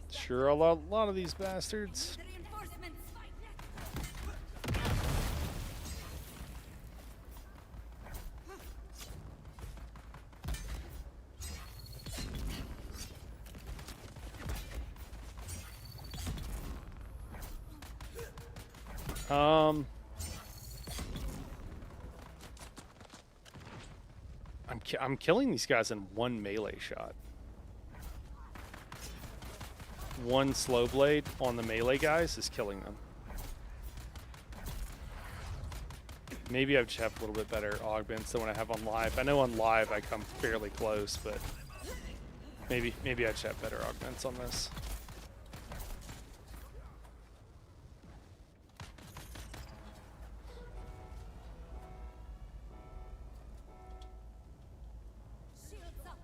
Sure, a lot of these bastards. The reinforcements. I'm killing these guys in one melee shot. One slow blade on the melee guys is killing them. Maybe I just have a little bit better augments than what I have on live. I know on live I come fairly close, but maybe I just have better augments on this. Shields up.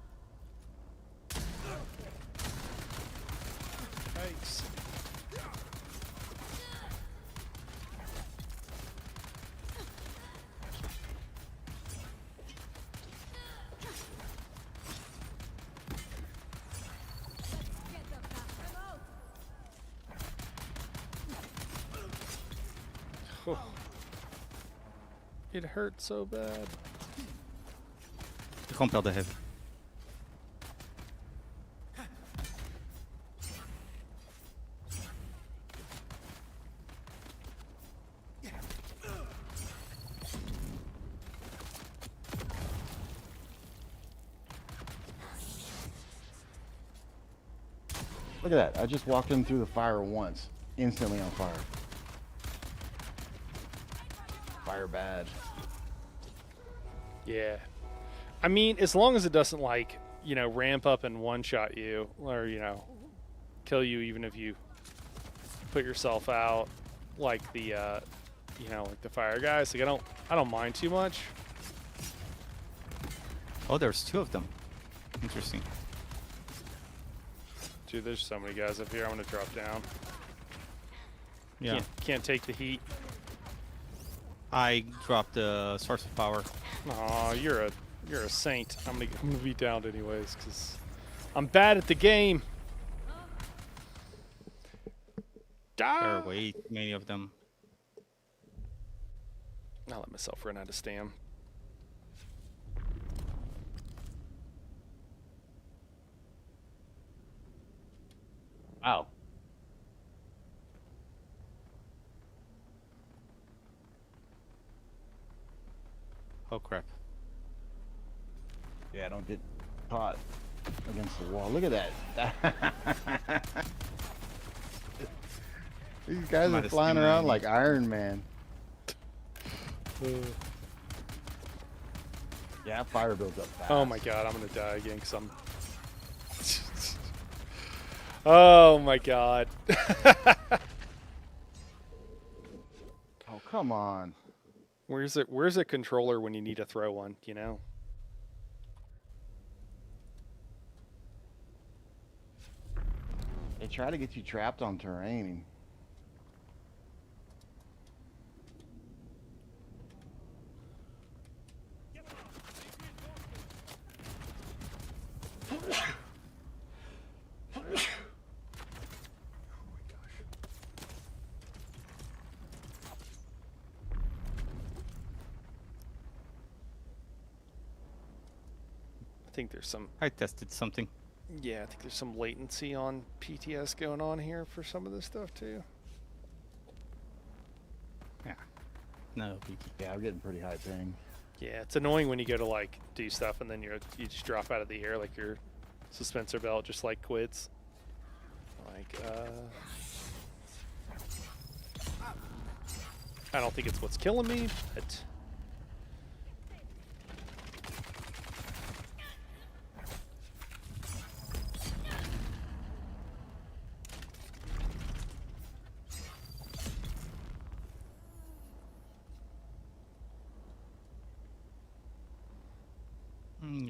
It hurt so bad. Compel the heavy. Look at that. I just walked him through the fire once. Instantly on fire. Fire bad. Yeah. I mean, as long as it doesn't, like, you know, ramp up and one-shot you, or, you know, kill you even if you put yourself out, like the, you know, like the fire guys. Like, I don't mind too much. Oh, there's 2 of them. Interesting. Dude, there's so many guys up here. I'm gonna drop down. Yeah. Can't take the heat. I dropped the source of power. Aw, you're a saint. I'm gonna be downed anyways, because I'm bad at the game. There are Die! way too many of them. I'll let myself run out of stam. Wow. Oh crap. Yeah, don't get caught against the wall. Look at that. These guys Might are have flying seen around that. like Iron Man. Yeah, fire builds up fast. Oh my god, I'm gonna die again because I'm. Oh my god. Oh, come on. Where's a controller when you need to throw one, you know? They try to get you trapped on terrain. I think there's some. I tested something. Yeah, I think there's some latency on PTS going on here for some of this stuff too. Yeah. No biggie. Yeah, I'm getting pretty high ping. Yeah, it's annoying when you go to like do stuff and then you just drop out of the air, like your suspensor belt just like quits. Like I don't think it's what's killing me, but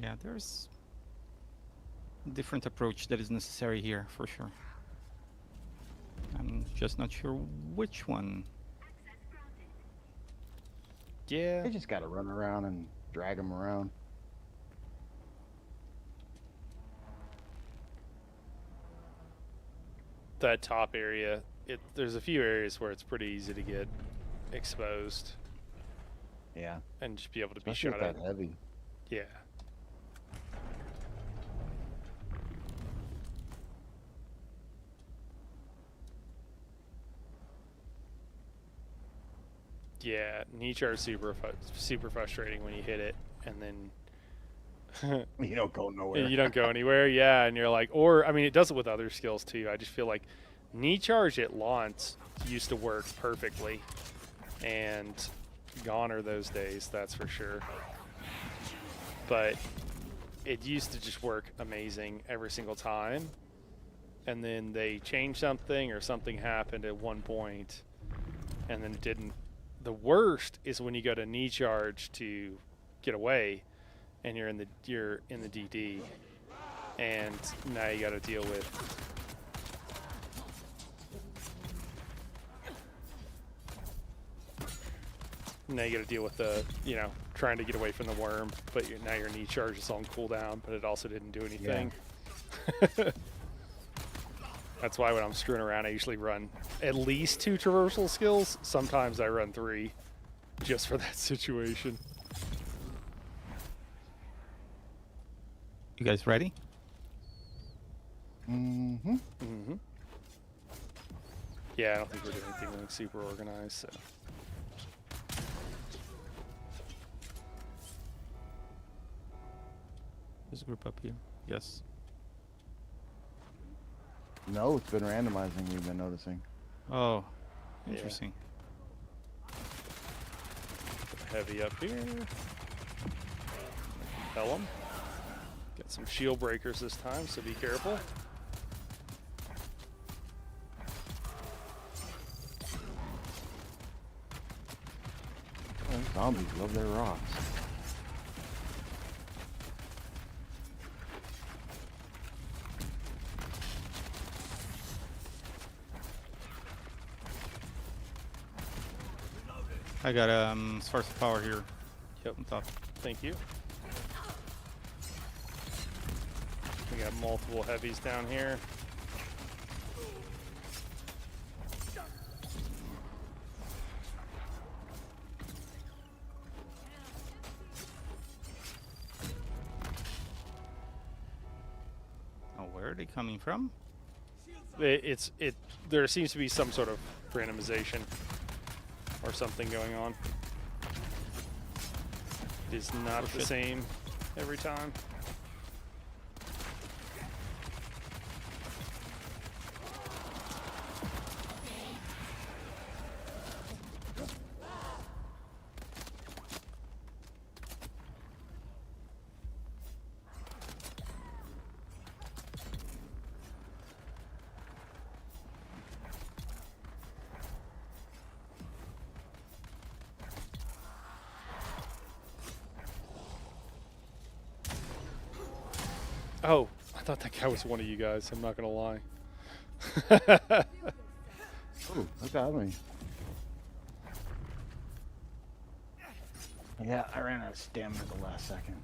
Yeah, there's a different approach that is necessary here for sure. I'm just not sure which one. yeah. They just gotta run around and drag them around. That top area, there's a few areas where it's pretty easy to get exposed Yeah. and just be able to be Especially shot with at. that heavy. Yeah. Yeah, niche are super frustrating when you hit it and then You don't go nowhere. you don't go anywhere. Yeah, and you're like, or I mean, it does it with other skills too. I just feel like knee charge at launch used to work perfectly, and gone are those days, that's for sure. But it used to just work amazing every single time, and then they changed something or something happened at one point, and then it didn't. The worst is when you go to knee charge to get away, and you're in the DD, and now you got to deal with the, you know, trying to get away from the worm, but now your knee charge is on cooldown, but it also didn't do anything. Yeah. That's why when I'm screwing around, I usually run at least 2 traversal skills. Sometimes I run 3. just for that situation. You guys ready? Mm-hmm. Mm-hmm. Yeah, I don't think we're doing anything like super organized, so. There's a group up here. Yes. No, it's been randomizing. We've been noticing. Oh, Yeah. interesting. Heavy up here. Compel them. Got some shield breakers this time, so be careful. Oh, zombies love their rocks. I got source of power here. Yep. On top. Thank you. We got multiple heavies down here. Oh, where are they coming from? There seems to be some sort of randomization or something going on. It is not the same every time. Oh, I thought that guy was one of you guys. I'm not gonna lie. Ooh, look at me. Yeah, I ran out of stamina at the last second.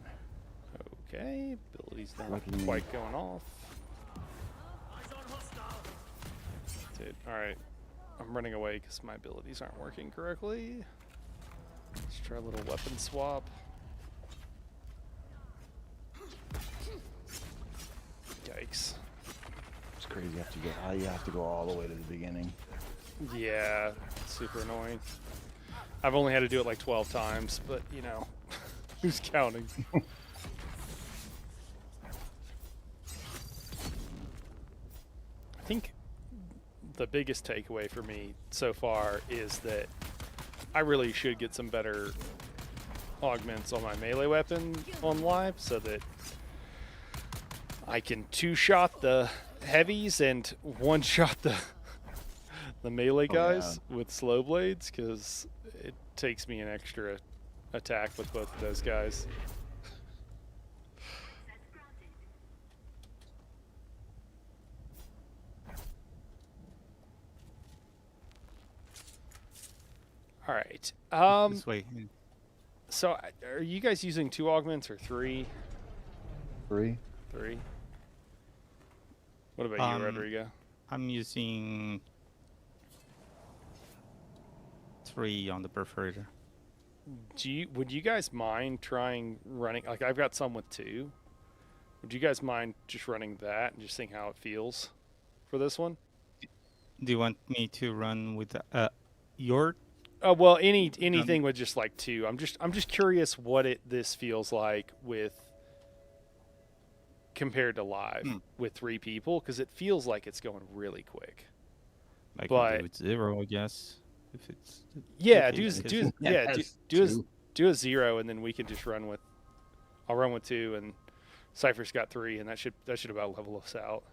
Okay, ability's not Lucky me. quite going off. Dude, alright. I'm running away because my abilities aren't working correctly. Let's try a little weapon swap. Yikes. It's crazy. You have to go all the way to the beginning. Yeah, super annoying. I've only had to do it like 12 times, but you know, who's counting? I think the biggest takeaway for me so far is that I really should get some better augments on my melee weapon on live so that I can two-shot the heavies and one-shot the melee guys with slow blades, because it takes me an extra attack with both of those guys. All right. This way. So are you guys using 2 augments or 3? 3. 3. What about you, Rodrigo? I'm using 3 on the perforator. Would you guys mind trying running? Like, I've got some with 2. Would you guys mind just running that and just seeing how it feels for this one? Do you want me to run with your? Well, anything with just like 2. I'm just curious what this feels like with compared to live with 3 people, because it feels like it's going really quick. I but can do it 0, I guess. If it's yeah, okay, do a 0, and then we can just run with. I'll run with 2, and Cypher's got 3, and that should about level us out.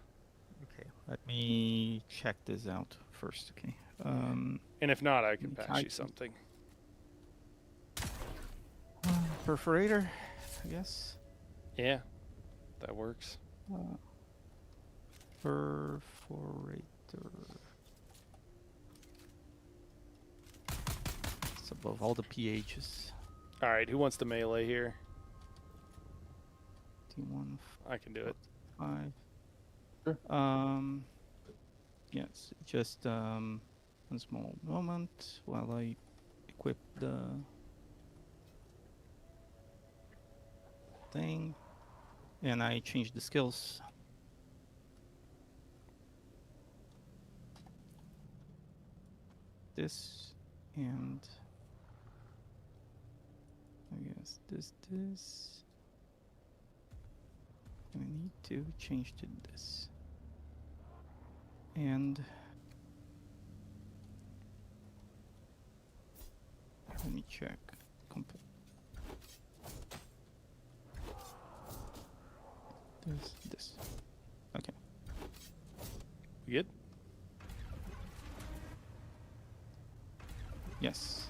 Okay, let me check this out first. Okay. And if not, I can patch you something. Perforator, I guess. Yeah, that works. Perforator. It's above all the pHs. All right, who wants to melee here? T1. I can do it. 5. Sure. Yes, just one small moment while I equip the thing, and I changed the skills. This and I guess this. And I need to change to this. And let me check. This. Okay. You good? Yes.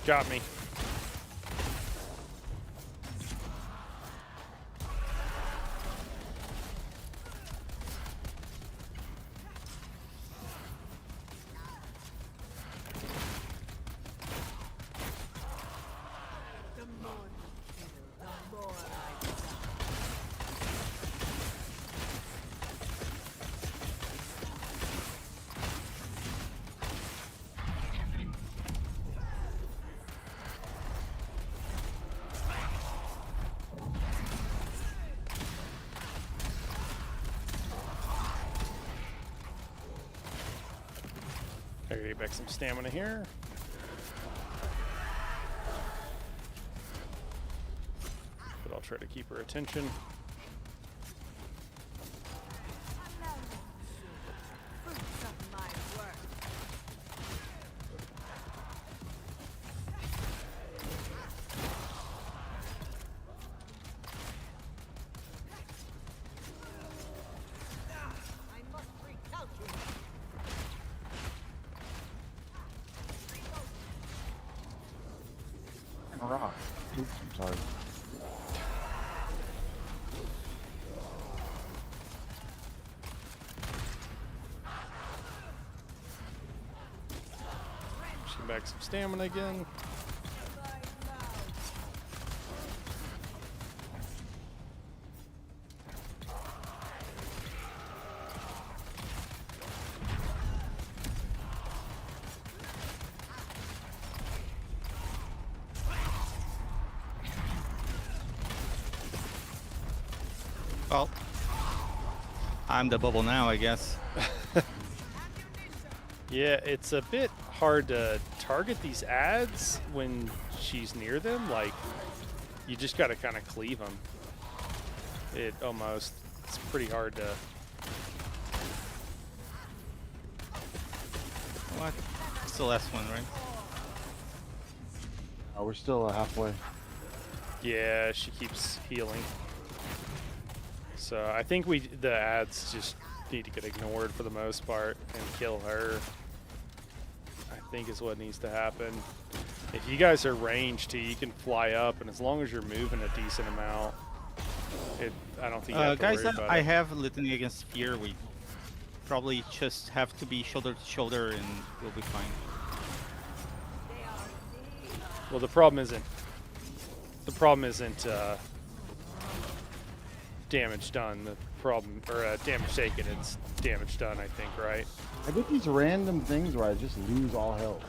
Got me. The more you kill, the more I die. I gotta get back some stamina here. But I'll try to keep her attention. Fruits of my work. I must recalculate. Rock. Oops, I'm sorry. Just get back some stamina again. Well, I'm the bubble now, I guess. Yeah, it's a bit hard to target these ads when she's near them. Like, you just gotta kind of cleave them. It's pretty hard to. What? It's the last one, right? We're still halfway. Yeah, she keeps healing. So I think the ads just need to get ignored for the most part and kill her. I think is what needs to happen. If you guys are ranged too, you can fly up, and as long as you're moving a decent amount, I don't think you have to Guys, worry about I it. have Litany Against Fear. We probably just have to be shoulder to shoulder and we'll be fine. Well, the problem isn't damage done. The problem, or damage taken, it's damage done, I think, right? I get these random things where I just lose all health.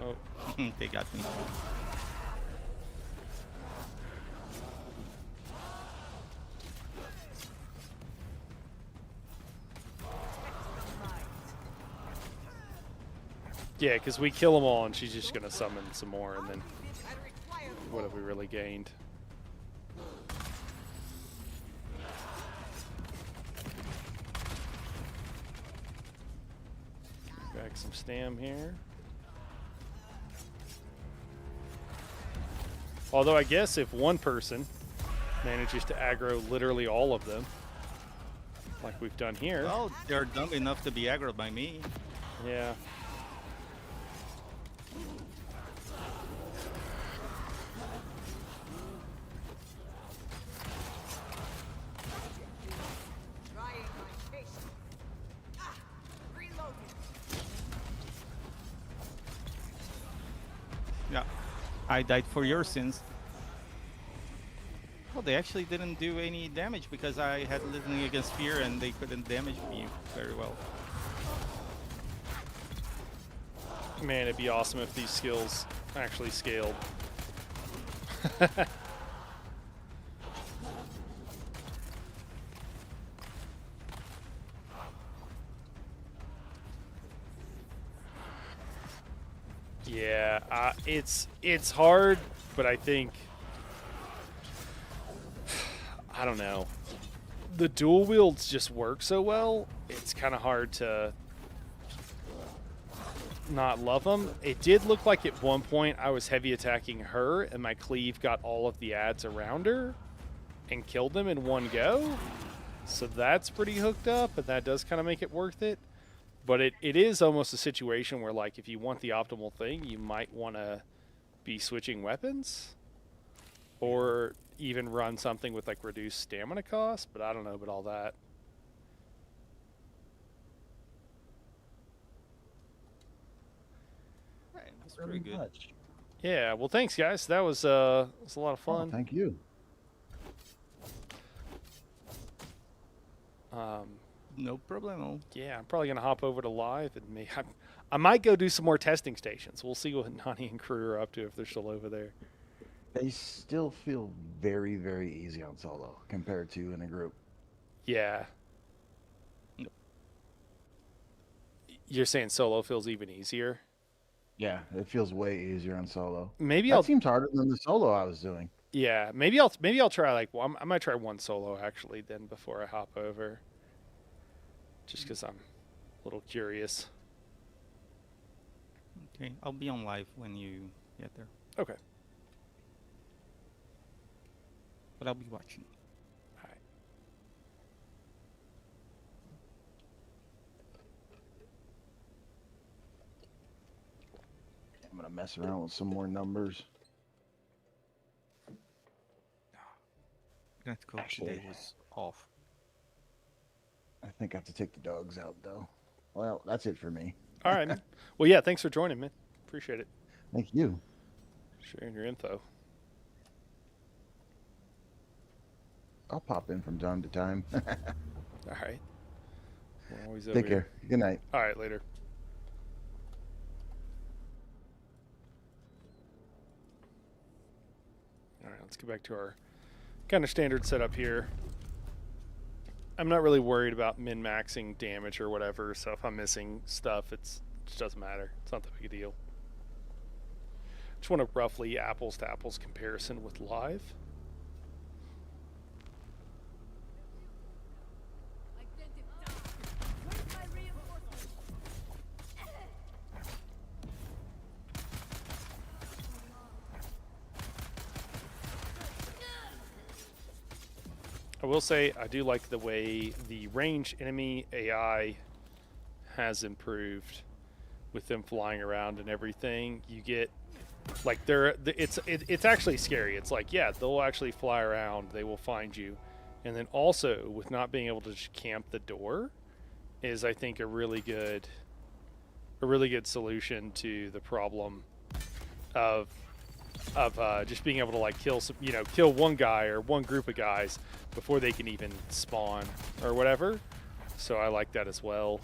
Oh, They got me. yeah, because we kill them all, and she's just gonna summon some more, and then what have we really gained? Back some stam here. Although I guess if one person manages to aggro literally all of them, like we've done here. Well, they're dumb enough to be aggroed by me. Yeah. Trying my patience. Reloading. Yeah. I died for your sins. Well, they actually didn't do any damage because I had Listening Against Fear and they couldn't damage me very well. Man, it'd be awesome if these skills actually scaled. Yeah, it's hard, but I think I don't know. The dual wields just work so well. It's kind of hard to not love them. It did look like at one point I was heavy attacking her, and my cleave got all of the ads around her and killed them in one go. So that's pretty hooked up, and that does kind of make it worth it. But it is almost a situation where, like, if you want the optimal thing, you might want to be switching weapons. Or even run something with, like, reduced stamina cost. But I don't know about all that. Right, that's pretty good. Much. Yeah, well, thanks, guys. That was a lot of Oh, fun. thank you. No problemo. Yeah, I'm probably going to hop over to live. And I might go do some more testing stations. We'll see what Nani and crew are up to if they're still over there. They still feel very, very easy on solo compared to in a group. Yeah. You're saying solo feels even easier? Yeah, it feels way easier on solo. Maybe That I'll seems harder than the solo I was doing. Yeah, maybe I'll try like I might try one solo actually then before I hop over. Just because I'm a little curious. Okay, I'll be on live when you get there. Okay. But I'll be watching. All right. I'm gonna mess around with some more numbers. Let's go. Actually- Today was off. I think I have to take the dogs out though. Well, that's it for me. All right, man. Well, yeah, thanks for joining, man. Appreciate it. Thank you. Sharing your info. I'll pop in from time to time. All right. We're always over Take here. care. Good night. All right, later. All right, let's get back to our kind of standard setup here. I'm not really worried about min-maxing damage or whatever, so if I'm missing stuff, it just doesn't matter. It's not that big a deal. Just want a roughly apples-to-apples comparison with live. Where's my reinforcements? I will say I do like the way the range enemy AI has improved with them flying around and everything. You get like it's actually scary. It's like, yeah, they'll actually fly around, they will find you. And then also with not being able to just camp the door is, I think, a really good solution to the problem of just being able to like kill one guy or one group of guys before they can even spawn or whatever. So I like that as well.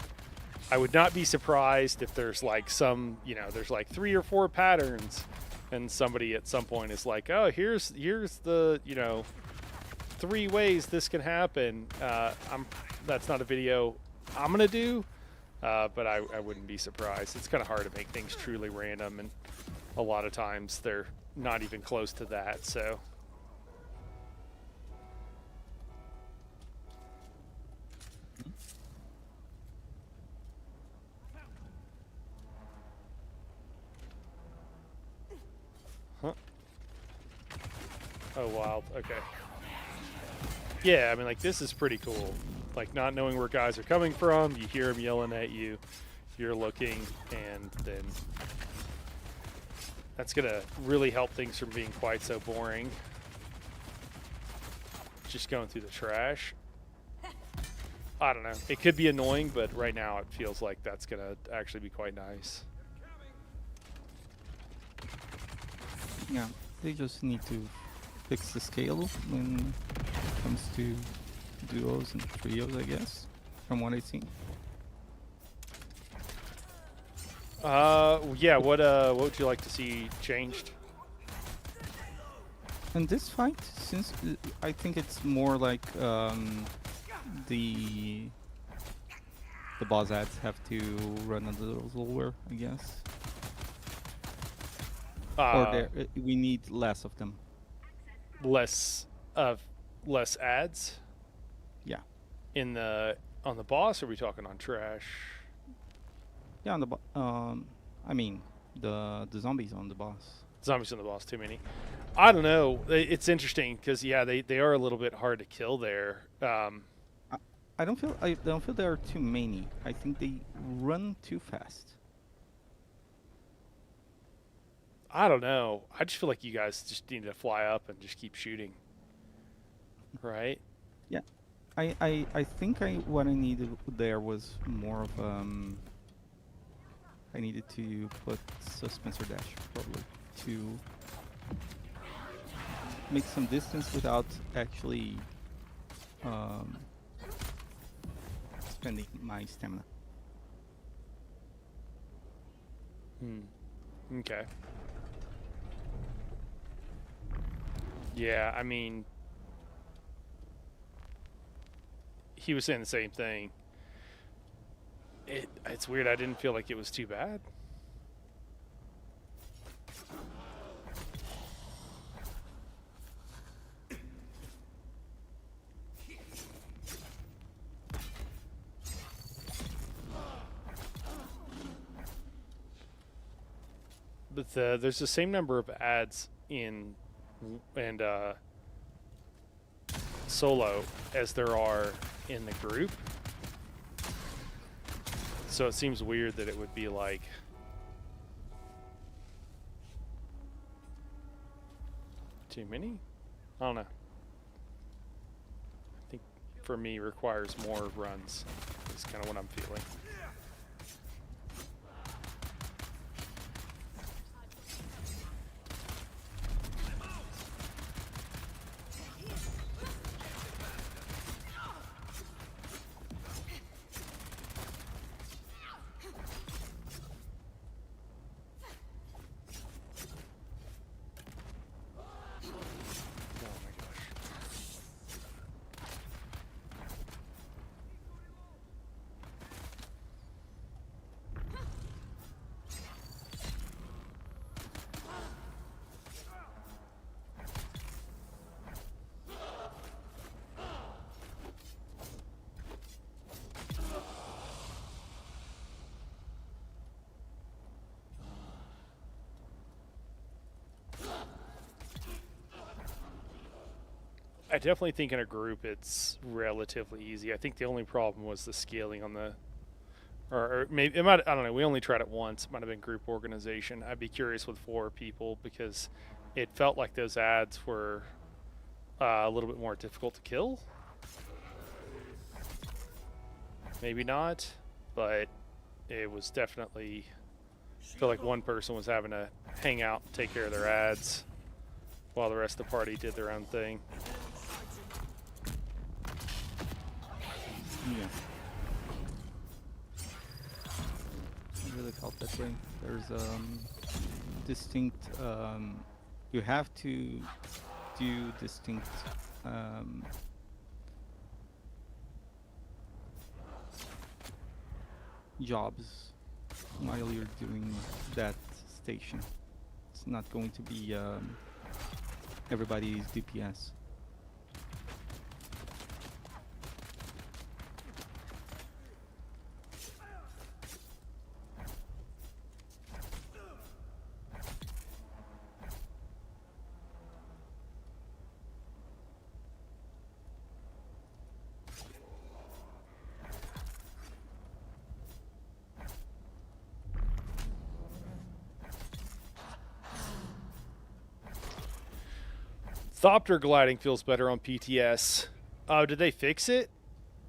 I would not be surprised if there's like there's like 3 or 4 patterns and somebody at some point is like, oh, here's the 3 ways this can happen. That's not a video I'm gonna do, but I wouldn't be surprised. It's kind of hard to make things truly random, and a lot of times they're not even close to that. So oh, wild. Okay. Yeah, I mean, like, this is pretty cool. Like, not knowing where guys are coming from, you hear them yelling at you, you're looking, and then that's going to really help things from being quite so boring. Just going through the trash. I don't know. It could be annoying, but right now it feels like that's going to actually be quite nice. Yeah, they just need to fix the scale when it comes to duos and trios, I guess, from what I see. Yeah. What would you like to see changed? And this fight, since I think it's more like the boss ads have to run a little slower, I guess, or we need less of them. Less ads Yeah, in the on the boss. Or are we talking on trash? yeah. On the I mean the zombies on the boss. Zombies on the boss, too many. I don't know. It's interesting because yeah, they are a little bit hard to kill there. I don't feel there are too many. I think they run too fast. I don't know. I just feel like you guys just need to fly up and just keep shooting. Right? Yeah, I think what I needed there was more of I needed to put Suspenser Dash probably to make some distance without actually spending my stamina. Okay. Yeah, I mean, he was saying the same thing. It's weird. I didn't feel like it was too bad. But there's the same number of ads in and solo as there are in the group. So it seems weird that it would be like too many? I don't know. I think for me requires more runs. That's kind of what I'm feeling. I definitely think in a group it's relatively easy. I think the only problem was the scaling on the, or maybe it might. I don't know. We only tried it once. It might have been group organization. I'd be curious with 4 people because it felt like those ads were a little bit more difficult to kill. Maybe not, but it was definitely. I feel like one person was having to hang out, and take care of their ads, while the rest of the party did their own thing. Yeah. It really felt that way. There's distinct. You have to do distinct jobs while you're doing that station. It's not going to be everybody's DPS. Thopter gliding feels better on PTS. Oh, did they fix it?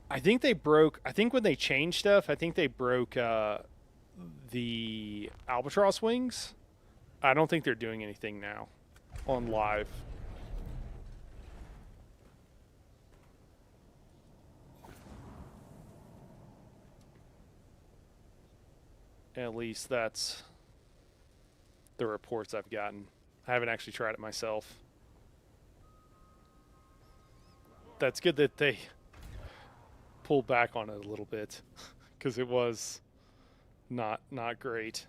I think they broke. I think when they changed stuff, I think they broke the albatross wings. I don't think they're doing anything now. on live. At least that's the reports I've gotten. I haven't actually tried it myself. That's good that they pulled back on it a little bit, because it was not great.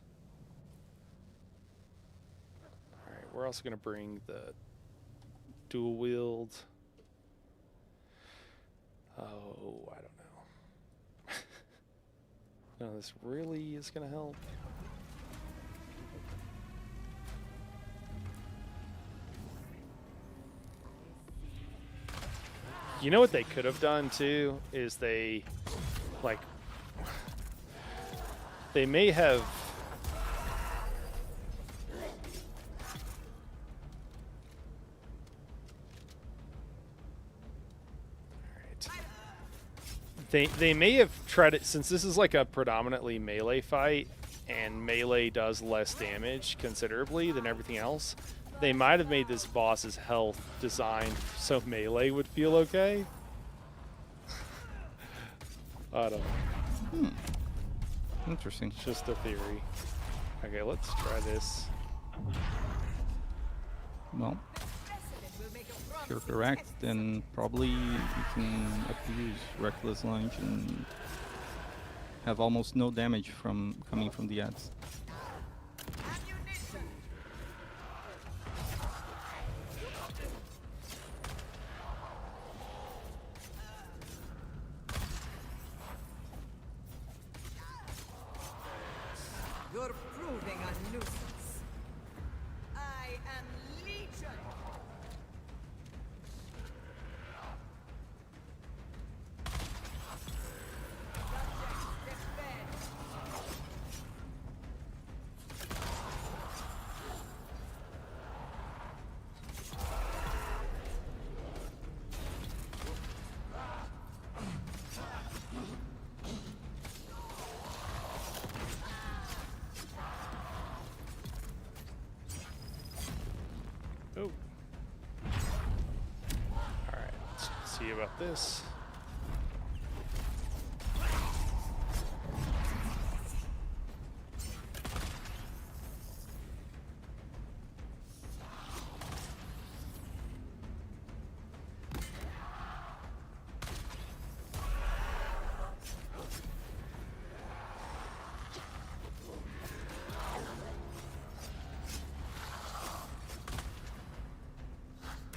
All right, we're also going to bring the dual wield. Oh, I don't know. No, this really is going to help. You know what they could have done too is they may have They may have tried it, since this is like a predominantly melee fight, and melee does less damage considerably than everything else. They might have made this boss's health designed so melee would feel okay. I don't know. Interesting. It's just a theory. Okay, let's try this. Well, if you're correct, then probably you can abuse Reckless Lunge and have almost no damage from coming from the ads. You're proving a nuisance. I am Legion. Subject defend. Oh. Alright, let's see about this.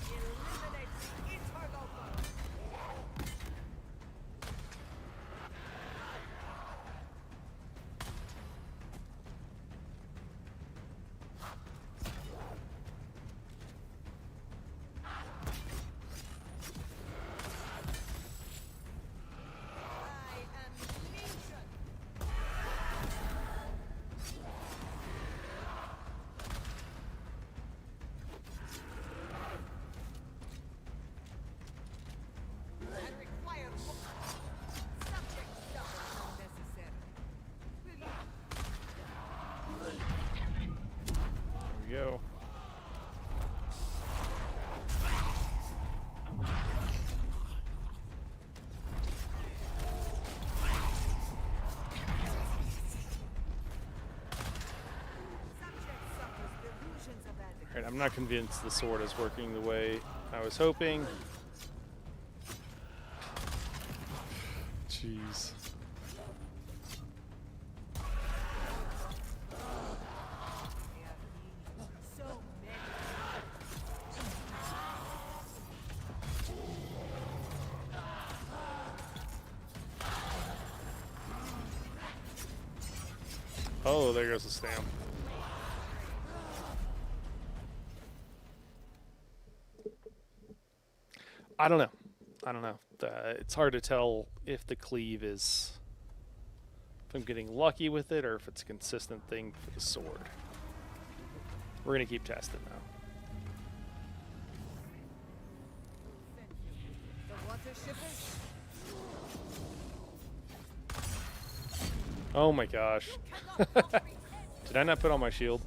Eliminate the interloper. I am Legion. That requires subject suffers unnecessary. There we go. Subject suffers delusions of adequacy. Alright, I'm not convinced the sword is working the way I was hoping. Jeez. So many. Oh, there goes the stamp. I don't know. It's hard to tell if the cleave is, if I'm getting lucky with it, or if it's a consistent thing for the sword. We're gonna keep testing though. The water shippers. Oh my gosh. Cannot comprehend. Did I not put on my shield?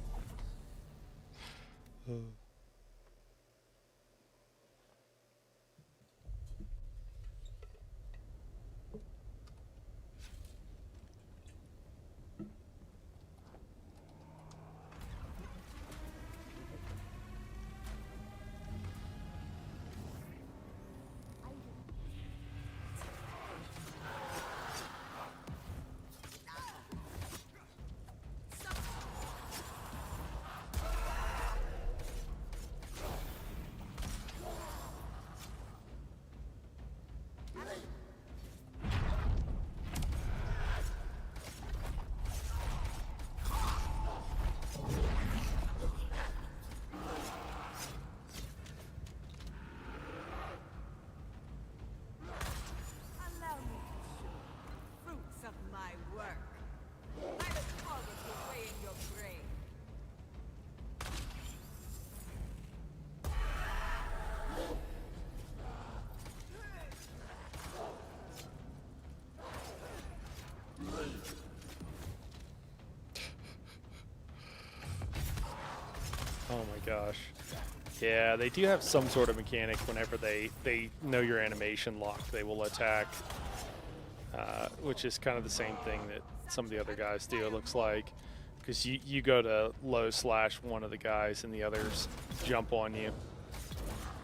Oh my gosh. Yeah, they do have some sort of mechanic whenever they know your animation lock, they will attack. Which is kind of the same thing that some of the other guys do, it looks like. Because you go to low slash one of the guys and the others jump on you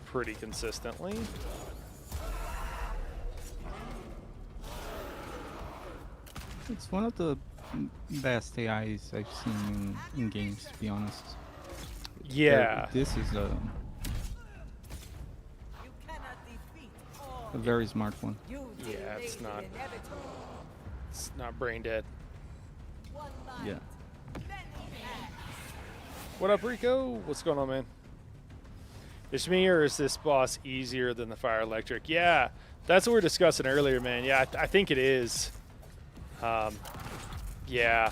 pretty consistently. It's one of the best AIs I've seen in games, to be honest. Yeah. This is You cannot defeat all. a very smart one. You Yeah, it's delayed not- the inevitable. It's not brain dead. One life, Yeah. many acts. What up, Rico? What's going on, man? Is me or is this boss easier than the fire electric? Yeah, that's what we were discussing earlier, man. Yeah, I think it is. Yeah.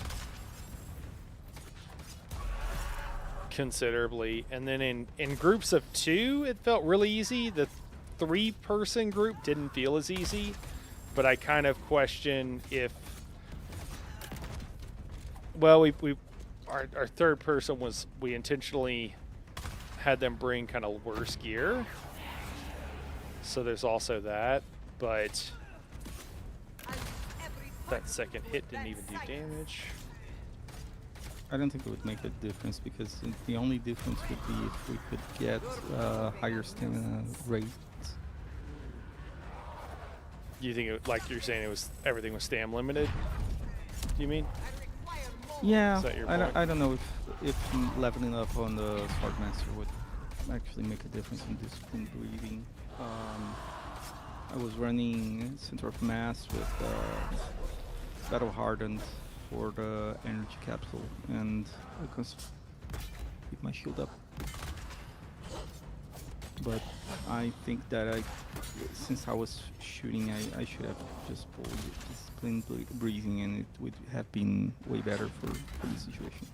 Considerably. And then in groups of 2, it felt really easy. The 3-person group didn't feel as easy. But I kind of question if... Well, our third person was... We intentionally had them bring kind of worse gear. So there's also that. But And every that second hit didn't even do damage. I don't think it would make a difference because the only difference would be if we could get higher stamina rate. You think, like you're saying, everything was stam limited? You mean? require more. Yeah, Is that your I point? don't know if leveling up on the Swordmaster would actually make a difference in discipline breathing. I was running Center of Mass with Battle Hardened for the energy capsule, and I can keep my shield up. But I think that since I was shooting, I should have just pulled discipline breathing, and it would have been way better for the situation.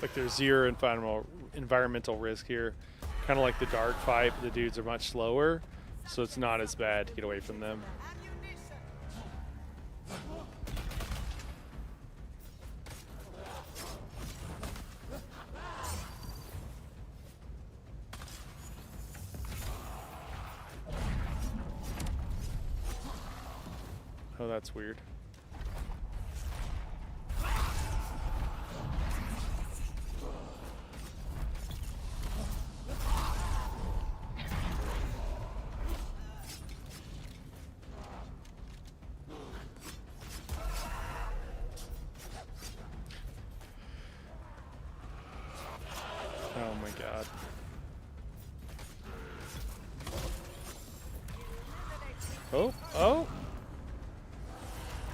Like there's 0 environmental risk here. Kind of like the dark fight, the dudes are much slower, so it's not as bad to get away from them. Ammunition. Oh, that's weird. Oh my god. Oh!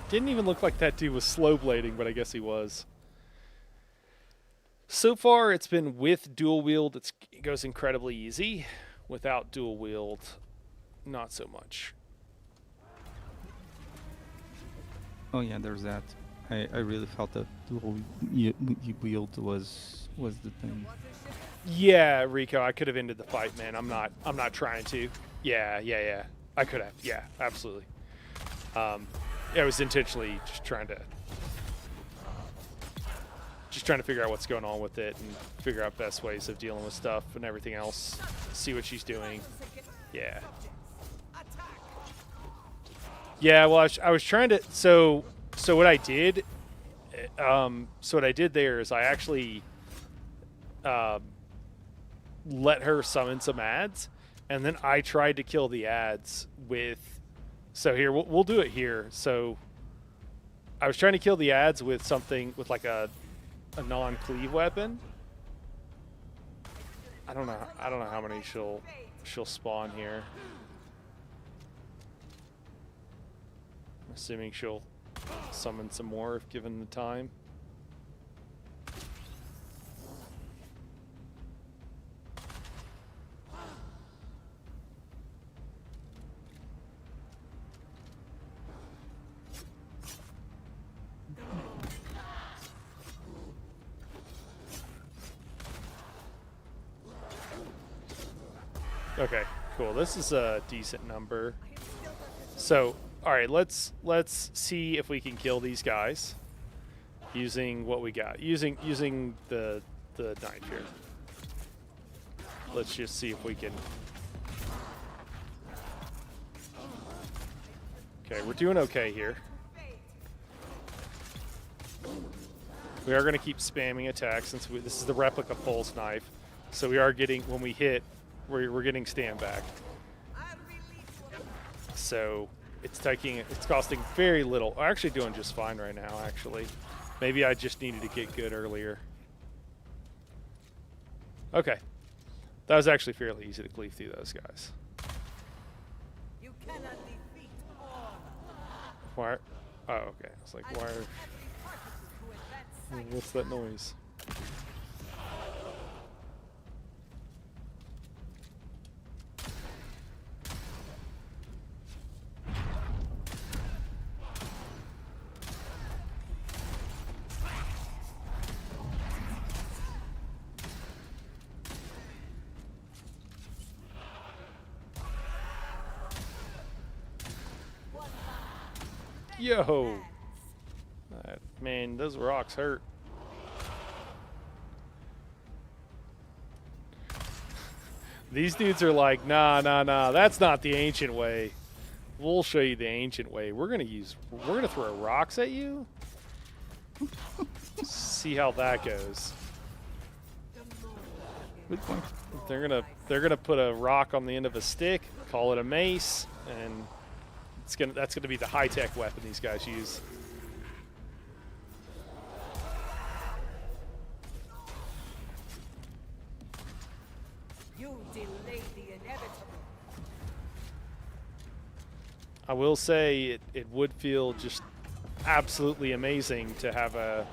Didn't even look like that dude was slow blading, but I guess he was. So far, it's been with dual wield, it goes incredibly easy. Without dual wield, not so much. Oh yeah, there's that. I really felt that dual wield was the thing. Yeah, Rico, I could have ended the fight, man. I'm not trying to. Yeah. I could have. Yeah, absolutely. I was intentionally just trying to figure out what's going on with it and figure out best ways of dealing with stuff and everything else. See what she's doing. Yeah. Yeah, well, I was trying to. So what I did. So what I did there is I actually let her summon some ads, and then I tried to kill the ads with. So here we'll do it here. So I was trying to kill the ads with something with like a non-cleave weapon. I don't know how many she'll spawn here. I'm assuming she'll summon some more if given the time. Okay, cool. This is a decent number. So, all right, let's see if we can kill these guys using what we got. Using the knife here. Let's just see if we can. Okay, we're doing okay here. We are going to keep spamming attacks since this is the replica pulse knife. So we are getting, when we hit, we're getting stand back. So it's costing very little. I'm actually doing just fine right now, actually. Maybe I just needed to get good earlier. Okay. That was actually fairly easy to cleave through those guys. You cannot defeat all. Why? Oh, okay. I was like, why are... What's that noise? Yo! Man, those rocks hurt. These dudes are like, nah, that's not the ancient way. We'll show you the ancient way. We're gonna throw rocks at you? See how that goes. Good point. They're gonna put a rock on the end of a stick, call it a mace, and that's gonna be the high-tech weapon these guys use. You delayed the inevitable. I will say it would feel just absolutely amazing to have a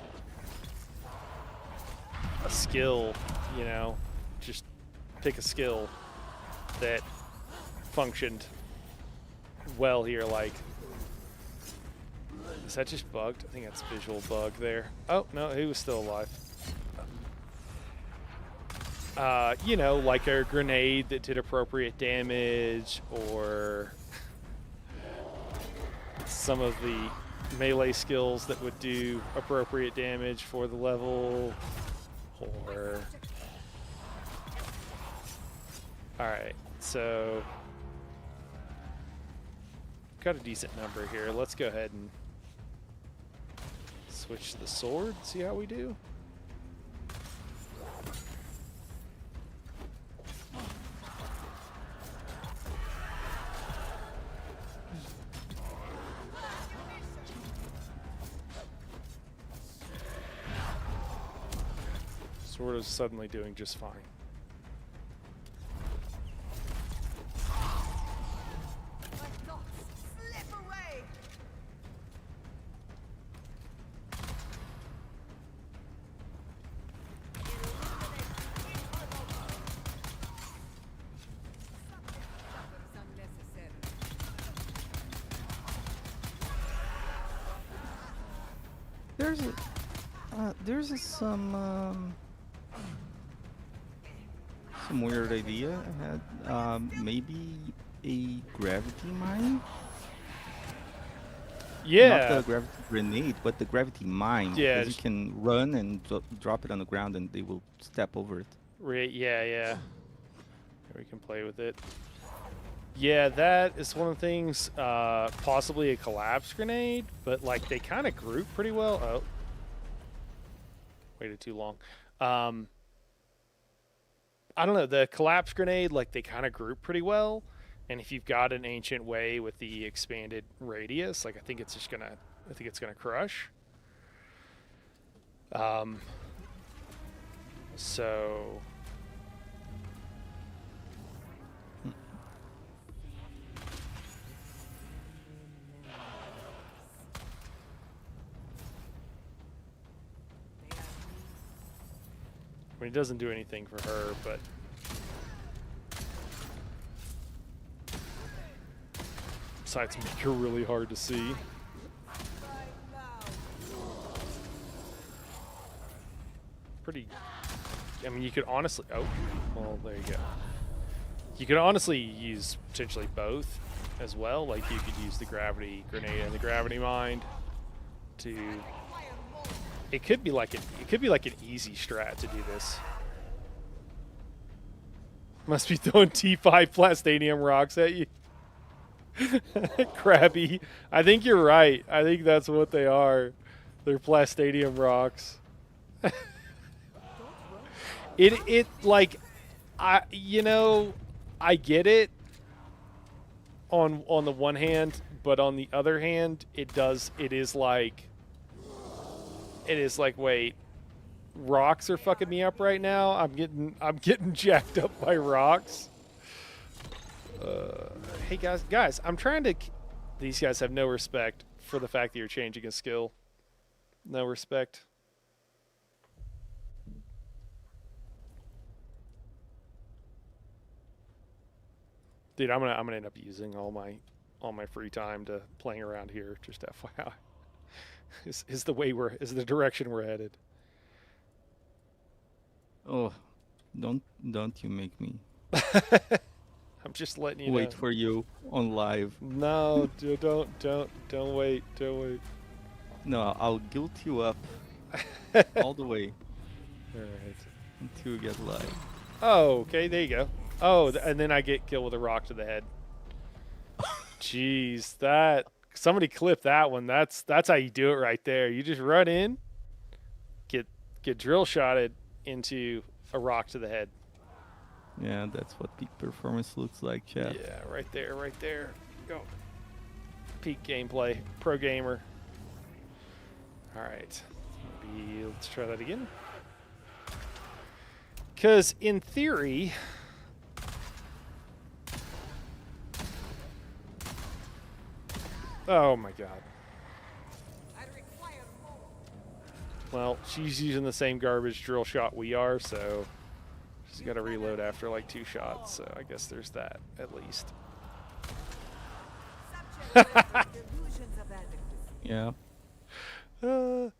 skill, you know, just pick a skill that functioned well here. Like, is that just bugged? I think that's visual bug there. Oh no, he was still alive. You know, like a grenade that did appropriate damage, or some of the melee skills that would do appropriate damage for the level, or... Alright, so... got a decent number here. Let's go ahead and switch to the sword, see how we do. Sword is suddenly doing just fine. My thoughts slip away. There's some weird idea I had. Maybe a gravity mine. Yeah. Not the gravity grenade, but the gravity mine. Yeah, Because you can run and drop it on the ground, and they will step over it. Yeah. We can play with it. Yeah, that is one of the things. Possibly a collapse grenade, but like they kind of group pretty well. Oh, waited too long. I don't know, the collapse grenade, like they kind of group pretty well, and if you've got an ancient way with the expanded radius, like I think it's gonna crush. So I mean, it doesn't do anything for her, but besides make her really hard to see. Pretty, I mean, you could honestly, oh, well, there you go. You could honestly use potentially both as well. Like you could use the gravity grenade and the gravity mine to. It could be like an easy strat to do this. Must be throwing T5 plastanium rocks at you. Crabby. I think you're right. I think that's what they are. They're plastanium rocks. it like I get it on the one hand, but on the other hand, it is like wait, rocks are fucking me up right now. I'm getting jacked up by rocks. Hey guys, I'm trying to. These guys have no respect for the fact that you're changing a skill. No respect. Dude, I'm gonna end up using all my free time to playing around here. Just FYI, is the direction we're headed. Oh, don't you make me I'm just letting you wait know. for you on live. No, don't wait. No, I'll guilt you up all the way All right. until you get live. Oh, okay, there you go. Oh, and then I get killed with a rock to the head. Jeez, somebody clip that one. That's how you do it right there. You just run in, get drill shotted into a rock to the head. Yeah, that's what peak performance looks like, chat. Yeah, right there. Go. Peak gameplay, pro gamer. All right, let's try that again. Because in theory, oh my god. I require more. Well, she's using the same garbage drill shot we are, so she's got to reload after like 2 shots. So I guess there's that at least. Subject delusions of adequacy. Yeah. I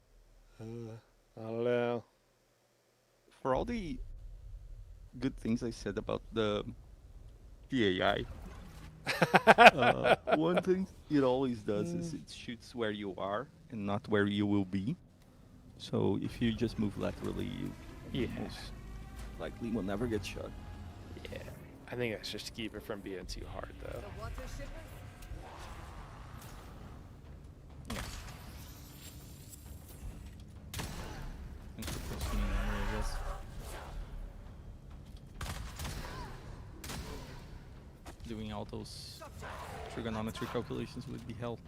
don't know. For all the good things I said about the AI, one thing it always does is it shoots where you are and not where you will be. So if you just move laterally, you most likely will never get shot. Yeah, I think that's just to keep it from being too hard, though. The water shippers? Thanks for posting in memory, I guess. Doing all those trigonometry calculations would be hell.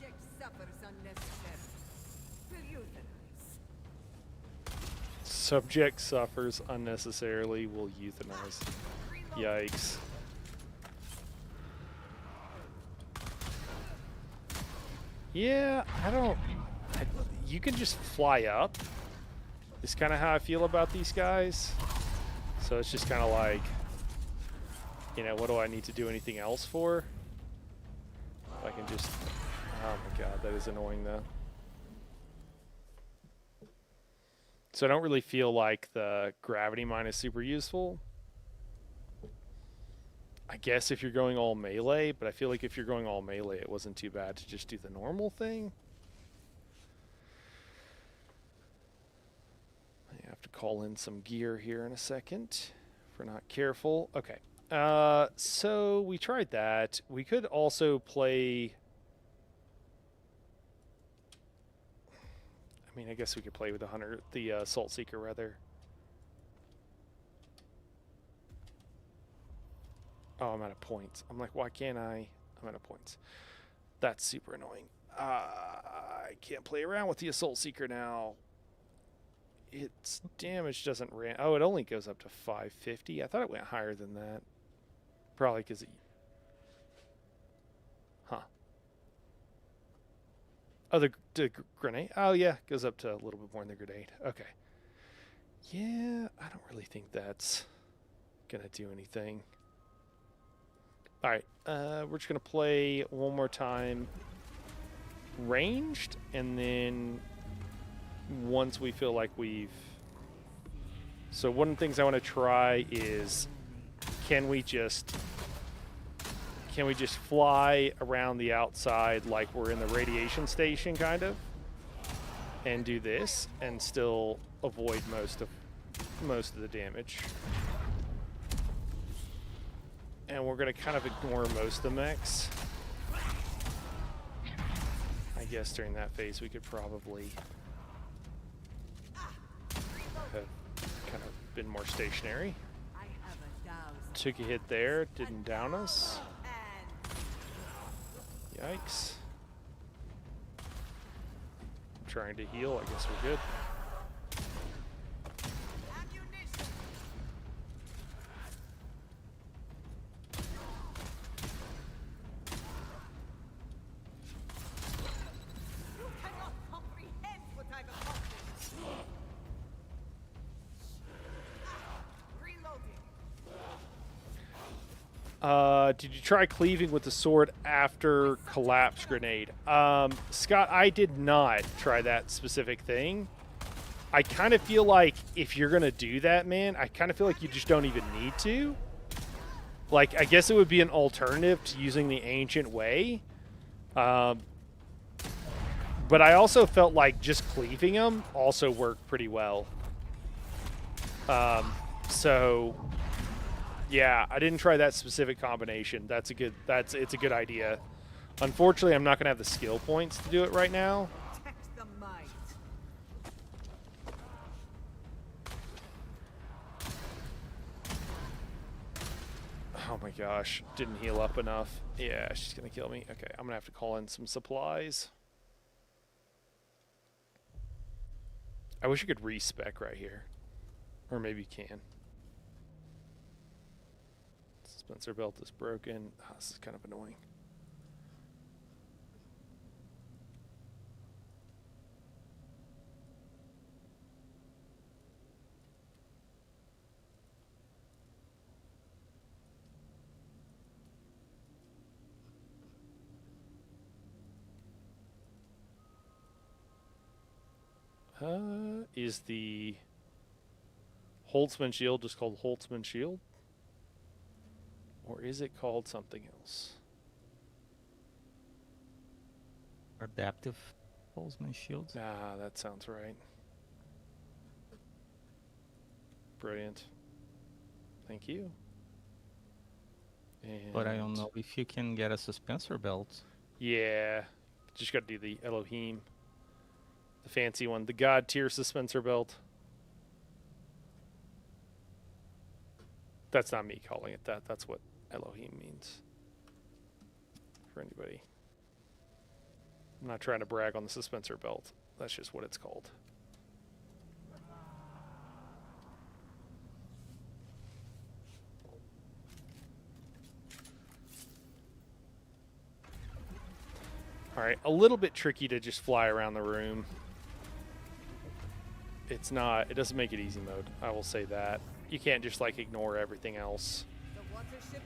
Subject suffers unnecessarily. Will euthanize. Subject suffers unnecessarily, will euthanize. Yikes. Yeah, you can just fly up. It's kind of how I feel about these guys. So it's just kind of like, what do I need to do anything else for? If I can just, oh my god, that is annoying though. So I don't really feel like the gravity mine is super useful. I guess if you're going all melee, but I feel like if you're going all melee, it wasn't too bad to just do the normal thing. I have to call in some gear here in a second if we're not careful. Okay. So we tried that. We could also play... I mean, I guess we could play with the Salt Seeker, rather. Oh, I'm out of points. I'm like, why can't I? I'm out of points. That's super annoying. I can't play around with the Assault Seeker now. Its damage doesn't ran. Oh, it only goes up to 550. I thought it went higher than that. Probably because it... Huh. Oh, the grenade? Oh, yeah. Goes up to a little bit more than the grenade. Okay. Yeah, I don't really think that's going to do anything. All right. We're just going to play one more time ranged, and then once we feel like we've So one of the things I want to try is, can we just fly around the outside like we're in the radiation station, kind of, and do this and still avoid most of the damage? And we're gonna kind of ignore most of the mechs. I guess during that phase we could probably have kind of been more stationary. I have a doused Took a hit there, didn't down us. and Yikes. I'm trying to heal, I guess we're good. ammunition. You cannot comprehend what I've accomplished. Reloading. Did you try cleaving with the sword after collapse grenade? Scott, I did not try that specific thing. I kind of feel like if you're going to do that, man, I kind of feel like you just don't even need to. Like, I guess it would be an alternative to using the ancient way. But I also felt like just cleaving them also worked pretty well. So... yeah, I didn't try that specific combination. It's a good idea. Unfortunately, I'm not going to have the skill points to do it right now. Protect the might. Oh my gosh, didn't heal up enough. Yeah, she's going to kill me. Okay, I'm going to have to call in some supplies. I wish you could respec right here. Or maybe you can. Dispenser belt is broken. Oh, this is kind of annoying. Is the Holtzman shield just called Holtzman shield? Or is it called something else? Adaptive Boltzmann shields. Ah, that sounds right. Brilliant. Thank you. But I don't And- know if you can get a suspensor belt. Yeah, just got to do the Elohim, the fancy one, the God tier suspensor belt. That's not me calling it that. That's what Elohim means. For anybody, I'm not trying to brag on the suspensor belt. That's just what it's called. All right, a little bit tricky to just fly around the room. It's not, it doesn't make it easy mode. I will say that. You can't just like ignore everything else. The water shippers.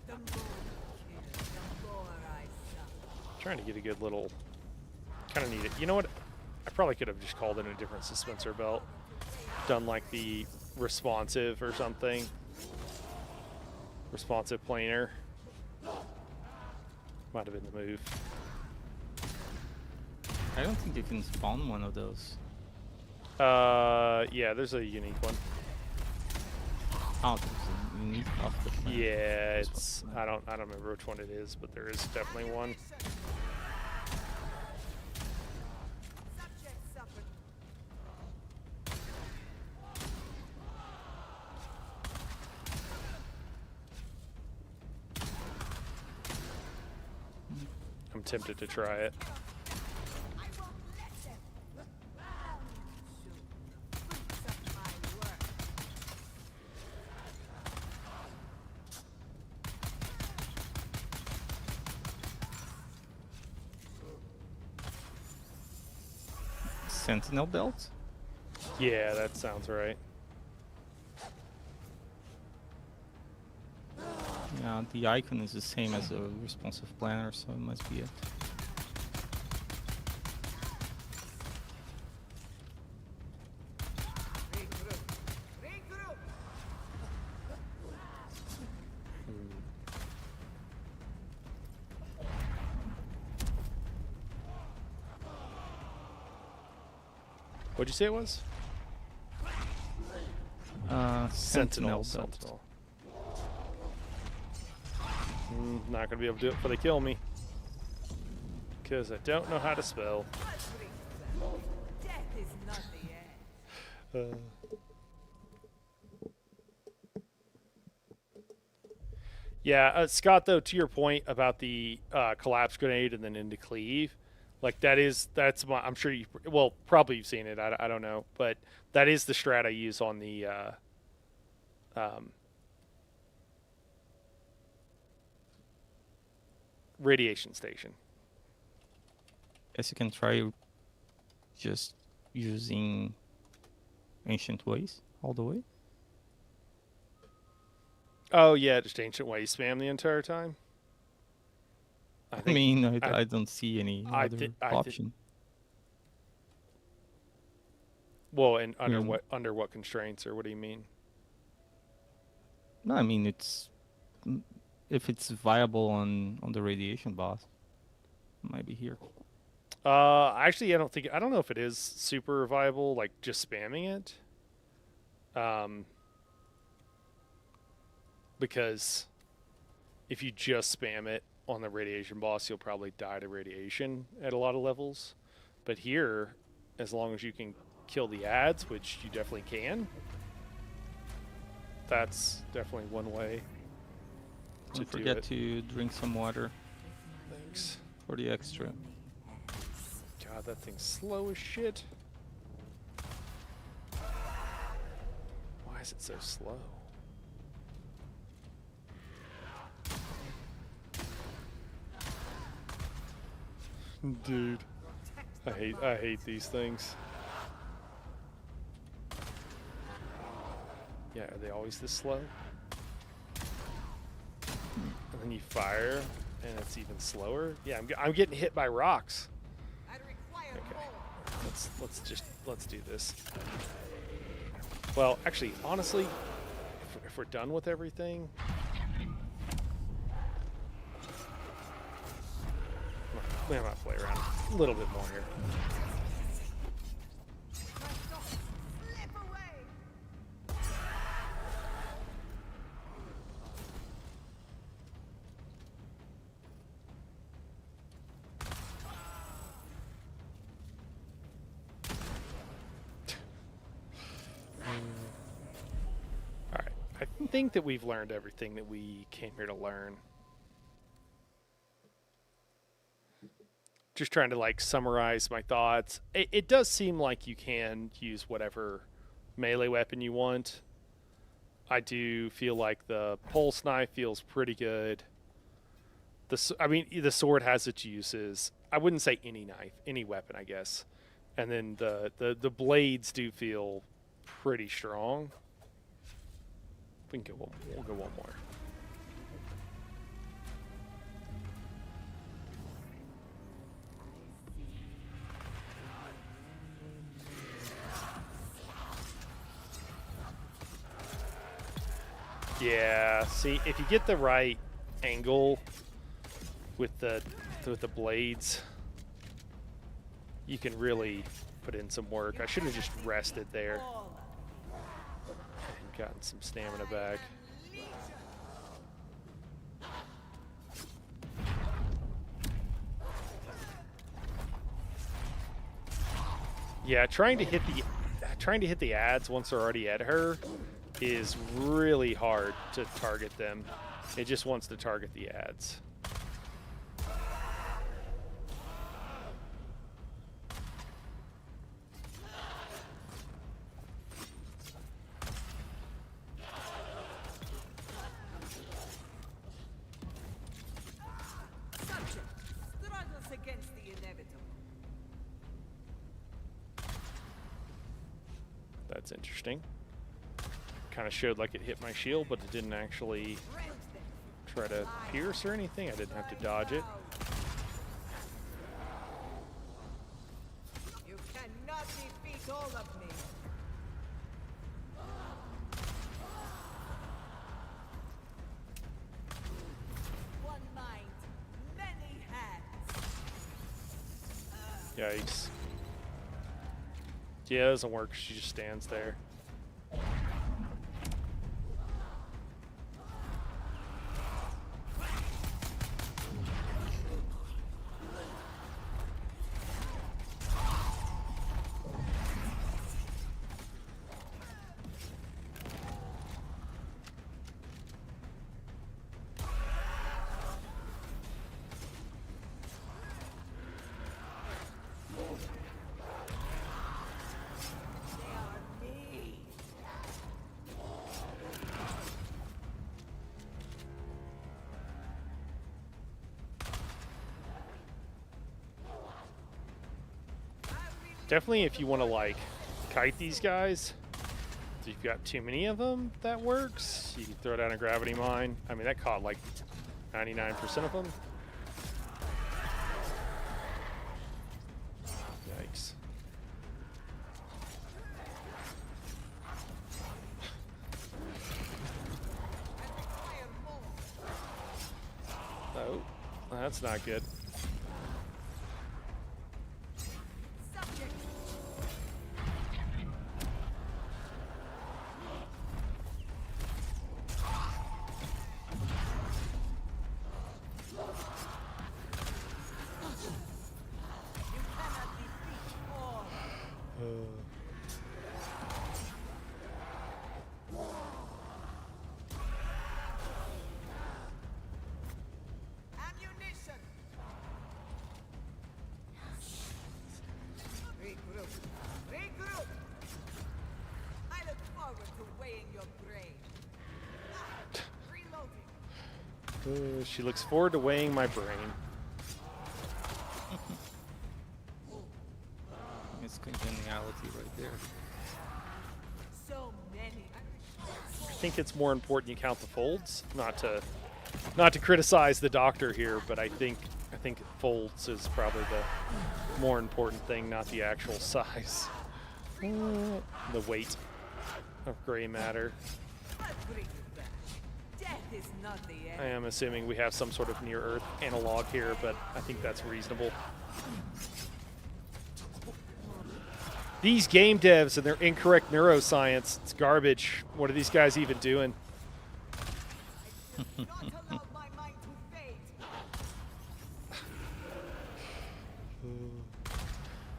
The more you kill, the more I suffer. Trying to get a good little, kind of need it. You know what? I probably could have just called in a different suspensor belt. Done like the responsive or something. Responsive planar. Might have been the move. I don't think you can spawn one of those. Yeah, there's a unique one. Oh, there's a unique off the plan. Yeah, That's it's, what- I don't remember which one it is, but there is definitely one. Subject suffered. I'm tempted to try it. I won't let them. Soon, the fruits of my work. Sentinel belt? Yeah, that sounds right. Yeah, the icon is the same as a responsive planner, so it must be it. Regroup. Regroup. What'd you say it was? Sentinel belt. Sentinel. Not gonna be able to do it before they kill me. Because I don't know how to spell. Death is not the end. Yeah, Scott, though, to your point about the collapse grenade and then into cleave, like that's my, I'm sure probably you've seen it. I don't know, but that is the strat I use on the radiation station. Guess you can try just using ancient ways all the way. Oh yeah, just ancient way spam the entire time. I mean, I don't see any other I option. Well, and Yeah. under what constraints, or what do you mean? No, I mean if it's viable on the radiation boss, it might be here. Actually, I don't know if it is super viable, like just spamming it. Because if you just spam it on the radiation boss, you'll probably die to radiation at a lot of levels. But here, as long as you can kill the ads, which you definitely can, that's definitely one way to Don't do forget it. to drink some water Thanks. for the extra. God, that thing's slow as shit. Why is it so slow? Dude, I hate these things. Yeah, are they always this slow? And then you fire, and it's even slower. Yeah, I'm getting hit by rocks. I require Okay, more. let's do this. Well, actually, honestly, if we're done with everything, we might play around a little bit more here. Slip away. All right, I think that we've learned everything that we came here to learn. Just trying to like summarize my thoughts. It does seem like you can use whatever melee weapon you want. I do feel like the pulse knife feels pretty good. The sword has its uses. I wouldn't say any knife, any weapon, I guess. And then the blades do feel pretty strong. We can go we'll go one more. Yeah, see, if you get the right angle with the blades, you can really put in some work. I should have just rested there All and gotten some stamina back. Yeah, trying to hit the ads once they're already at her is really hard to target them. It just wants to target the ads. subject struggles against the inevitable. That's interesting. Kind of showed like it hit my shield, but it didn't actually Rend them. try to pierce or anything. I didn't have to dodge it. You cannot defeat all of me. One mind, many hands. Yikes. Yeah, it doesn't work. She just stands there. Definitely if you want to, like, kite these guys, if you've got too many of them, that works. You can throw down a gravity mine. I mean, that caught, like, 99% of them. Yikes. Oh, that's not good. Ammunition. Regroup. Regroup. I look forward to weighing your brain. Reloading. She looks forward to weighing my brain. It's congeniality right there. So many. I think it's more important you count the folds, not to criticize the doctor here, but I think folds is probably the more important thing, not the actual size. The weight of gray matter. I'll bring you back. Death is not the end. I am assuming we have some sort of near-Earth analog here, but I think that's reasonable. These game devs and their incorrect neuroscience, it's garbage. What are these guys even doing? Not allow my mind to fade.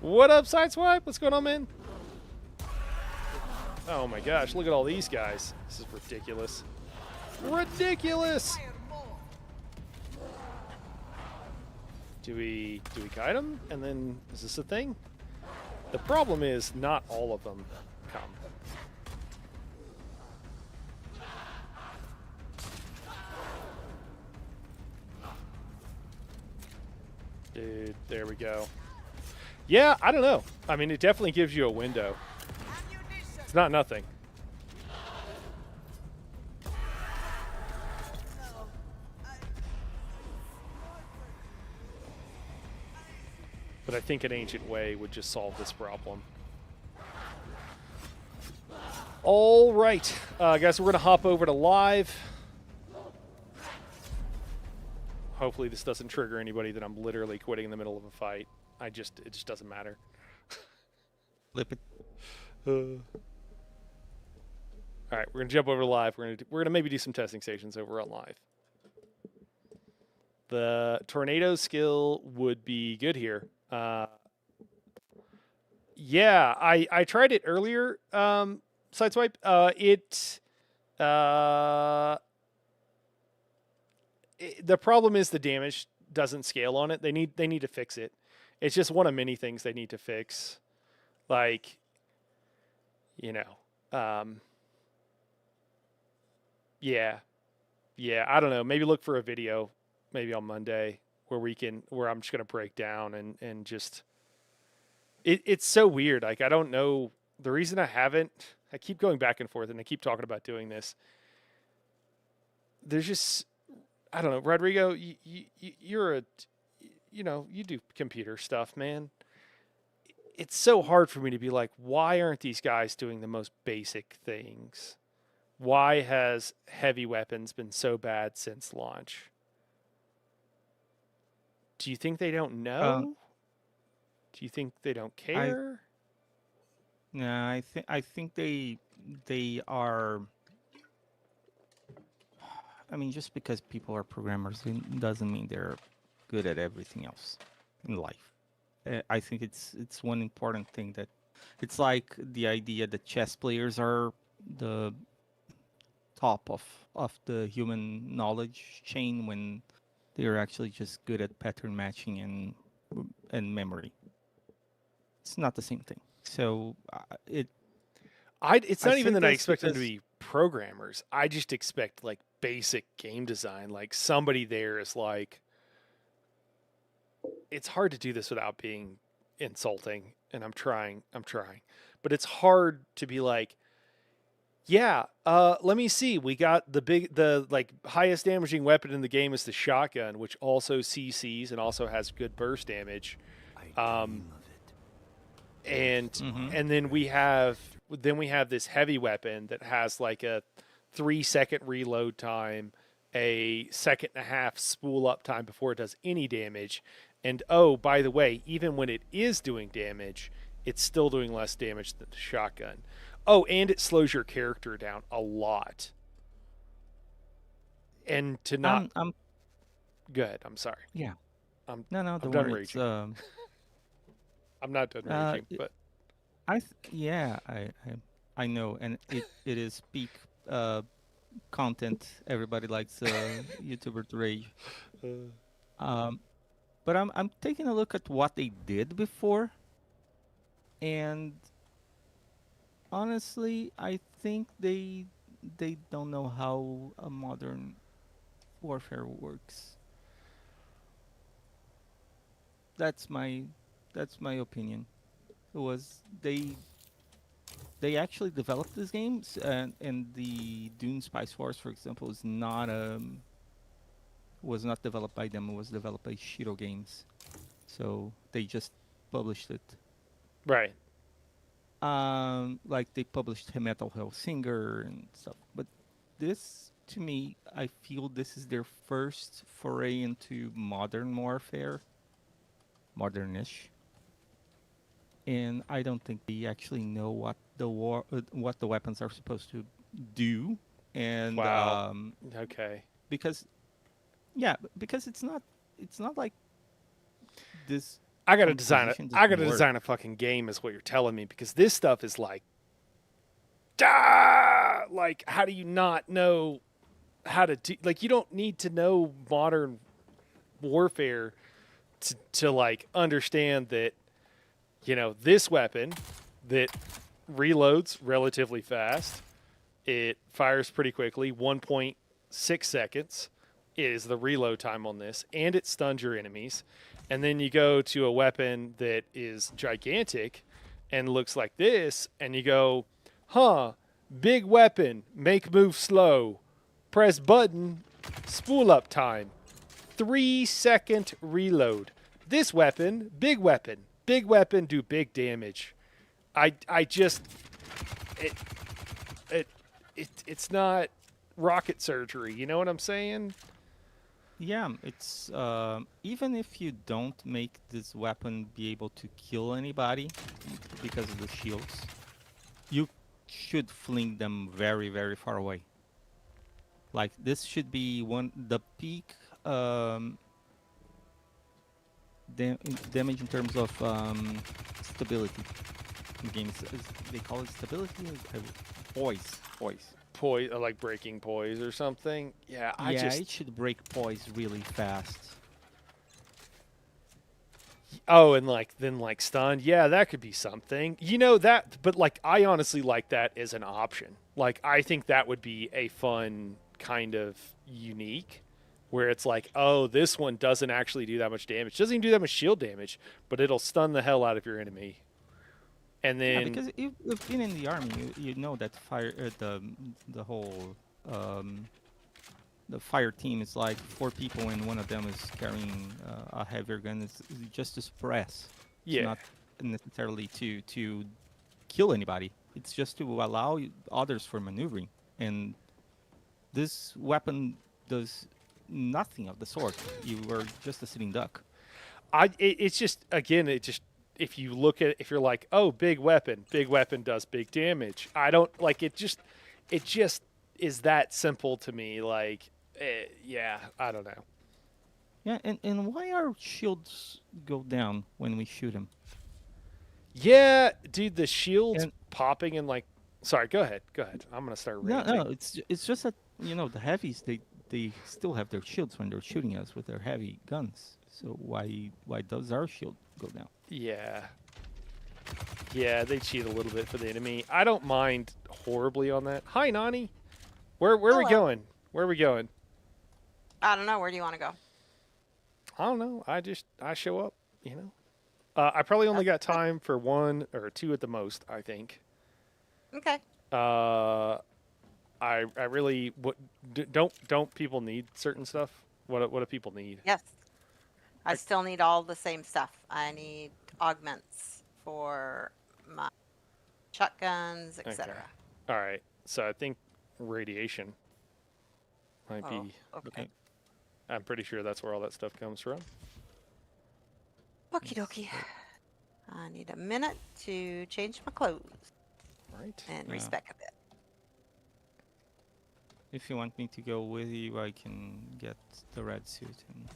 What up, Sideswipe? What's going on, man? Oh my gosh, look at all these guys. This is ridiculous. Ridiculous! Fire more. Do we kite them? And then, is this a thing? The problem is not all of them come. Dude, there we go. Yeah, I don't know. I mean, it definitely gives you a window. Ammunition. It's not nothing. No. But I think an ancient way would just solve this problem. All right, guys, we're going to hop over to live. Hopefully this doesn't trigger anybody that I'm literally quitting in the middle of a fight. It just doesn't matter. Flip it. All right, we're going to jump over to live. We're going to maybe do some testing stations over on live. The tornado skill would be good here. Yeah, I tried it earlier, Sideswipe. The problem is the damage doesn't scale on it. They need to fix it. It's just one of many things they need to fix. Like, you know, yeah, I don't know. Maybe look for a video, maybe on Monday, where I'm just gonna break down and just. It's so weird. Like, I don't know the reason I keep going back and forth and I keep talking about doing this. I don't know, Rodrigo. You're a, you do computer stuff, man. It's so hard for me to be like, why aren't these guys doing the most basic things? Why has heavy weapons been so bad since launch? Do you think they don't Um, know? Do you think they don't I care? no, I think they are. I mean, just because people are programmers doesn't mean they're good at everything else in life. I think it's one important thing that it's like the idea that chess players are the top of the human knowledge chain when they're actually just good at pattern matching and memory. It's not the same thing. So It's I not even say that I this expect them to because be programmers. I just expect like basic game design. Like somebody there is like, it's hard to do this without being insulting, and I'm trying. But it's hard to be like, yeah, let me see. We got the like highest damaging weapon in the game is the shotgun, which also CCs and also has good burst damage. Um, and Mhm. and then we have this heavy weapon that has like a 3 second reload time, a second and a half spool up time before it does any damage, and oh, by the way, even when it is doing damage, it's still doing less damage than the shotgun. Oh, and it slows your character down a lot. And to not I'm good, I'm sorry. yeah. I'm No, no, I'm don't done worry. It's raging. I'm not done raging, it, but yeah, I know, and it is peak uh content. Everybody likes YouTuber to rage. uh, Um, but I'm taking a look at what they did before, and honestly, I think they don't know how a modern warfare works. That's my that's my opinion. It was they actually developed this game, and the Dune Spice Force, for example, was not developed by them. It was developed by Shiro Games, so they just published it. right. Like they published Metal Hellsinger and stuff. But this, to me, I feel this is their first foray into modern warfare, modernish, and I don't think they actually know what the weapons are supposed to do, and Wow. Okay. because yeah, because it's not like this I gotta design it. composition I doesn't gotta work. design a fucking game, is what you're telling me, because this stuff is like, like how do you not know how to do? Like you don't need to know modern warfare to like understand that this weapon that reloads relatively fast. It fires pretty quickly. 1.6 seconds is the reload time on this, and it stuns your enemies. And then you go to a weapon that is gigantic and looks like this, and you go, huh, big weapon, make move slow, press button, spool up time, 3 second reload. This weapon, big weapon, do big damage. I just it it's not rocket surgery. You know what I'm saying? Yeah, it's even if you don't make this weapon be able to kill anybody because of the shields, you should fling them very, very far away. Like this should be the peak damage in terms of stability. In games, they call it stability. Poise. Poise, like breaking poise or something. Yeah, Yeah, it should break poise really fast. oh, and like then like stunned. Yeah, that could be something. You know that, but like I honestly like that as an option. Like I think that would be a fun kind of unique where it's like, oh, this one doesn't actually do that much damage. Doesn't even do that much shield damage, but it'll stun the hell out of your enemy. And Yeah, then because you've been in the army, you know that fire the whole the fire team is like 4 people and one of them is carrying a heavier gun. It's just to suppress. It's Yeah. not necessarily to kill anybody. It's just to allow others for maneuvering. And this weapon does nothing of the sort. You are just a sitting duck. It's just, again, it just, if you look at, if you're like, oh, big weapon does big damage. I don't like it. It just is that simple to me. Like, yeah, I don't know. Yeah, and why our shields go down when we shoot them? Yeah, dude, the shield's And- popping and like, sorry, go ahead. I'm gonna start ranting. No, it's just that the heavies they still have their shields when they're shooting us with their heavy guns. So why does our shield go down? Yeah. Yeah, they cheat a little bit for the enemy. I don't mind horribly on that. Hi, Nani. Where are we Hello. going? Where are we going? I don't know. Where do you want to go? I don't know. I show up, you know. I probably only got time for 1 or 2 at the most, I think. Okay. I really don't people need certain stuff? What do people need? Yes. I still need all the same stuff. I need augments for my shotguns, etc. All right. So I think radiation might Oh, be. okay. I'm pretty sure that's where all that stuff comes from. Okie dokie. I need a minute to change my clothes Right. and Yeah. respec a bit. If you want me to go with you, I can get the red suit. And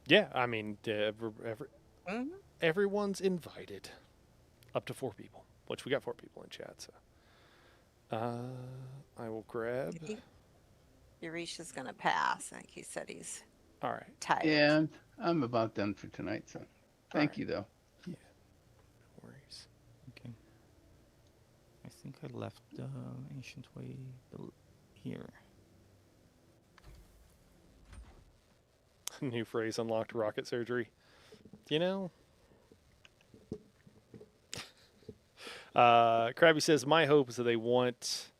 Yeah, I mean, Mhm. everyone's invited. Up to 4 people, which we got 4 people in chat. So, I will grab. Yurisha's gonna pass. I think he said he's All right. tired. Yeah, I'm about done for tonight, so thank Alright. you though. No worries. okay. I think I left the ancient way here. New phrase unlocked: rocket surgery. You know. Krabby says, my hope is that they want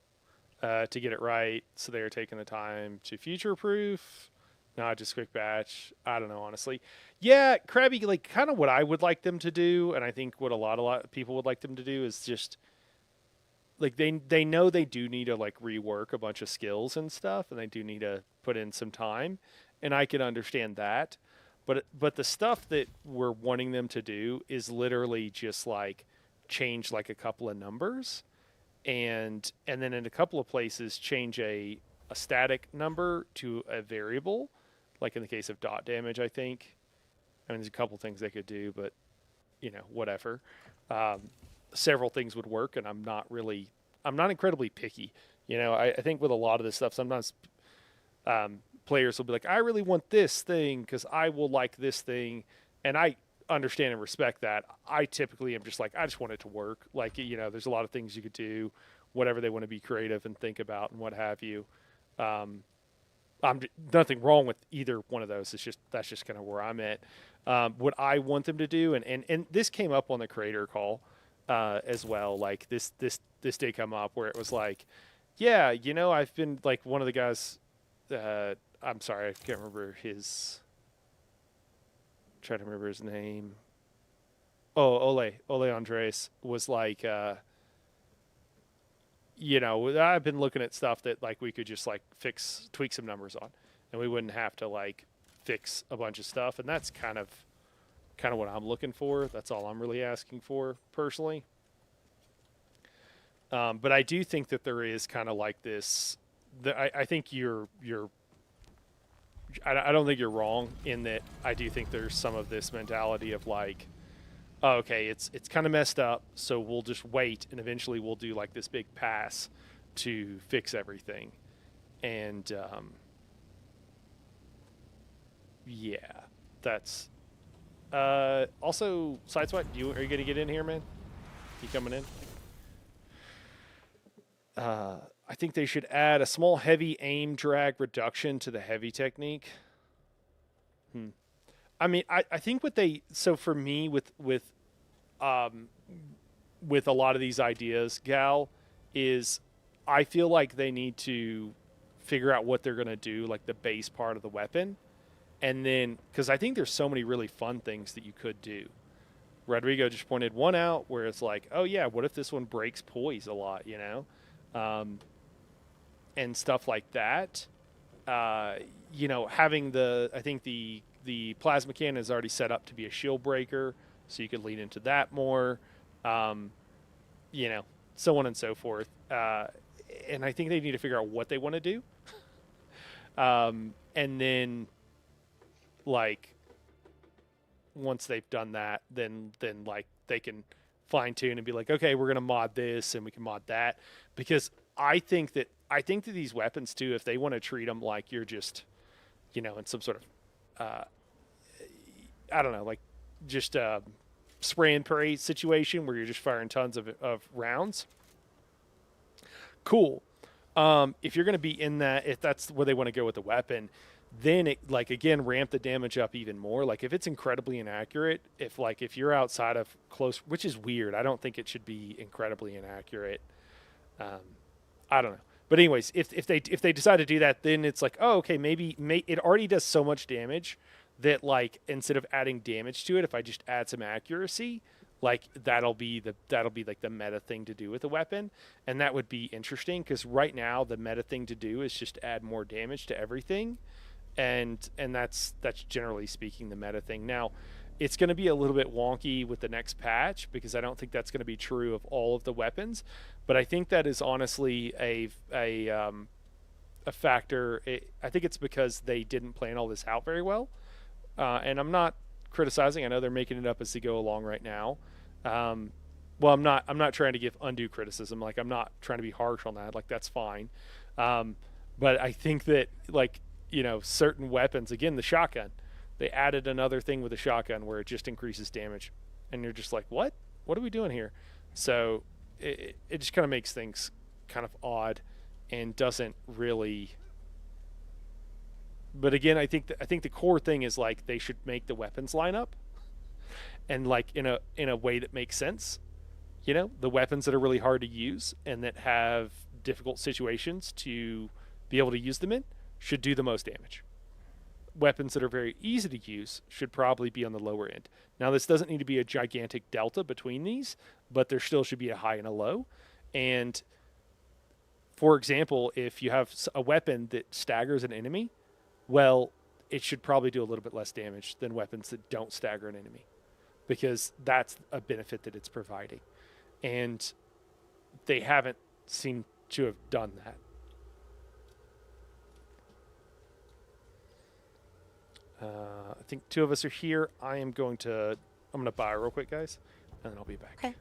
to get it right, so they are taking the time to future-proof, not just quick batch. I don't know, honestly. Yeah, Krabby, like, kind of what I would like them to do, and I think what a lot of people would like them to do is just, like, they know they do need to, like, rework a bunch of skills and stuff, and they do need to put in some time, and I can understand that. But the stuff that we're wanting them to do is literally just, like, change, like, a couple of numbers, and then in a couple of places change a static number to a variable, like in the case of dot damage, I think. I mean, there's a couple things they could do, but, you know, whatever. Several things would work, and I'm not incredibly picky. You know, I think with a lot of this stuff, sometimes players will be like, I really want this thing because I will like this thing, and I understand and respect that. I typically am just like, I just want it to work. Like, you know, there's a lot of things you could do, whatever they want to be creative and think about and what have you. Nothing wrong with either one of those. It's just, that's just kind of where I'm at. What I want them to do, and this came up on the creator call as well. Like this did come up where it was like, yeah, you know, I've been like one of the guys, I'm sorry, I can't remember trying to remember his name. Oh, Ole Andres was like, you know, I've been looking at stuff that like we could just like tweak some numbers on, and we wouldn't have to like fix a bunch of stuff. And that's kind of what I'm looking for. That's all I'm really asking for personally. But I do think that there is kind of like this. I think I don't think you're wrong in that. I do think there's some of this mentality of like, oh, okay, it's kind of messed up, so we'll just wait, and eventually we'll do like this big pass to fix everything. And yeah, that's also Sideswipe. Are you gonna get in here, man? You coming in? I think they should add a small heavy aim drag reduction to the heavy technique. I mean, I think so for me with a lot of these ideas, Gal, is I feel like they need to figure out what they're going to do, like the base part of the weapon. And then, because I think there's so many really fun things that you could do. Rodrigo just pointed one out where it's like, oh yeah, what if this one breaks poise a lot, you know, and stuff like that. You know, having I think the plasma cannon is already set up to be a shield breaker, so you could lean into that more. You know, so on and so forth. And I think they need to figure out what they want to do. And then, like, once they've done that, then like they can fine tune and be like, okay, we're gonna mod this and we can mod that, because I think that these weapons too, if they want to treat them like you're just, you know, in some sort of, I don't know, like just spray and pray situation where you're just firing tons of rounds. Cool. If you're going to be in that, if that's where they want to go with the weapon, then it, like, again, ramp the damage up even more. Like if it's incredibly inaccurate, if you're outside of close, which is weird, I don't think it should be incredibly inaccurate. I don't know. But anyways, if they decide to do that, then it's like, oh, okay, maybe it already does so much damage that, like, instead of adding damage to it, if I just add some accuracy, like that'll be like the meta thing to do with the weapon, and that would be interesting, because right now the meta thing to do is just add more damage to everything, and that's generally speaking the meta thing. Now, it's going to be a little bit wonky with the next patch, because I don't think that's going to be true of all of the weapons, but I think that is honestly a factor. I think it's because they didn't plan all this out very well, and I'm not criticizing. I know they're making it up as they go along right now. Well, I'm not trying to give undue criticism. Like, I'm not trying to be harsh on that. Like, that's fine. But I think that, like, you know, certain weapons, again, the shotgun, they added another thing with the shotgun where it just increases damage, and you're just like, what are we doing here? So it just kind of makes things kind of odd and doesn't really. But again, I think the core thing is, like, they should make the weapons line up, and, like, in a way that makes sense. You know, the weapons that are really hard to use and that have difficult situations to be able to use them in should do the most damage. Weapons that are very easy to use should probably be on the lower end. Now, this doesn't need to be a gigantic delta between these, but there still should be a high and a low. And for example, if you have a weapon that staggers an enemy, well, it should probably do a little bit less damage than weapons that don't stagger an enemy, because that's a benefit that it's providing. And they haven't seemed to have done that. I think two of us are here. I'm going to buy real quick, guys, and then I'll be back. Okay.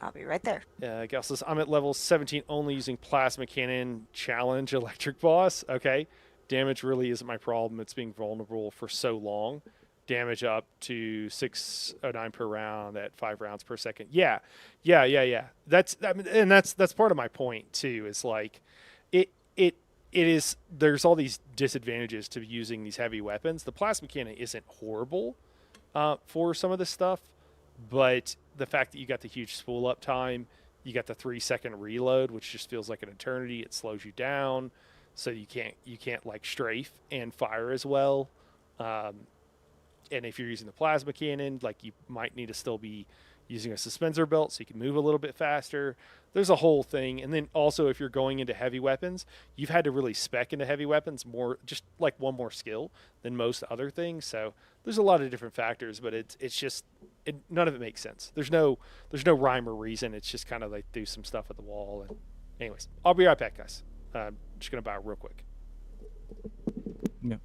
I'll be right there. Gal says, I'm at level 17 only using plasma cannon challenge electric boss. Okay. Damage really isn't my problem. It's being vulnerable for so long. Damage up to 609 per round at 5 rounds per second. Yeah. That's part of my point too. Is like, it is, there's all these disadvantages to using these heavy weapons. The plasma cannon isn't horrible for some of this stuff, but the fact that you got the huge spool up time, you got the 3-second reload, which just feels like an eternity. It slows you down, so you can't like strafe and fire as well. And if you're using the plasma cannon, like, you might need to still be using a suspensor belt so you can move a little bit faster. There's a whole thing. And then also, if you're going into heavy weapons, you've had to really spec into heavy weapons more, just like one more skill than most other things. So there's a lot of different factors, but it's just, none of it makes sense. There's no rhyme or reason. It's just kind of like do some stuff at the wall. And anyways, I'll be right back, guys. I'm just going to buy real quick. Yeah.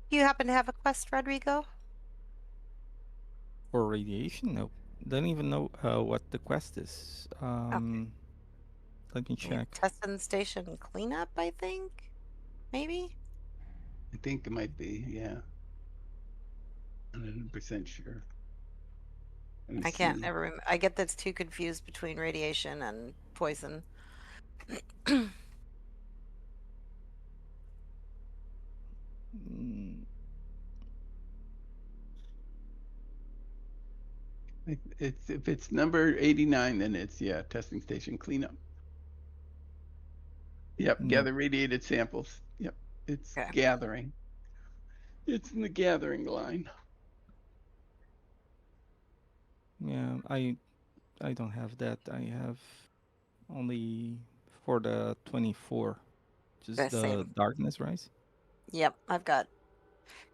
Do you happen to have a quest, Rodrigo? For radiation? No. Don't even know what the quest is. Let me check. Testing station cleanup, I think? Maybe? I think it might be, yeah. 100% sure. Let me I can't see. ever I get that's too confused between radiation and poison. It's if it's number 89, then it's testing station cleanup. Yep, No. gather radiated samples. Yep, it's Okay. gathering. It's in the gathering line. Yeah, I don't have that. I have only for the 24, The just the same. darkness rise. Yep, I've got.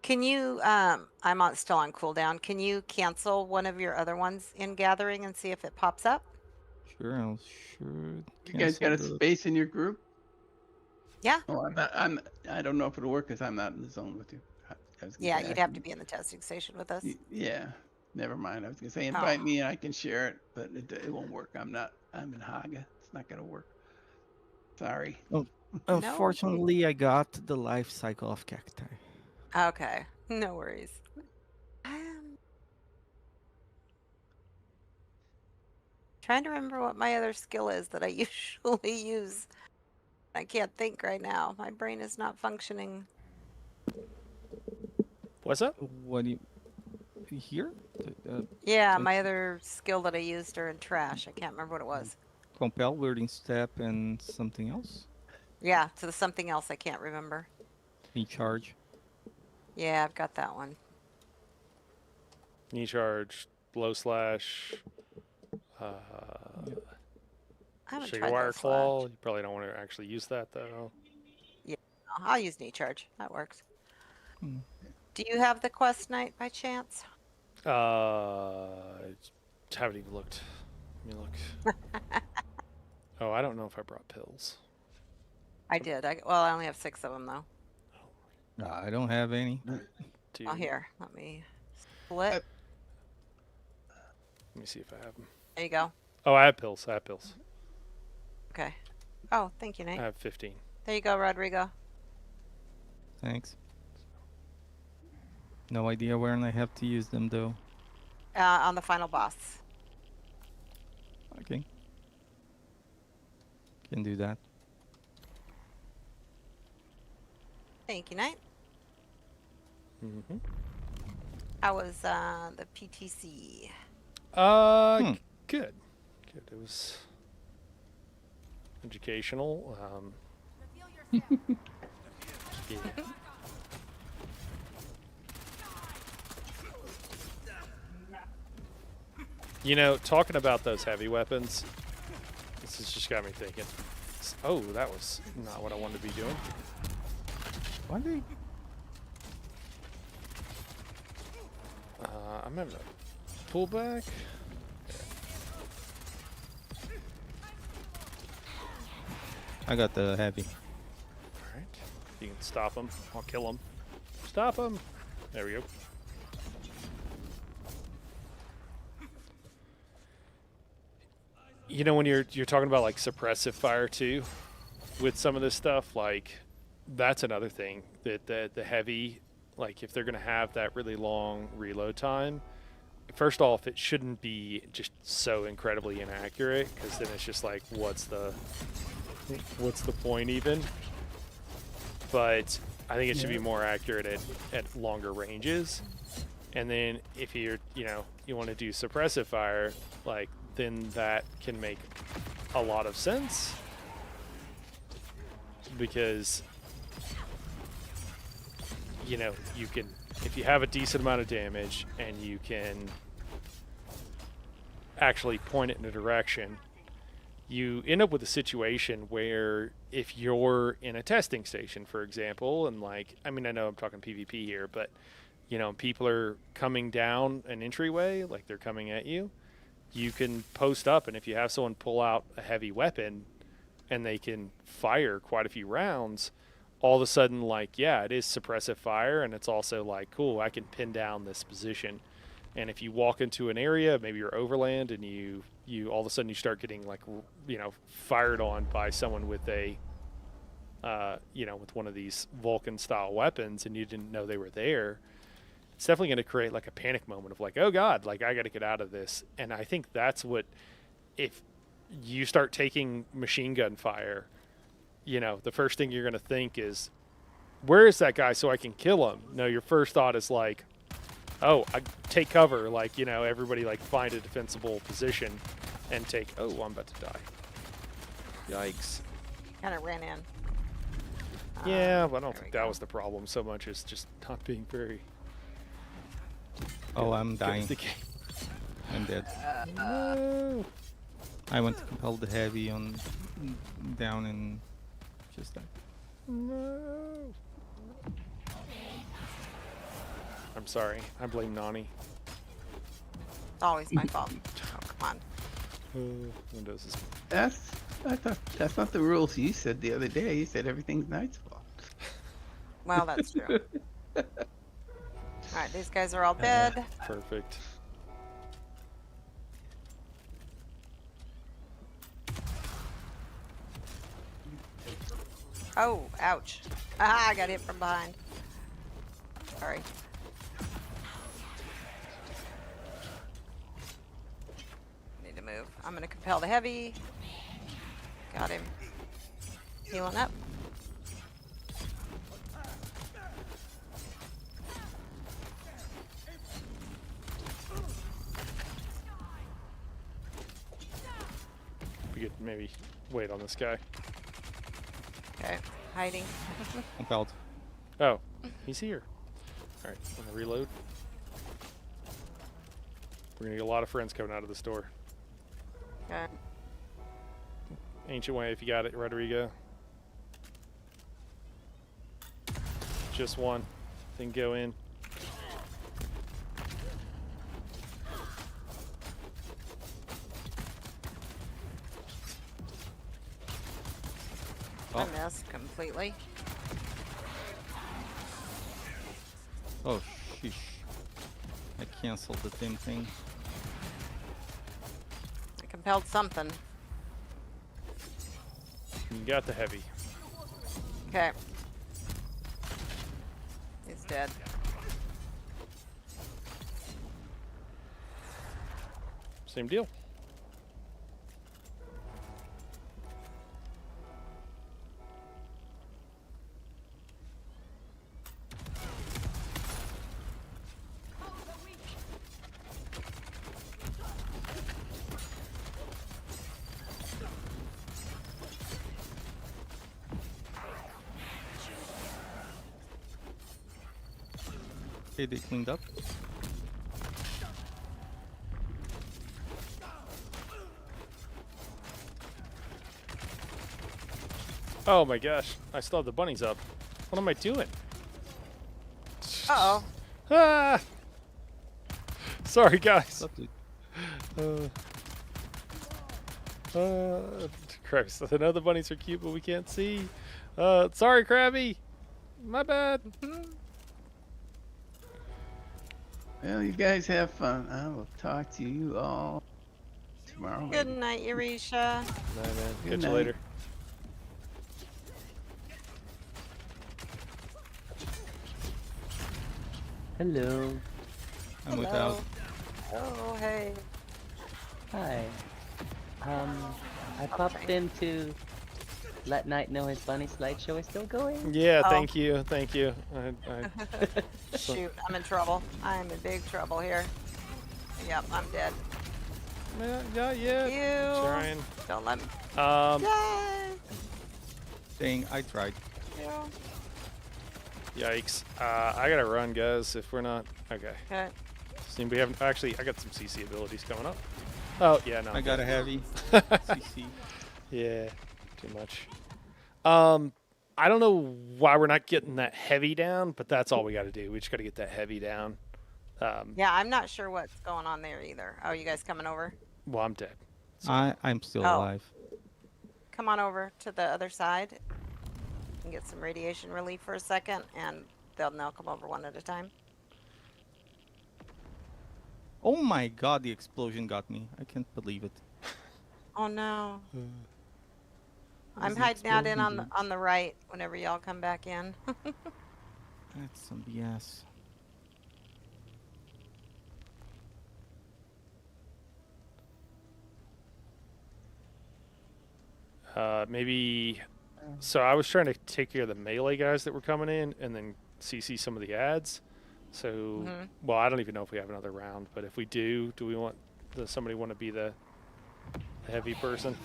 Can you, I'm still on cooldown. Can you cancel one of your other ones in gathering and see if it pops up? Sure, I'll sure You guys got cancel a the. space in your group? Yeah. Oh, I don't know if it'll work because I'm not in the zone with you. I was gonna Yeah, say you'd have to be in the testing station with us. Yeah, never mind. I was gonna say Oh. invite me and I can share it, but it won't work. I'm in Haga. It's not gonna work. Sorry. Oh, unfortunately, I got the life cycle of cacti. Okay. No worries. Trying to remember what my other skill is that I usually use. I can't think right now. My brain is not functioning. What's up? What do you here? Yeah, Let's my see. other skill that I used during trash. I can't remember what it was. Compel, wording step, and something else. Yeah, to the something else I can't remember. In charge. Yeah, I've got that one. Knee charge, blow slash, I haven't sugar tried wire those claw. left. You probably don't want to actually use that though. Yeah, I'll use knee charge. That works. Hmm. Do you have the quest night by chance? Haven't even looked. Let me look. Oh, I don't know if I brought pills. I did. Well, I only have 6 of them though. I don't have any. Dude, Oh, here. Let me split. let me see if I have them. There you go. Oh, I have pills. Okay. Oh, thank you, Nate. I have 15. There you go, Rodrigo. Thanks. No idea where I have to use them though. On the final boss. Okay. Can do that. Thank you, Knight. Mm-hmm. How was the PTC? Good. Good. It was educational. Yeah. You know, talking about those heavy weapons, this has just got me thinking. Oh, that was not what I wanted to be doing. Why they? I'm gonna pull back. I got the heavy. All right. You can stop him. I'll kill him. Stop him. There we go. You know, when you're talking about like suppressive fire too, with some of this stuff, like that's another thing that the heavy, like if they're gonna have that really long reload time, first off, it shouldn't be just so incredibly inaccurate because then it's just like, what's the point even? But I think it should be more accurate at longer ranges. And then if you want to do suppressive fire, like then that can make a lot of sense because you can, if you have a decent amount of damage and you can actually point it in a direction, you end up with a situation where if you're in a testing station, for example, and like, I mean, I know I'm talking PvP here, but people are coming down an entryway, like they're coming at you, you can post up, and if you have someone pull out a heavy weapon and they can fire quite a few rounds, all of a sudden, like, yeah, it is suppressive fire, and it's also like, cool, I can pin down this position. And if you walk into an area, maybe you're overland, and you all of a sudden you start getting like, fired on by someone with a, with one of these Vulcan style weapons, and you didn't know they were there. It's definitely going to create like a panic moment of like, oh God, like I got to get out of this. And I think that's what, if you start taking machine gun fire, the first thing you're going to think is, where is that guy so I can kill him? No, your first thought is like, Oh, I take cover, like, you know, everybody, like, find a defensible position and take... Oh, I'm about to die. Yikes. Kind of ran in. Yeah, but I don't there think we that go. was the problem so much as just not being very... Oh, I'm good at dying. the game. I'm dead. No. I went to compel the heavy on down and just died. No. I'm sorry. I blame Nani. It's always my fault. Oh, come on. Windows is... I thought that's not the rules you said the other day. You said everything's Knight's fault. Well, that's true. Alright, these guys are all dead. Perfect. Oh, ouch. Ah, I got hit from behind. Sorry. Need to move. I'm gonna compel the heavy. Got him. Healing up. We could maybe wait on this guy. Okay, hiding. Compelled. Oh, he's here. Alright, I'm gonna reload. We're gonna get a lot of friends coming out of the store. Okay. Ancient Way, if you got it, Rodrigo. Just one. Then go in. I missed completely. Oh, sheesh. I canceled the damn thing. I compelled something. You got the heavy. Okay. He's dead. Same deal. Okay, they cleaned up. Oh my gosh, I still have the bunnies up. What am I doing? Uh-oh. Ah! Sorry, guys. Lovely. Christ, I know the bunnies are cute, but we can't see. Sorry, Krabby. My bad. Well, you guys have fun. I will talk to you all tomorrow. Good maybe. night, Eurisha. Nah, man. Good Catch you night. later. Hello. I'm without. Oh, hey. Hi. I popped in to let Knight know his bunny slideshow is still going. Yeah, Oh. thank you. Thank you. Shoot, I'm in trouble. I'm in big trouble here. Yep, I'm dead. Not yet. You. Trying. Don't let me. Um, Yay! Dang, I tried. You. yikes. I gotta run, guys. If we're not okay. Okay. Seem we haven't actually. I got some CC abilities coming up. Oh yeah, no. I got a heavy. CC. Yeah, too much. I don't know why we're not getting that heavy down, but that's all we got to do. We just got to get that heavy down. Yeah, I'm not sure what's going on there either. Oh, you guys coming over? Well, I'm dead. I'm still Oh. alive. Come on over to the other side and get some radiation relief for a second, and they'll now come over one at a time. Oh my god, the explosion got me. I can't believe it. Oh no. What I'm is the hiding out in explosion on the right whenever y'all come back in. That's some BS. Maybe. So I was trying to take care of the melee guys that were coming in, and then CC some of the ads. So, well, I don't even know if we have another round, but if we do we want, does somebody want to be the heavy person?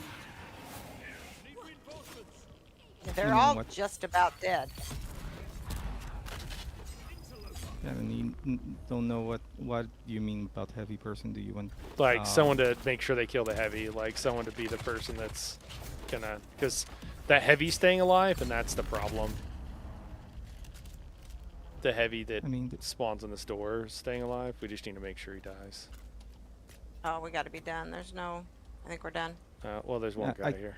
They're mean, all what? just about dead. Yeah, and you don't know what you mean about heavy person. Do you want Like someone to make sure they kill the heavy, like someone to be the person that's gonna, because that heavy's staying alive, and that's the problem. The heavy that I mean, spawns in the store is staying alive. We just need to make sure he dies. Oh, we got to be done. There's no. I think we're done. Well, there's one Yeah, guy here.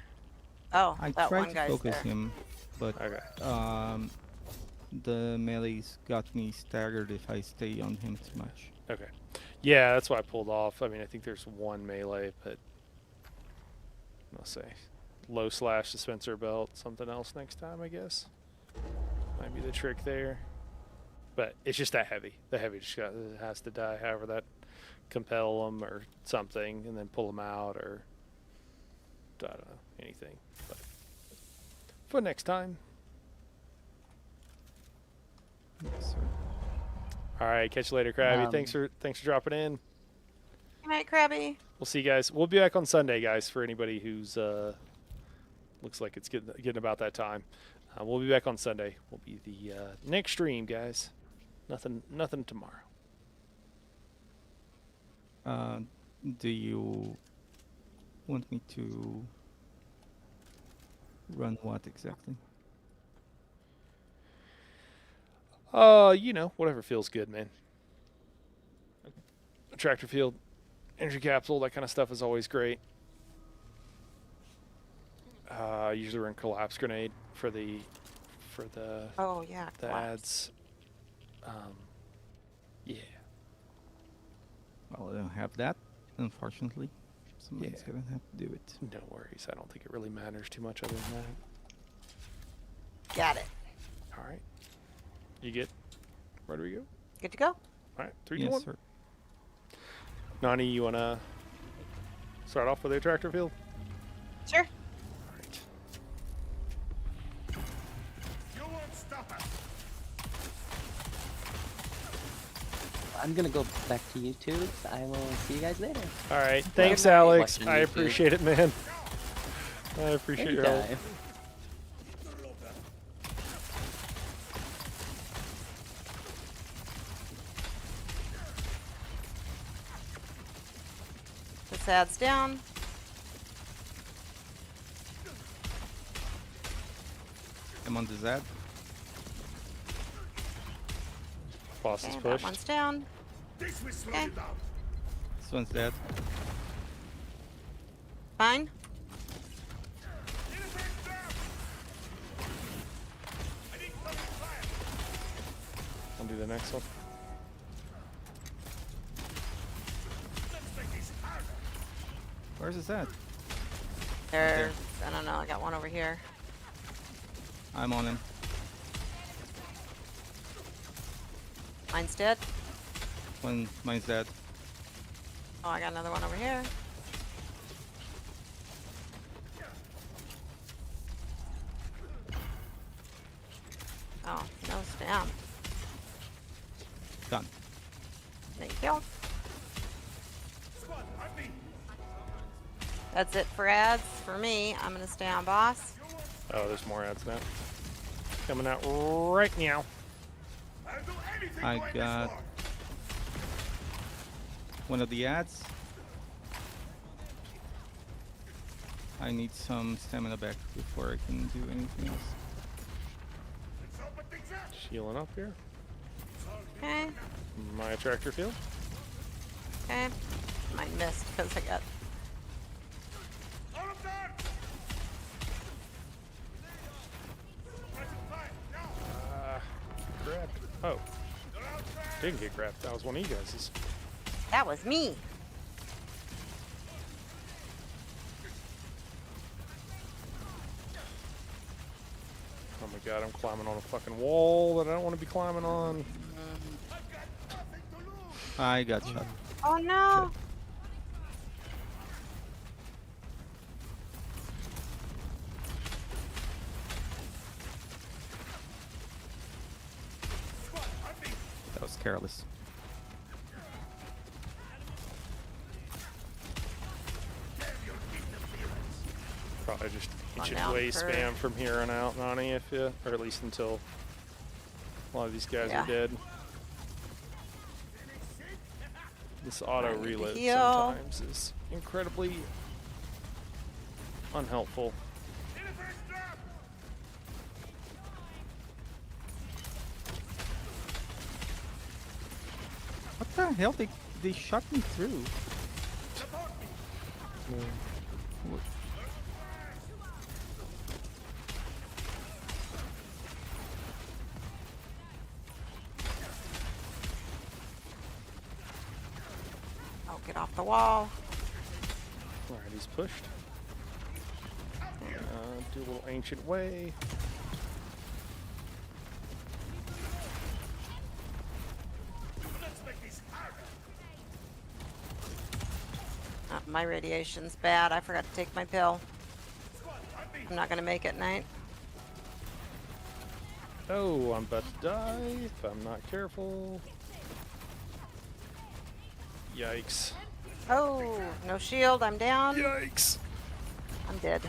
Oh, I that tried one to guy's focus there. him, but Okay. the melees got me staggered if I stay on him too much. Okay. Yeah, that's why I pulled off. I mean, I think there's one melee, but I'll say low slash dispenser belt, something else next time, I guess. Might be the trick there. But it's just that heavy. The heavy just has to die. However, that compel them or something, and then pull them out, or I don't know, anything. But for next time. Yes, sir. All right, catch you later, Krabby. Thanks for dropping in. Good night, Krabby. We'll see you guys. We'll be back on Sunday, guys. For anybody who's looks like it's getting about that time, we'll be back on Sunday. Will be the next stream, guys. Nothing tomorrow. Do you want me to run what exactly? You know, whatever feels good, man. Tractor field, energy capsule, that kind of stuff is always great. Usually run collapse grenade for the Oh yeah. the collapse. ads. Yeah. Well, I don't have that, unfortunately. Somebody's gonna have to do it. No worries. I don't think it really matters too much other than that. Got it. All right. You get where do we go? Good to go. All right, 3, 2, Yes, 1. sir. Nani, you wanna start off with the tractor field? Sure. All right. You won't stop us. I'm gonna go back to YouTube. I will see you guys later. All right. Thanks, night. Alex. Watching I YouTube. appreciate it, man. I appreciate your help. Anytime. This ad's down. I'm on the Z. Boss is Okay, that pushed. one's down. This will slow Okay. you down. This one's dead. Fine. Innocent down. I need some fire. I'll do the next one. Let's make this harder. Where's this at? There's. I don't know. I got one over here. I'm on him. Mine's dead. Mine's dead. Oh, I got another one over here. Oh, no spam. Done. Thank you. Squad, on me. That's it for ads. For me, I'm gonna stay on boss. Oh, there's more ads now. Coming out right now. I'll do anything I to end this got- war. One of the ads. I need some stamina back before I can do anything else. Let's open things up. Healing up here. Okay. My tractor field. Okay. Mine missed because I got. All of them. Press fire. Now. Grabbed. Oh, You're outside. didn't get grabbed. That was one of you guys's. That was me. Oh my god, I'm climbing on a fucking wall that I don't want to be climbing on. I've got nothing to lose. I got shot. Oh no. Squad, on me. That was careless. Probably just On ancient down way for- spam from here on out, Nani, if you, or at least until a lot of these guys Yeah. are dead. This auto I need to reload heal. sometimes is incredibly unhelpful. What the hell? They shot me through. Oh, get off the wall. Alright, he's pushed. Do a little ancient way. My radiation's bad. I forgot to take my pill. I'm not gonna make it night. Oh, I'm about to die if I'm not careful. Yikes. Oh, no shield. I'm down. Yikes. I'm dead.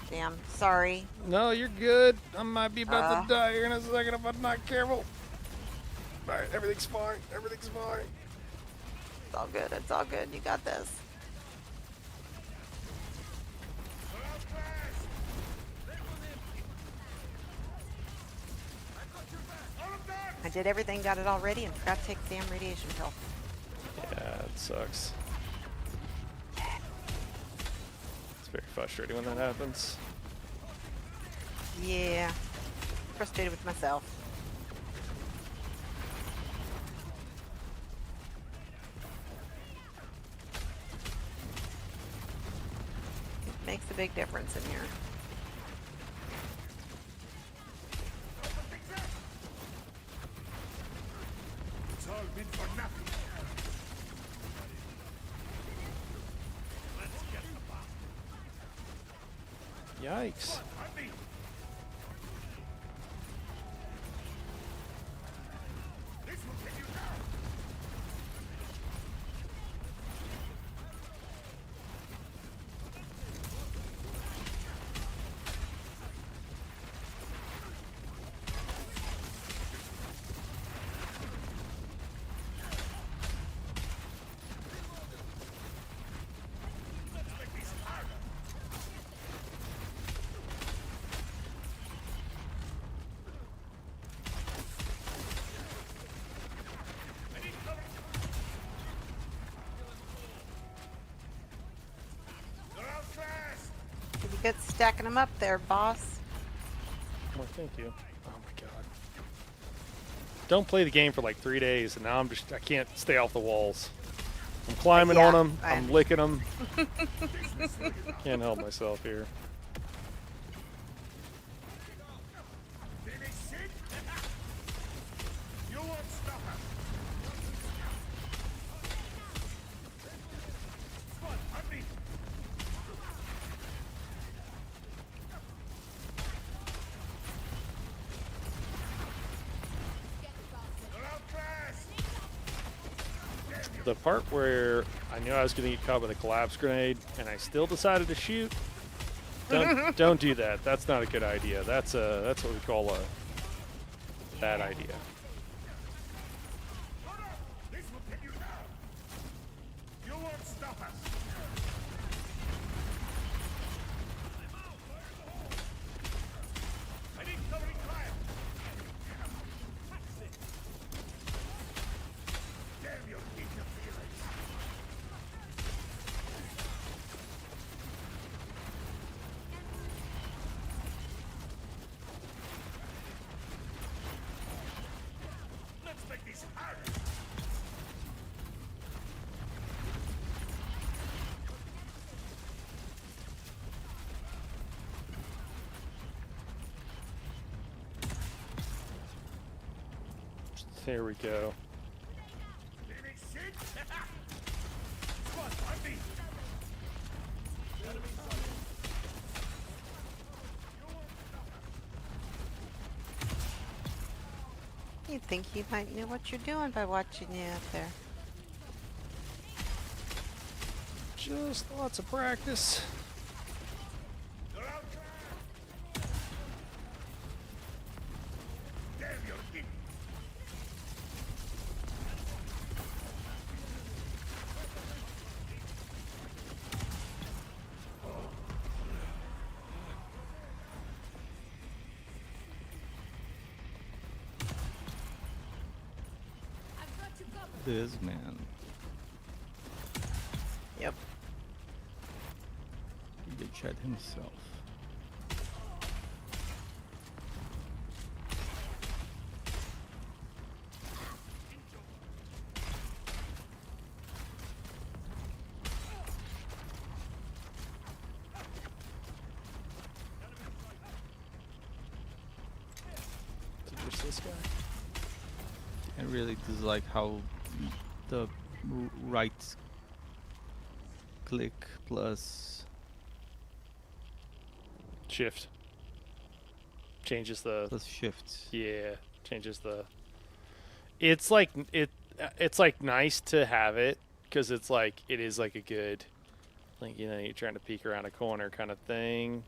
Damn. Sorry. No, you're good. I might be about Uh. to die here in a second if I'm not careful. Alright, everything's fine. Everything's fine. It's all good. It's all good. You got this. I did everything, got it all ready, and forgot to take the damn radiation pill. Yeah, it sucks. It's very frustrating when that happens. Yeah. Frustrated with myself. It makes a big difference in here. It's all been for nothing. Yikes. This will get you down. They're outclassed. Did you get stacking them up there, boss? Well, thank you. Oh my god. Don't play the game for like 3 days, and now I can't stay off the walls. I'm climbing Yeah, on them. I I'm licking them. Can't help myself here. Finish it. You won't stop us. Squad, on me. They're outclassed. The part where I knew I was going to get caught with a collapse grenade, and I still decided to shoot. Don't do that. That's not a good idea. That's what we call a bad idea. This will get you down. You won't stop us. I need covering fire. Damn your interference. Let's make this harder. There we go. Finish it. Squad, on me. You'd think you might know what you're doing by watching you out there. Just lots of practice. Damn your king. This man. Yep. He did chat himself. Is it just this guy? I really dislike how the right click plus Shift. Changes the. shift. Yeah, changes the. It's like it's like nice to have it because it's like it is like a good, like you're trying to peek around a corner kind of thing,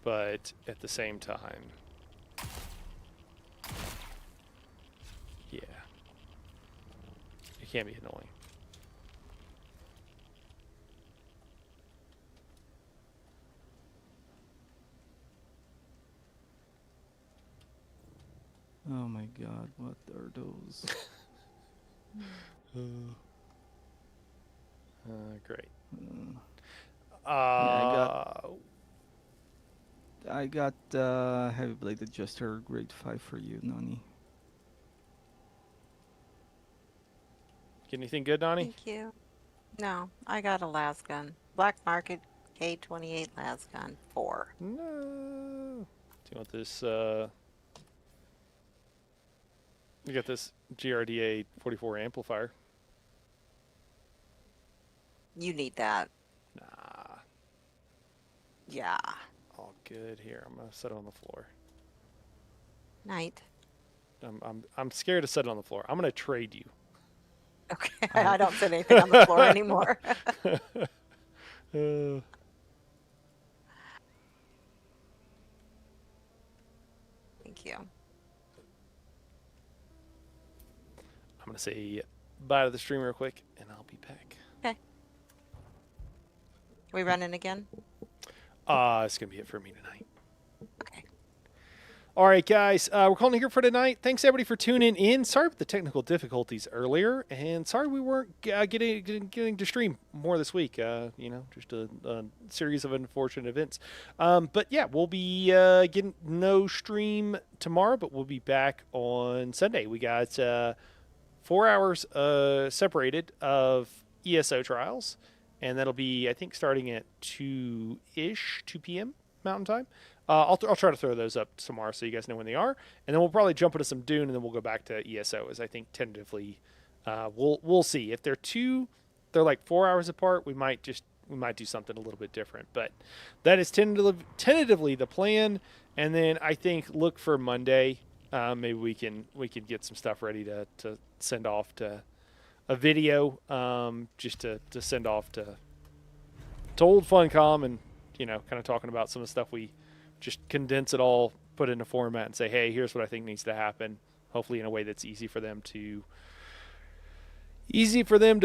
but at the same time, yeah, it can be annoying. Oh my god, what are those? Great. Yeah, I got Heavy Blade Adjuster grade 5 for you, Nani. Get anything good, Donnie? Thank you. No, I got a las gun. Black Market K28 las gun 4. No. Do you want this? You got this GRDA 44 amplifier. You need that. Nah, Yeah. all good here. I'm gonna set it on the floor. Night. I'm scared to set it on the floor. I'm gonna trade you. Okay. I don't sit anything on the floor anymore. Thank you. I'm gonna say bye to the stream real quick, and I'll be back. Okay. We running again? It's gonna be it for me tonight. Okay. All right, guys, we're calling it here for tonight. Thanks everybody for tuning in. Sorry about the technical difficulties earlier, and sorry we weren't getting to stream more this week. Just a series of unfortunate events. But yeah, we'll be getting no stream tomorrow, but we'll be back on Sunday. We got 4 hours separated of ESO trials, and that'll be, I think, starting at 2 p.m. Mountain Time. I'll try to throw those up tomorrow so you guys know when they are, and then we'll probably jump into some Dune, and then we'll go back to ESO. As I think tentatively, we'll see if they're like 4 hours apart. We might do something a little bit different, but that is tentatively the plan. And then I think look for Monday. Maybe we can get some stuff ready to send off to a video, just to send off to old Funcom, and kind of talking about some of the stuff we just condense it all, put it in a format, and say, hey, here's what I think needs to happen. Hopefully in a way that's easy for them to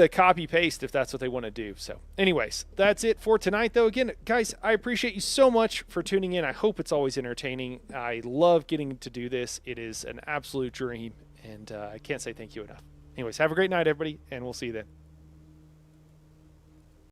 copy paste if that's what they want to do. So anyways, that's it for tonight though. Again, guys, I appreciate you so much for tuning in. I hope it's always entertaining. I love getting to do this. It is an absolute dream, and I can't say thank you enough. Anyways, have a great night, everybody, and we'll see you then.